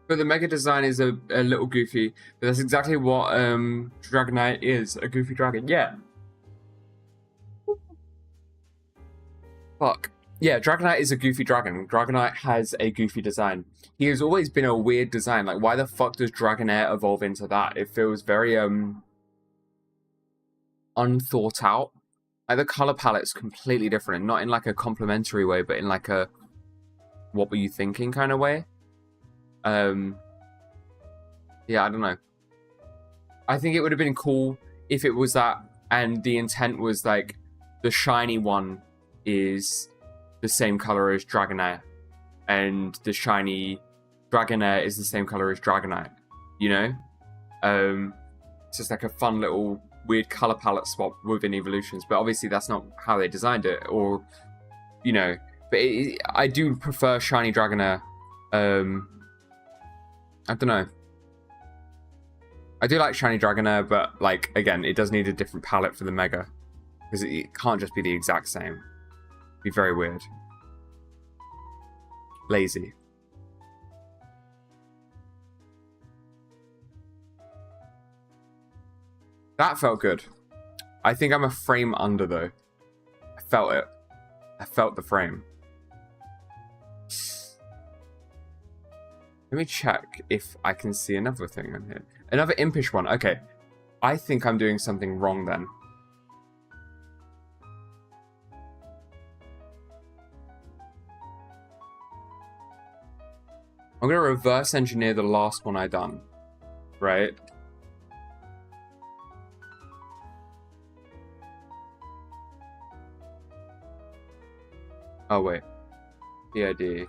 But the mega design is a little goofy, but that's exactly what Dragonite is, a goofy dragon. Yeah. Fuck. Yeah, Dragonite is a goofy dragon. Dragonite has a goofy design. He has always been a weird design. Like, why the fuck does Dragonair evolve into that? It feels very unthought out. Like, the color palette's completely different. Not in like a complimentary way, but in like a what were you thinking kind of way. Yeah, I don't know. I think it would have been cool if it was that, and the intent was like the shiny one is the same color as Dragonair, and the shiny Dragonair is the same color as Dragonite. You know, it's just like a fun little weird color palette swap within evolutions. But obviously, that's not how they designed it, or you know. But I do prefer shiny Dragonair. I don't know. I do like shiny Dragonair, but like again, it does need a different palette for the Mega, because it can't just be the exact same. It'd be very weird. Lazy. That felt good. I think I'm a frame under though. I felt it. I felt the frame. Let me check if I can see another thing on here. Another impish one. Okay. I think I'm doing something wrong then. I'm going to reverse engineer the last one I done. Right? Oh, wait. PID.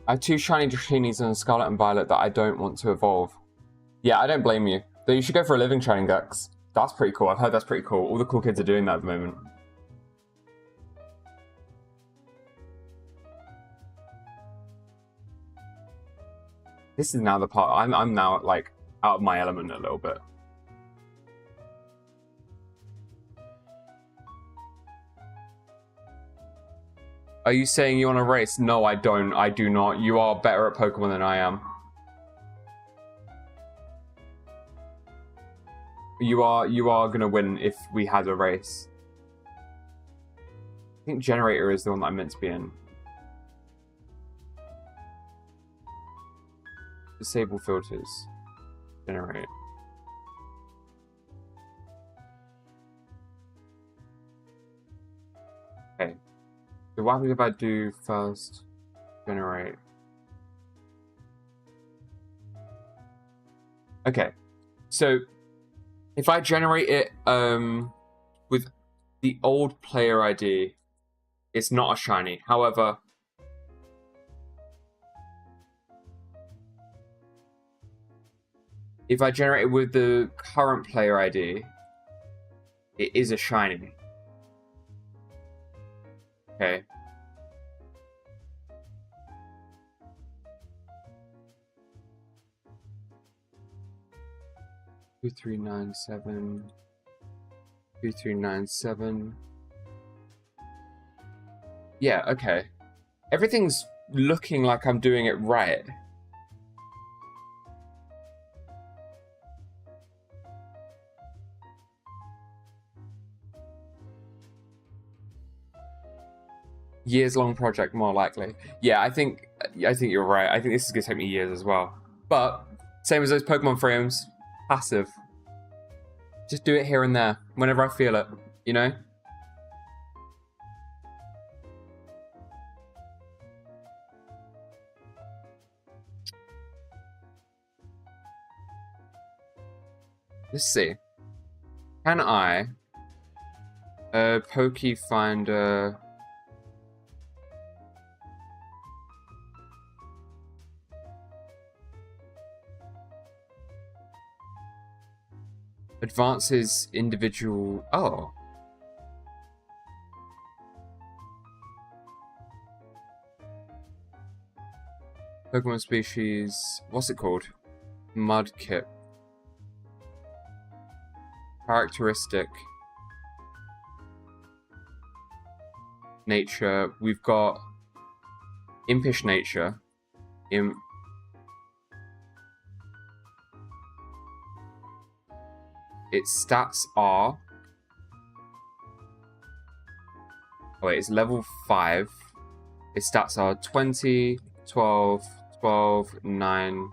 I have 2 shiny Draconies and a Scarlet and Violet that I don't want to evolve. Yeah, I don't blame you. Though you should go for a Living Shining Dex. That's pretty cool. I've heard that's pretty cool. All the cool kids are doing that at the moment. This is now the part I'm now like out of my element a little bit. Are you saying you want to race? No, I don't. I do not. You are better at Pokemon than I am. You are gonna win if we had a race. I think Generator is the one that I'm meant to be in. Disable filters. Generate. Okay. So what happens if I do first generate? Okay. So if I generate it with the old player ID, it's not a shiny. However, if I generate it with the current player ID, it is a shiny. Okay. Two, 397. 2397. Yeah, okay. Everything's looking like I'm doing it right. Years-long project, more likely. Yeah, I think you're right. I think this is gonna take me years as well. But same as those Pokemon frames, passive. Just do it here and there, whenever I feel it. You know. Let's see. Can I Poke Finder? Advances individual. Oh. Pokemon species. What's it called? Mudkip. Characteristic. Nature. We've got Impish Nature. Its stats are... Oh wait, it's level 5. Its stats are 20, 12, 12, 9,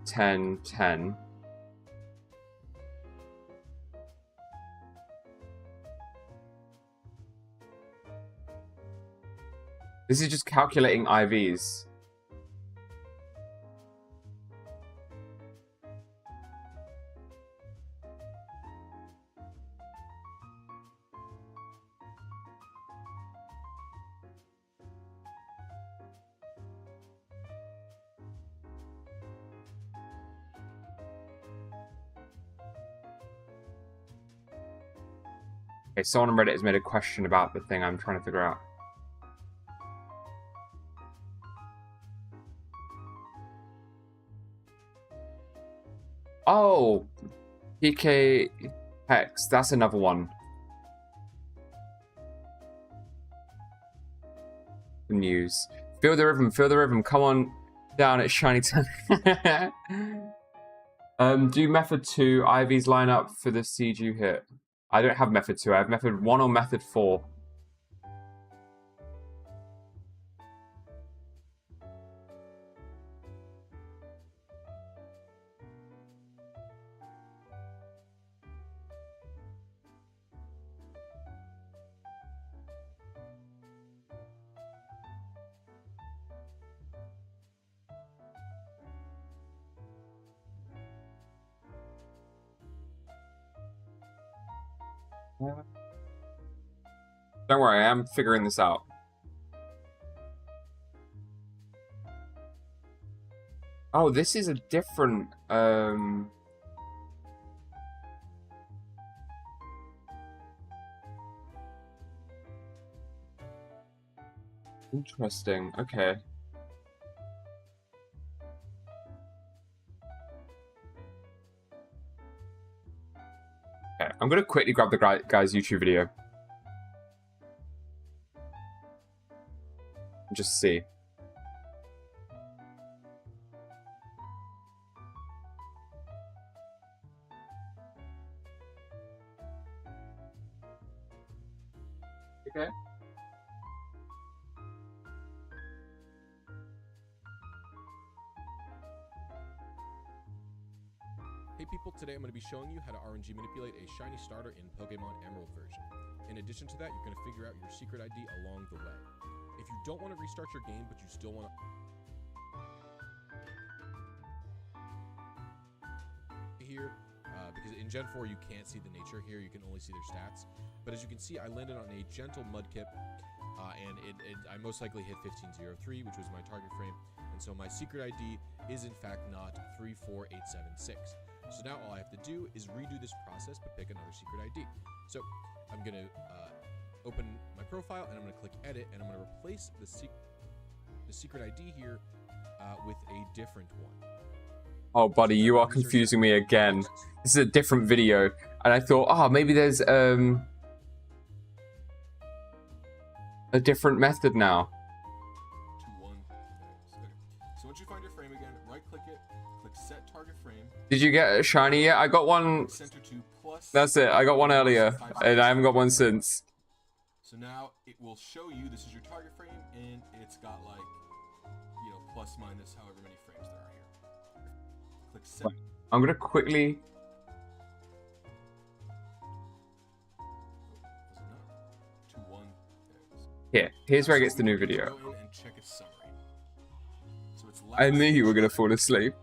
10, 10. This is just calculating IVs. Okay, someone on Reddit has made a question about the thing I'm trying to figure out. Oh, PK Hex, that's another one. News. Feel the rhythm, come on down at Shiny Town. Do Method 2 IVs line up for the siege you hit? I don't have Method 2, I have Method 1 or Method 4. Don't worry, I'm figuring this out. Oh, this is a different. Interesting. Okay. Okay, I'm gonna quickly grab the guy's YouTube video. Just see. Okay. Hey people, today I'm going to be showing you how to RNG manipulate a shiny starter in Pokemon Emerald version. In addition to that, you're going to figure out your secret ID along the way. If you don't want to restart your game, but you still want to here, because in Gen 4 you can't see the nature here, you can only see their stats. But as you can see, I landed on a gentle Mudkip, and I most likely hit 1503, which was my target frame, and so my secret ID is in fact not 34876. So now all I have to do is redo this process but pick another secret ID. So I'm going to open my profile and I'm going to click edit, and I'm going to replace the secret ID here with a different one. Oh, buddy, you are confusing me again. This is a different video, and I thought, oh, maybe there's a different method now. So once you find your frame again, right-click it, click Set Target Frame. Did you get a shiny yet? I got one. Center to plus. That's it. I got one earlier, and I haven't got one since. So now it will show you this is your target frame, and it's got like, you know, plus minus however many frames there are here. Click Set. I'm gonna quickly. Here's where it gets the new video. Go in and check its summary. So it's I knew you were gonna fall asleep.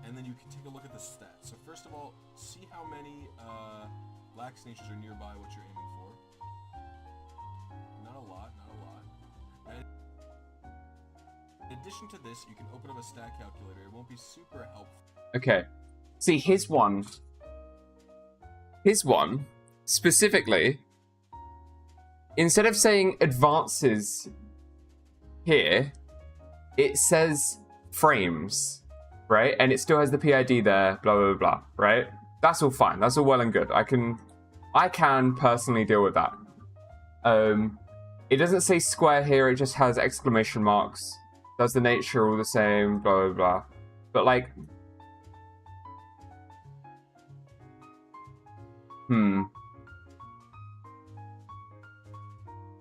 And then you can take a look at the stats. So first of all, see how many lax natures are nearby what you're aiming for. Not a lot, not a lot. And in addition to this, you can open up a stat calculator. It won't be super helpful. Okay. See, his one specifically, instead of saying advances here, it says frames, right? And it still has the PID there, blah, blah, blah, right? That's all fine. That's all well and good. I can personally deal with that. It doesn't say square here. It just has exclamation marks. Does the nature all the same, blah, blah, blah. But like,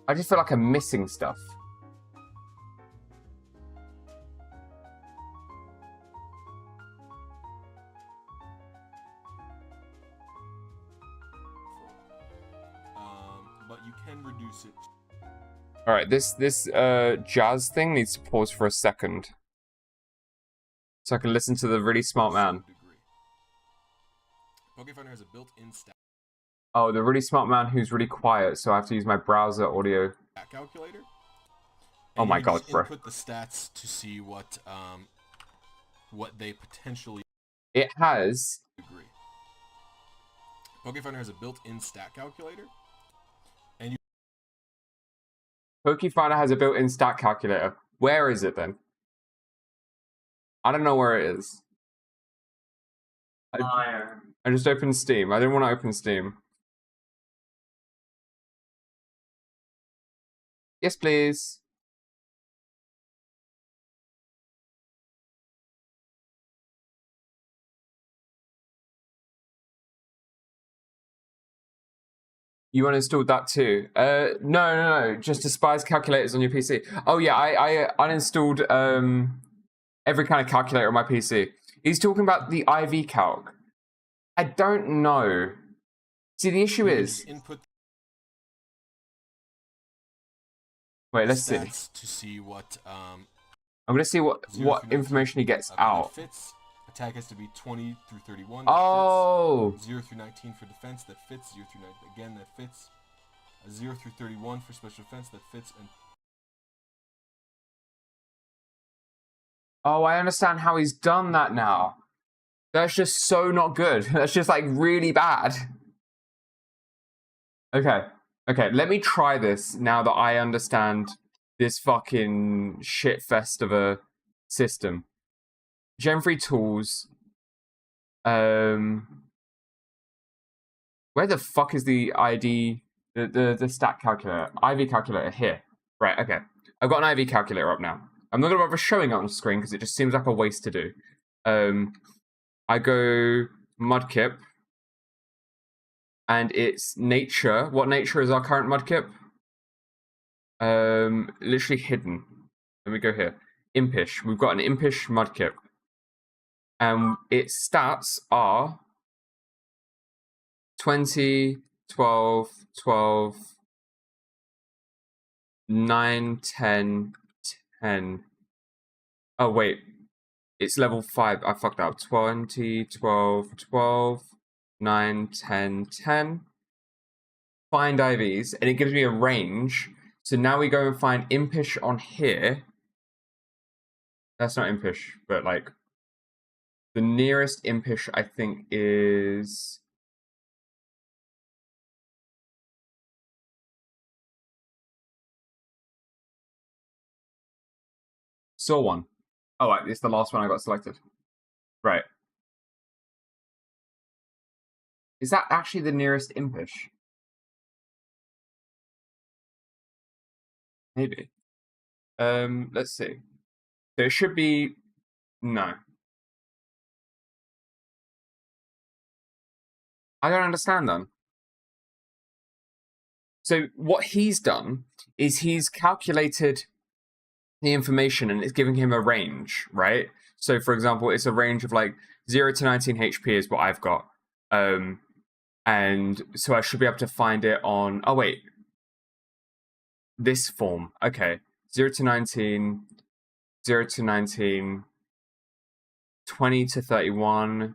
I just feel like I'm missing stuff. But you can reduce it. All right, this jazz thing needs to pause for a second, so I can listen to the really smart man. Pokefinder has a built-in stat. Oh, the really smart man who's really quiet, so I have to use my browser audio. Calculator. Oh my god, bro! Input the stats to see what they potentially. It has. Agree. Pokefinder has a built-in stat calculator. Pokefinder has a built-in stat calculator. Where is it then? I don't know where it is. I just opened Steam. I didn't want to open Steam. Yes, please. You uninstalled that too? No. Just despise calculators on your PC. Oh yeah, I uninstalled every kind of calculator on my PC. He's talking about the IV calc. I don't know. See, the issue is. Wait, let's see. To see what I'm gonna see what information he gets out. Fits. Attack has to be 20 through 31. Oh. 0 through 19 for defense. That fits. 0 through 19 again. That fits. 0 through 31 for special defense. That fits. And Oh, I understand how he's done that now. That's just so not good. That's just like really bad. Okay. Okay, let me try this now that I understand this fucking shitfest of a system. Gen 3 tools. Where the fuck is the ID, the stat calculator? IV calculator here. Right, okay. I've got an IV calculator up now. I'm not gonna bother showing it on the screen because it just seems like a waste to do. I go Mudkip, and it's nature. What nature is our current Mudkip? Literally hidden. Let me go here. Impish. We've got an Impish Mudkip. And its stats are 20, 12, 12, 9, 10, 10. Oh, wait. It's level 5. I fucked up. 20, 12, 12, 9, 10, 10. Find IVs, and it gives me a range. So now we go and find Impish on here. That's not Impish, but like the nearest Impish I think is saw one. Oh, right, it's the last one I got selected. Right. Is that actually the nearest Impish? Maybe. Let's see. So it should be no. I don't understand then. So what he's done is he's calculated the information and it's giving him a range, right? So for example, it's a range of like 0 to 19 HP is what I've got. And so I should be able to find it on, oh wait, this form. Okay, 0 to 19, 0 to 19, 20 to 31,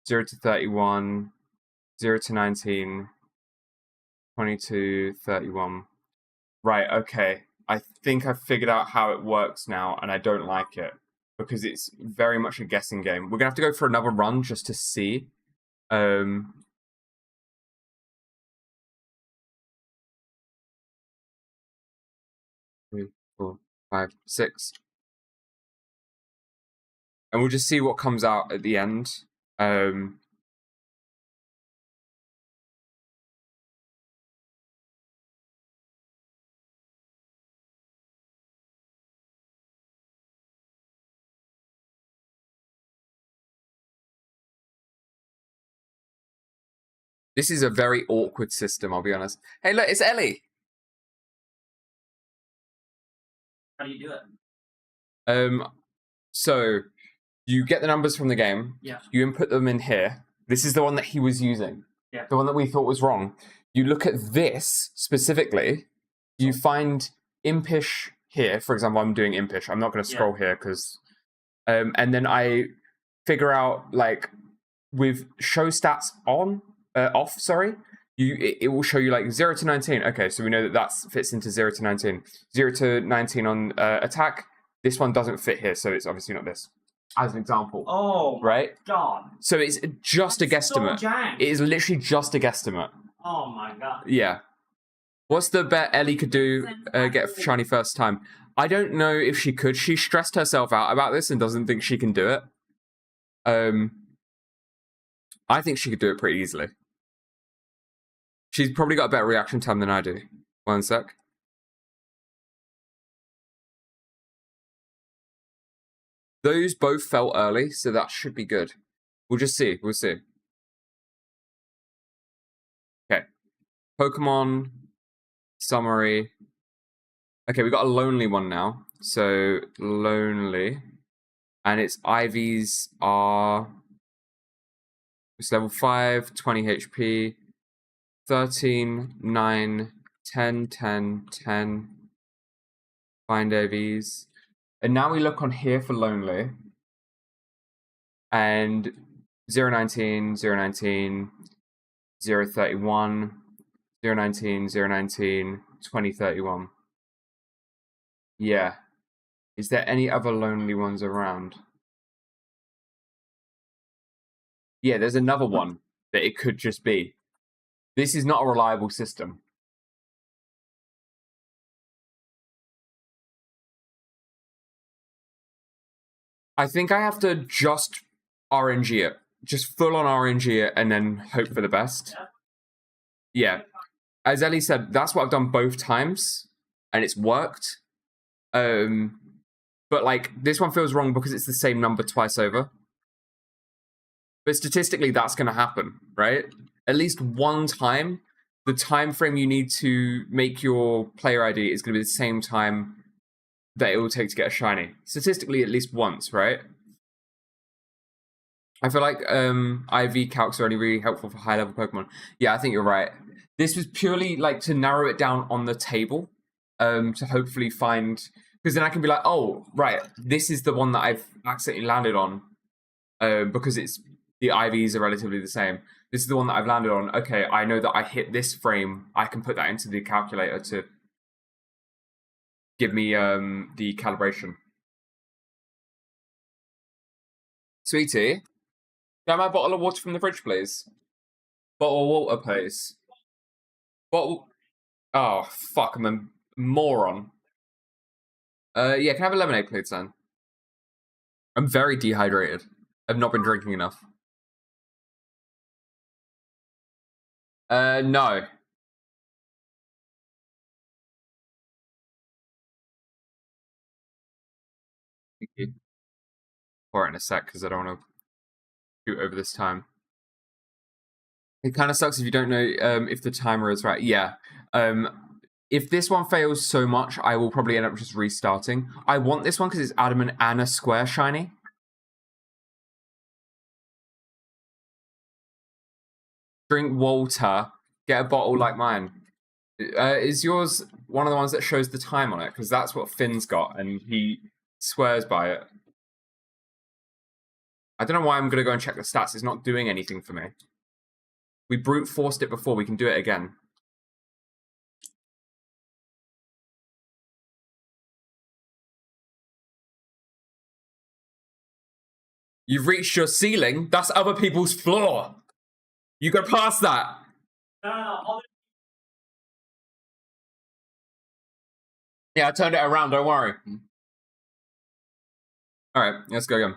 0 to 31, 0 to 19, 20 to 31. Right, okay. I think I've figured out how it works now, and I don't like it because it's very much a guessing game. We're gonna have to go for another run just to see. 3, 4, 5, 6. And we'll just see what comes out at the end. This is a very awkward system, I'll be honest. Hey, look, it's Ellie. How do you do it? So you get the numbers from the game. Yeah. You input them in here. This is the one that he was using. Yeah. The one that we thought was wrong. You look at this specifically. You find Impish here. For example, I'm doing Impish. I'm not going to scroll here because... and then I figure out, like, with show stats off, sorry, it will show you like 0 to 19. Okay, so we know that fits into 0 to 19. 0 to 19 on attack. This one doesn't fit here, so it's obviously not this. As an example. Oh, right? God. So it's just a guesstimate. So jank. It is literally just a guesstimate. Oh, my God. Yeah. What's the bet Ellie could do, get shiny first time? I don't know if she could. She stressed herself out about this and doesn't think she can do it. I think she could do it pretty easily. She's probably got a better reaction time than I do. 1 sec. Those both fell early, so that should be good. We'll just see. We'll see. Okay. Pokemon summary. Okay, we got a lonely one now. So, lonely. And its IVs are... It's level 5, 20 HP. 13, 9, 10, 10, 10. Find IVs. And now we look on here for lonely. And 019, 019, 031, 019, 019, 2031. Yeah. Is there any other lonely ones around? Yeah, there's another one that it could just be. This is not a reliable system. I think I have to just RNG it. Just full on RNG it and then hope for the best. Yeah. As Ellie said, that's what I've done both times, and it's worked. But like this one feels wrong because it's the same number twice over. But statistically, that's going to happen, right? At least one time, the time frame you need to make your player ID is going to be the same time that it will take to get a shiny. Statistically, at least once, right? I feel like IV calcs are only really helpful for high-level Pokemon. Yeah, I think you're right. This was purely like to narrow it down on the table, to hopefully find, because then I can be like, oh, right, this is the one that I've accidentally landed on, because it's the IVs are relatively the same. This is the one that I've landed on. Okay, I know that I hit this frame. I can put that into the calculator to give me the calibration. Sweetie, can I have my bottle of water from the fridge, please? Bottle of water, please. Bottle. Oh, fuck, I'm a moron. Yeah, can I have a lemonade, please, then? I'm very dehydrated. I've not been drinking enough. No. Thank you. Pour it in a sec, because I don't want to shoot over this time. It kind of sucks if you don't know if the timer is right. Yeah. If this one fails so much, I will probably end up just restarting. I want this one because it's adamant and a square shiny. Drink water. Get a bottle like mine. Is yours one of the ones that shows the time on it? Because that's what Finn's got, and he swears by it. I don't know why I'm going to go and check the stats. It's not doing anything for me. We brute forced it before. We can do it again. You've reached your ceiling. That's other people's floor. You go past that. No. Yeah, I turned it around. Don't worry. All right, let's go again.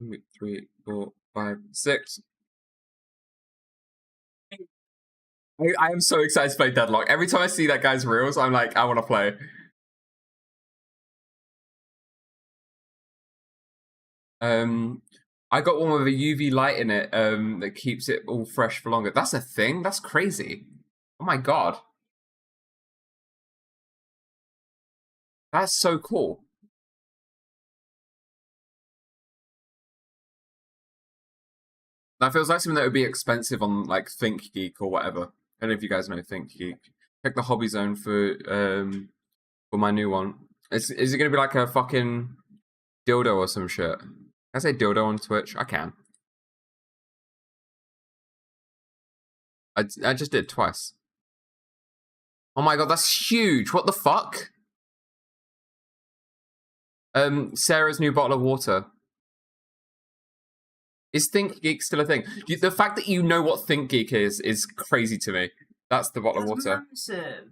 2, 3, 4, 5, 6. I am so excited to play Deadlock. Every time I see that guy's reels, I'm like, I want to play. I got one with a UV light in it that keeps it all fresh for longer. That's a thing? That's crazy. Oh my god. That's so cool. That feels like something that would be expensive on like ThinkGeek or whatever. I don't know if you guys know ThinkGeek. Check the hobby zone for my new one. Is it gonna be like a fucking dildo or some shit? Can I say dildo on Twitch? I can. I just did twice. Oh my god, that's huge! What the fuck? Sarah's new bottle of water. Is ThinkGeek still a thing? The fact that you know what ThinkGeek is crazy to me. That's the bottle of water. Massive.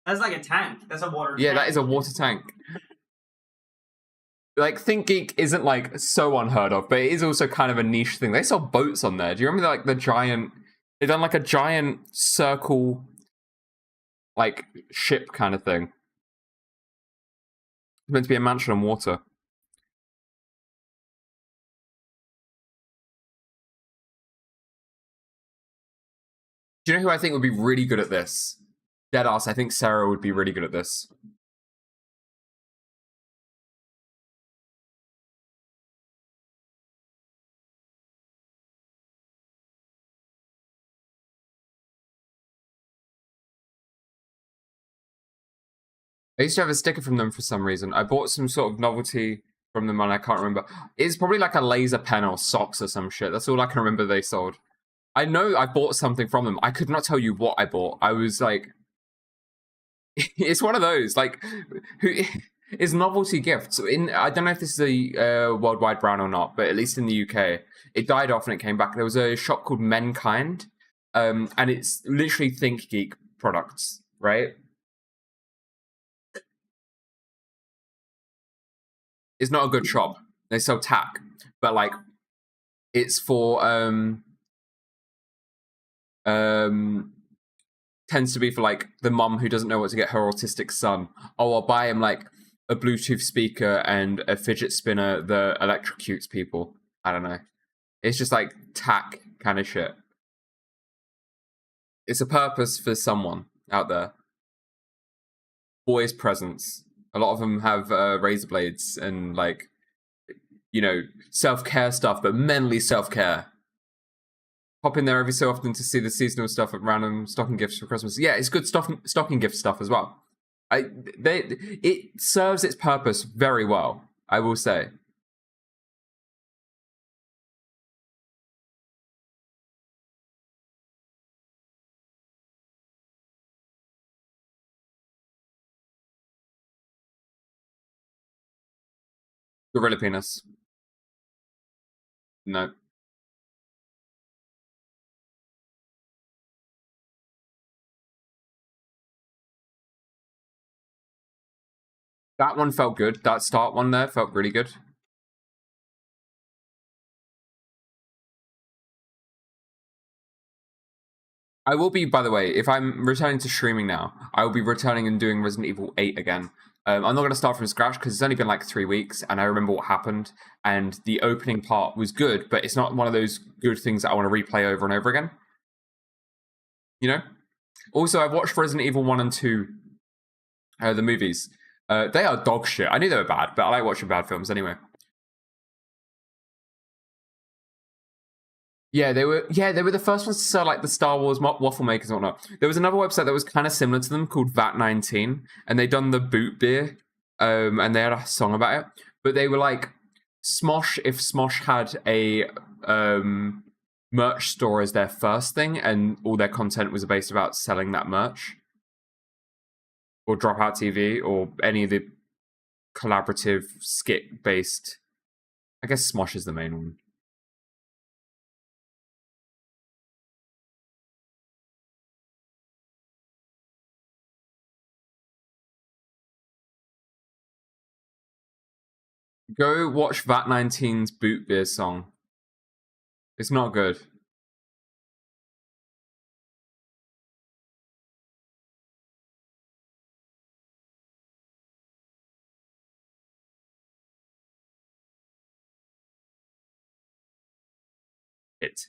That's like a tank. That's a water tank. Yeah, that is a water tank. Like, ThinkGeek isn't, like, so unheard of, but it is also kind of a niche thing. They sell boats on there. Do you remember, like, the giant... They've done, like, a giant circle, like, ship kind of thing. It's meant to be a mansion on water. Do you know who I think would be really good at this? Deadass, I think Sarah would be really good at this. I used to have a sticker from them for some reason. I bought some sort of novelty from them and I can't remember. It's probably like a laser pen or socks or some shit. That's all I can remember they sold. I know I bought something from them. I could not tell you what I bought. I was like... It's one of those, like, who is novelty gifts. I don't know if this is a worldwide brand or not, but at least in the UK, it died off and it came back. There was a shop called Menkind, and it's literally Think Geek products, right? It's not a good shop. They sell tack, but like, it's for tends to be for like the mum who doesn't know what to get her autistic son. Oh, I'll buy him like a Bluetooth speaker and a fidget spinner that electrocutes people. I don't know. It's just like tack kind of shit. It's a purpose for someone out there. Boys' presents. A lot of them have razor blades and like, you know, self-care stuff, but mainly self-care. Pop in there every so often to see the seasonal stuff at random stocking gifts for Christmas. Yeah, it's good stocking gift stuff as well. It serves its purpose very well, I will say. Gorilla penis. No. That one felt good. That start one there felt really good. I will be, by the way, if I'm returning to streaming now, I will be returning and doing Resident Evil 8 again. I'm not going to start from scratch because it's only been like 3 weeks and I remember what happened. And the opening part was good, but it's not one of those good things that I want to replay over and over again. You know? Also, I've watched Resident Evil 1 and 2, the movies. They are dog shit. I knew they were bad, but I like watching bad films anyway. Yeah, they were the first ones to sell like the Star Wars waffle makers and whatnot. There was another website that was kind of similar to them called VAT19, and they done the boot beer, and they had a song about it. But they were like Smosh, if Smosh had a merch store as their first thing, and all their content was based about selling that merch, or Dropout TV, or any of the collaborative skit based. I guess Smosh is the main one. Go watch VAT19's Boot Beer song. It's not good. It.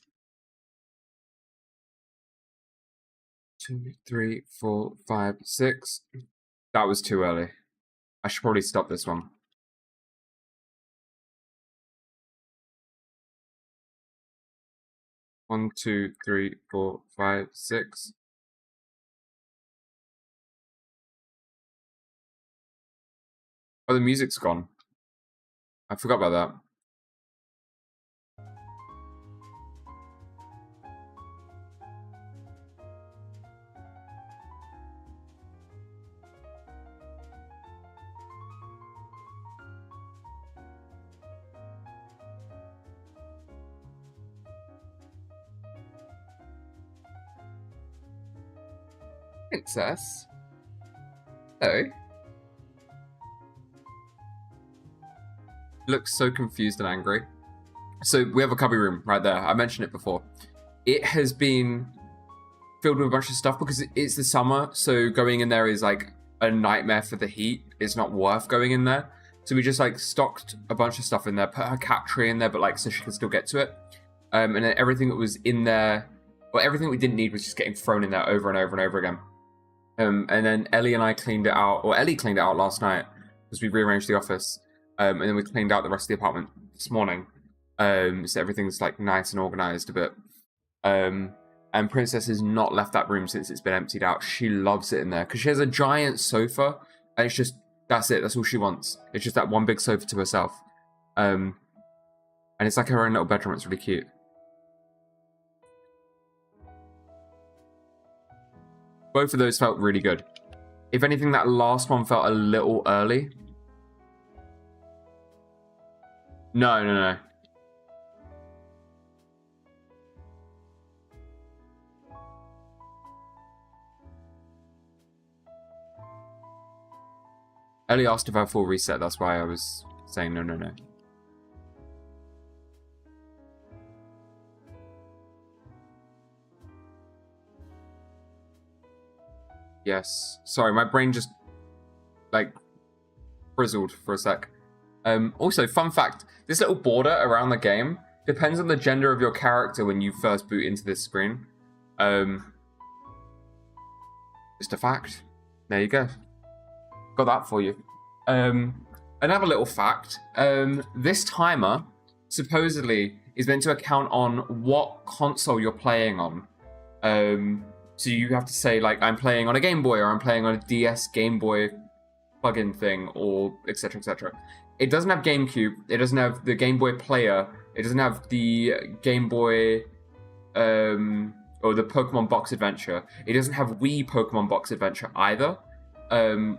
2, 3, 4, 5, 6. That was too early. I should probably stop this one. 1, 2, 3, 4, 5, 6. Oh, the music's gone. I forgot about that. Princess? Hello? Looks so confused and angry. So we have a cubby room right there. I mentioned it before. It has been filled with a bunch of stuff because it's the summer, so going in there is like a nightmare for the heat. It's not worth going in there. So we just like stocked a bunch of stuff in there, put her cat tree in there, but like so she can still get to it. And then everything that was in there, well, everything we didn't need was just getting thrown in there over and over and over again. And then Ellie and I cleaned it out, or Ellie cleaned it out last night because we rearranged the office. And then we cleaned out the rest of the apartment this morning. So everything's like nice and organized a bit. And Princess has not left that room since it's been emptied out. She loves it in there because she has a giant sofa, and it's just that's it. That's all she wants. It's just that one big sofa to herself. And it's like her own little bedroom. It's really cute. Both of those felt really good. If anything, that last one felt a little early. No. Ellie asked if I full reset, that's why I was saying no. Yes. Sorry, my brain just, like, frizzled for a sec. Also, fun fact, this little border around the game depends on the gender of your character when you first boot into this screen. Just a fact. There you go. Got that for you. Another little fact. This timer supposedly is meant to account on what console you're playing on. So you have to say, like, I'm playing on a Game Boy, or I'm playing on a DS Game Boy plug-in thing, or etc, etc. It doesn't have GameCube. It doesn't have the Game Boy player. It doesn't have the Game Boy, or the Pokemon Box Adventure. It doesn't have Wii Pokemon Box Adventure either.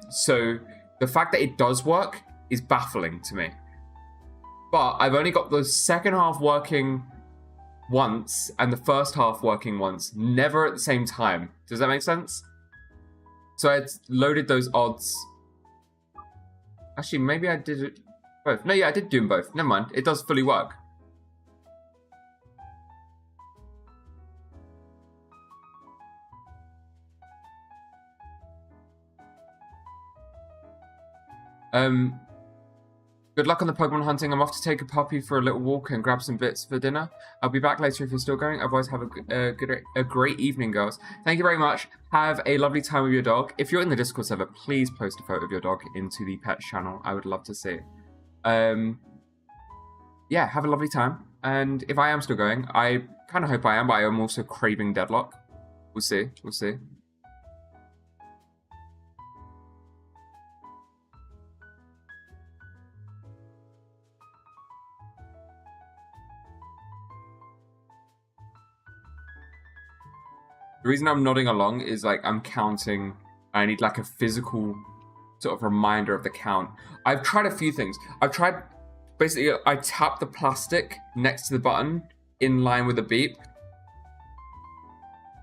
So the fact that it does work is baffling to me. But I've only got the second half working once and the first half working once, never at the same time. Does that make sense? So I loaded those odds. Actually, maybe I did it both. No, yeah, I did do them both. Never mind. It does fully work. Good luck on the Pokemon hunting. I'm off to take a puppy for a little walk and grab some bits for dinner. I'll be back later if you're still going. Otherwise, have a great evening, girls. Thank you very much. Have a lovely time with your dog. If you're in the Discord server, please post a photo of your dog into the pets channel. I would love to see it. Yeah, have a lovely time. And if I am still going, I kind of hope I am, but I am also craving Deadlock. We'll see. We'll see. The reason I'm nodding along is, like, I'm counting. I need, like, a physical sort of reminder of the count. I've tried a few things. I've tried, basically, I tap the plastic next to the button in line with the beep.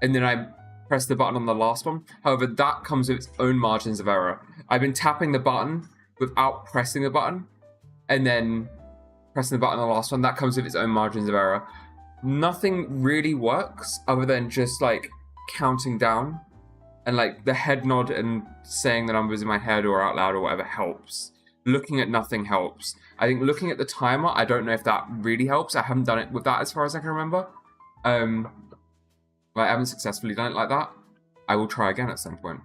And then I press the button on the last one. However, that comes with its own margins of error. I've been tapping the button without pressing the button. And then pressing the button on the last one. That comes with its own margins of error. Nothing really works other than just, like, counting down, and like the head nod and saying the numbers in my head or out loud or whatever helps. Looking at nothing helps. I think looking at the timer, I don't know if that really helps. I haven't done it with that as far as I can remember. I haven't successfully done it like that. I will try again at some point.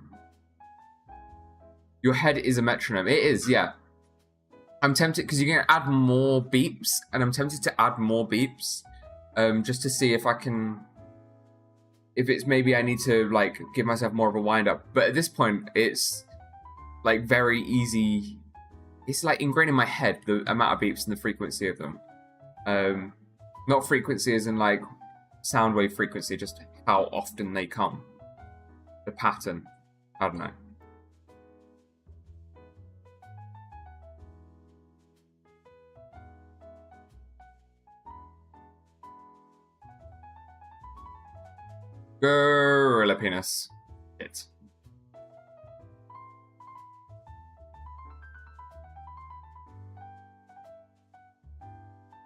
Your head is a metronome. It is, yeah. I'm tempted because you're going to add more beeps, and I'm tempted to add more beeps just to see if I can. If it's maybe I need to, like, give myself more of a wind up. But at this point, it's, like, very easy. It's, like, ingrained in my head, the amount of beeps and the frequency of them. Not frequency as in, like, sound wave frequency, just how often they come. The pattern. I don't know. Gorilla penis. It.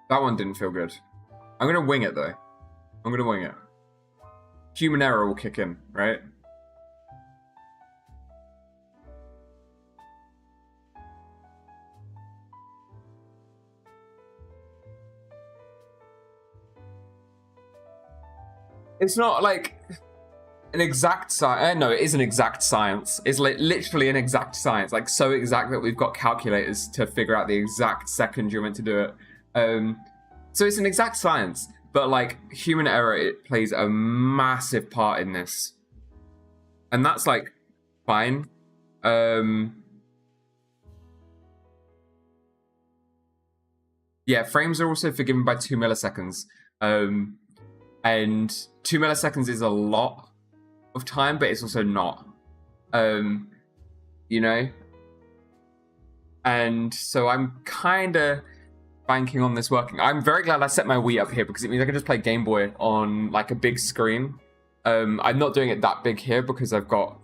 That one didn't feel good. I'm gonna wing it though. I'm gonna wing it. Human error will kick in, right? It's not like an exact science. No, it is an exact science. It's like literally an exact science. Like so exact that we've got calculators to figure out the exact second you're meant to do it. So it's an exact science, but like human error, it plays a massive part in this. And that's like fine. Yeah, frames are also forgiven by 2 milliseconds. And 2 milliseconds is a lot of time, but it's also not. you know? And so I'm kind of banking on this working. I'm very glad I set my Wii up here because it means I can just play Game Boy on like a big screen. I'm not doing it that big here because I've got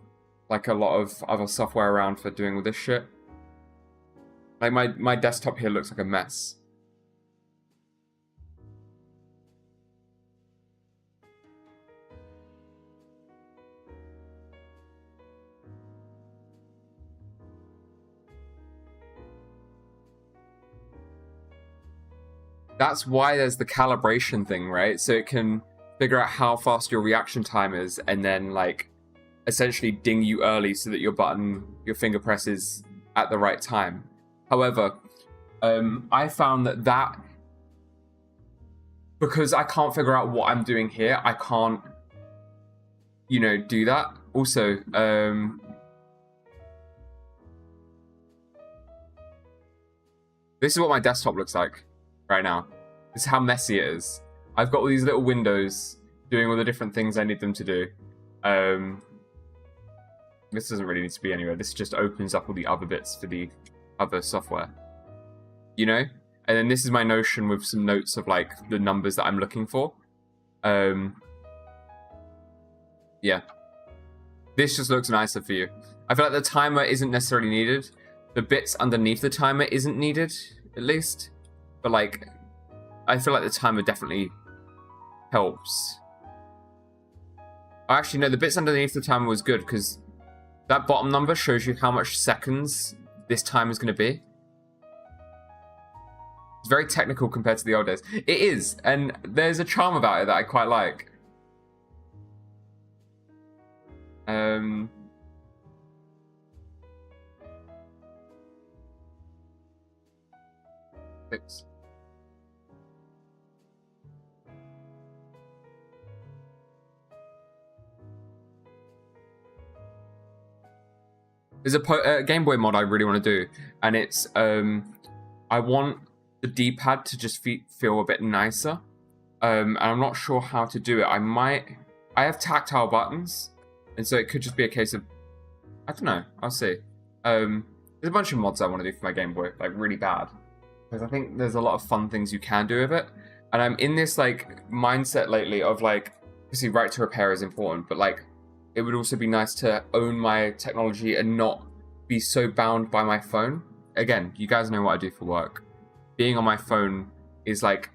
like a lot of other software around for doing all this shit. Like my desktop here looks like a mess. That's why there's the calibration thing, right? So it can figure out how fast your reaction time is and then like essentially ding you early so that your finger presses at the right time. However, I found that because I can't figure out what I'm doing here, I can't, you know, do that. Also, this is what my desktop looks like right now. This is how messy it is. I've got all these little windows doing all the different things I need them to do. This doesn't really need to be anywhere. This just opens up all the other bits for the other software. You know? And then this is my Notion with some notes of like the numbers that I'm looking for. Yeah. This just looks nicer for you. I feel like the timer isn't necessarily needed. The bits underneath the timer isn't needed, at least. But like, I feel like the timer definitely helps. Actually, no, the bits underneath the timer was good because that bottom number shows you how much seconds this time is going to be. It's very technical compared to the old days. It is, and there's a charm about it that I quite like. Six. There's a Game Boy mod I really want to do, and it's I want the D-pad to just feel a bit nicer, and I'm not sure how to do it. I have tactile buttons, and so it could just be a case of, I don't know, I'll see. There's a bunch of mods I want to do for my Game Boy, like really bad, because I think there's a lot of fun things you can do with it, and I'm in this like mindset lately of like, obviously right to repair is important, but like, it would also be nice to own my technology and not be so bound by my phone. Again, you guys know what I do for work. Being on my phone is like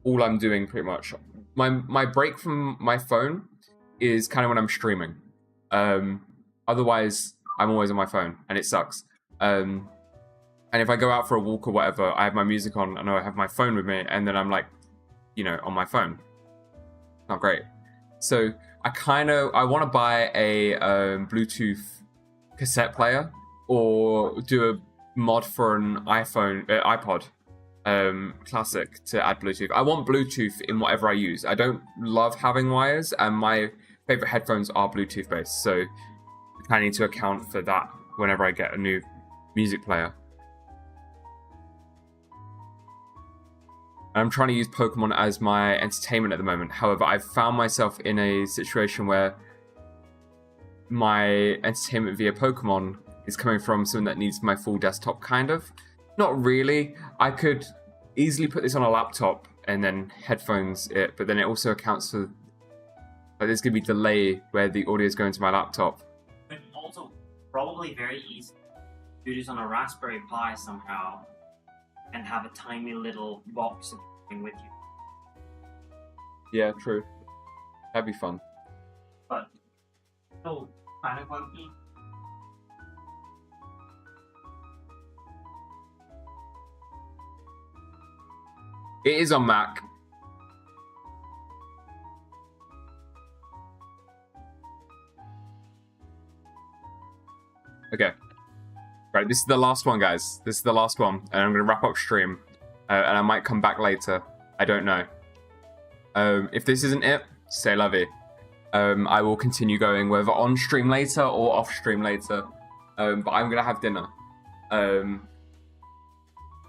all I'm doing pretty much. My break from my phone is kind of when I'm streaming. Otherwise, I'm always on my phone and it sucks. And if I go out for a walk or whatever, I have my music on and I have my phone with me and then I'm like, you know, on my phone. Not great. So I want to buy a Bluetooth cassette player or do a mod for an iPod Classic to add Bluetooth. I want Bluetooth in whatever I use. I don't love having wires, and my favorite headphones are Bluetooth based, so I need to account for that whenever I get a new music player. I'm trying to use Pokemon as my entertainment at the moment. However, I've found myself in a situation where my entertainment via Pokemon is coming from something that needs my full desktop, kind of. Not really. I could easily put this on a laptop and then headphones it, but then it also accounts for, like, there's going to be delay where the audio is going to my laptop. But also, probably very easy to do this on a Raspberry Pi somehow and have a tiny little box with you. Yeah, true. That'd be fun. But still kind of funky. It is on Mac. Okay. Right, this is the last one, guys. This is the last one, and I'm going to wrap up stream. And I might come back later. I don't know. If this isn't it, say la vie. I will continue going, whether on stream later or off stream later. But I'm going to have dinner.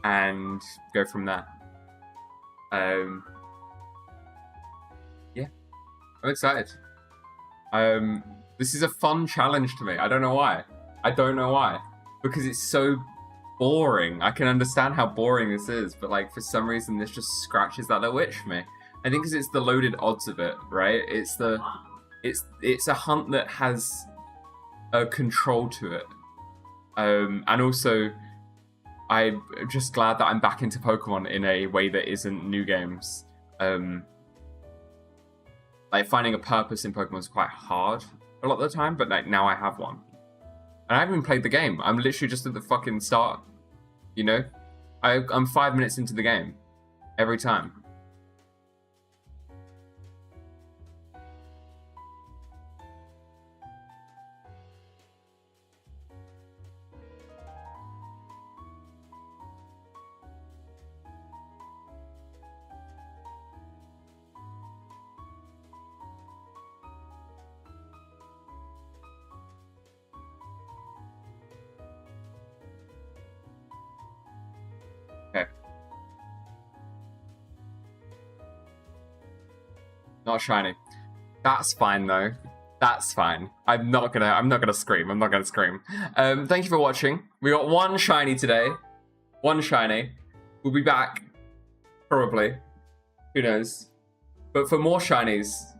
And go from there. Yeah. I'm excited. This is a fun challenge to me. I don't know why. I don't know why. Because it's so boring. I can understand how boring this is, but like for some reason this just scratches that little itch for me. I think because it's the loaded odds of it, right? It's a hunt that has a control to it. And also, I'm just glad that I'm back into Pokemon in a way that isn't new games. Like finding a purpose in Pokemon is quite hard a lot of the time, but like now I have one. And I haven't even played the game. I'm literally just at the fucking start. You know? I'm 5 minutes into the game. Every time. Okay. Not shiny. That's fine though. That's fine. I'm not gonna scream. I'm not gonna scream. Thank you for watching. We got one shiny today. One shiny. We'll be back. Probably. Who knows? But for more shinies,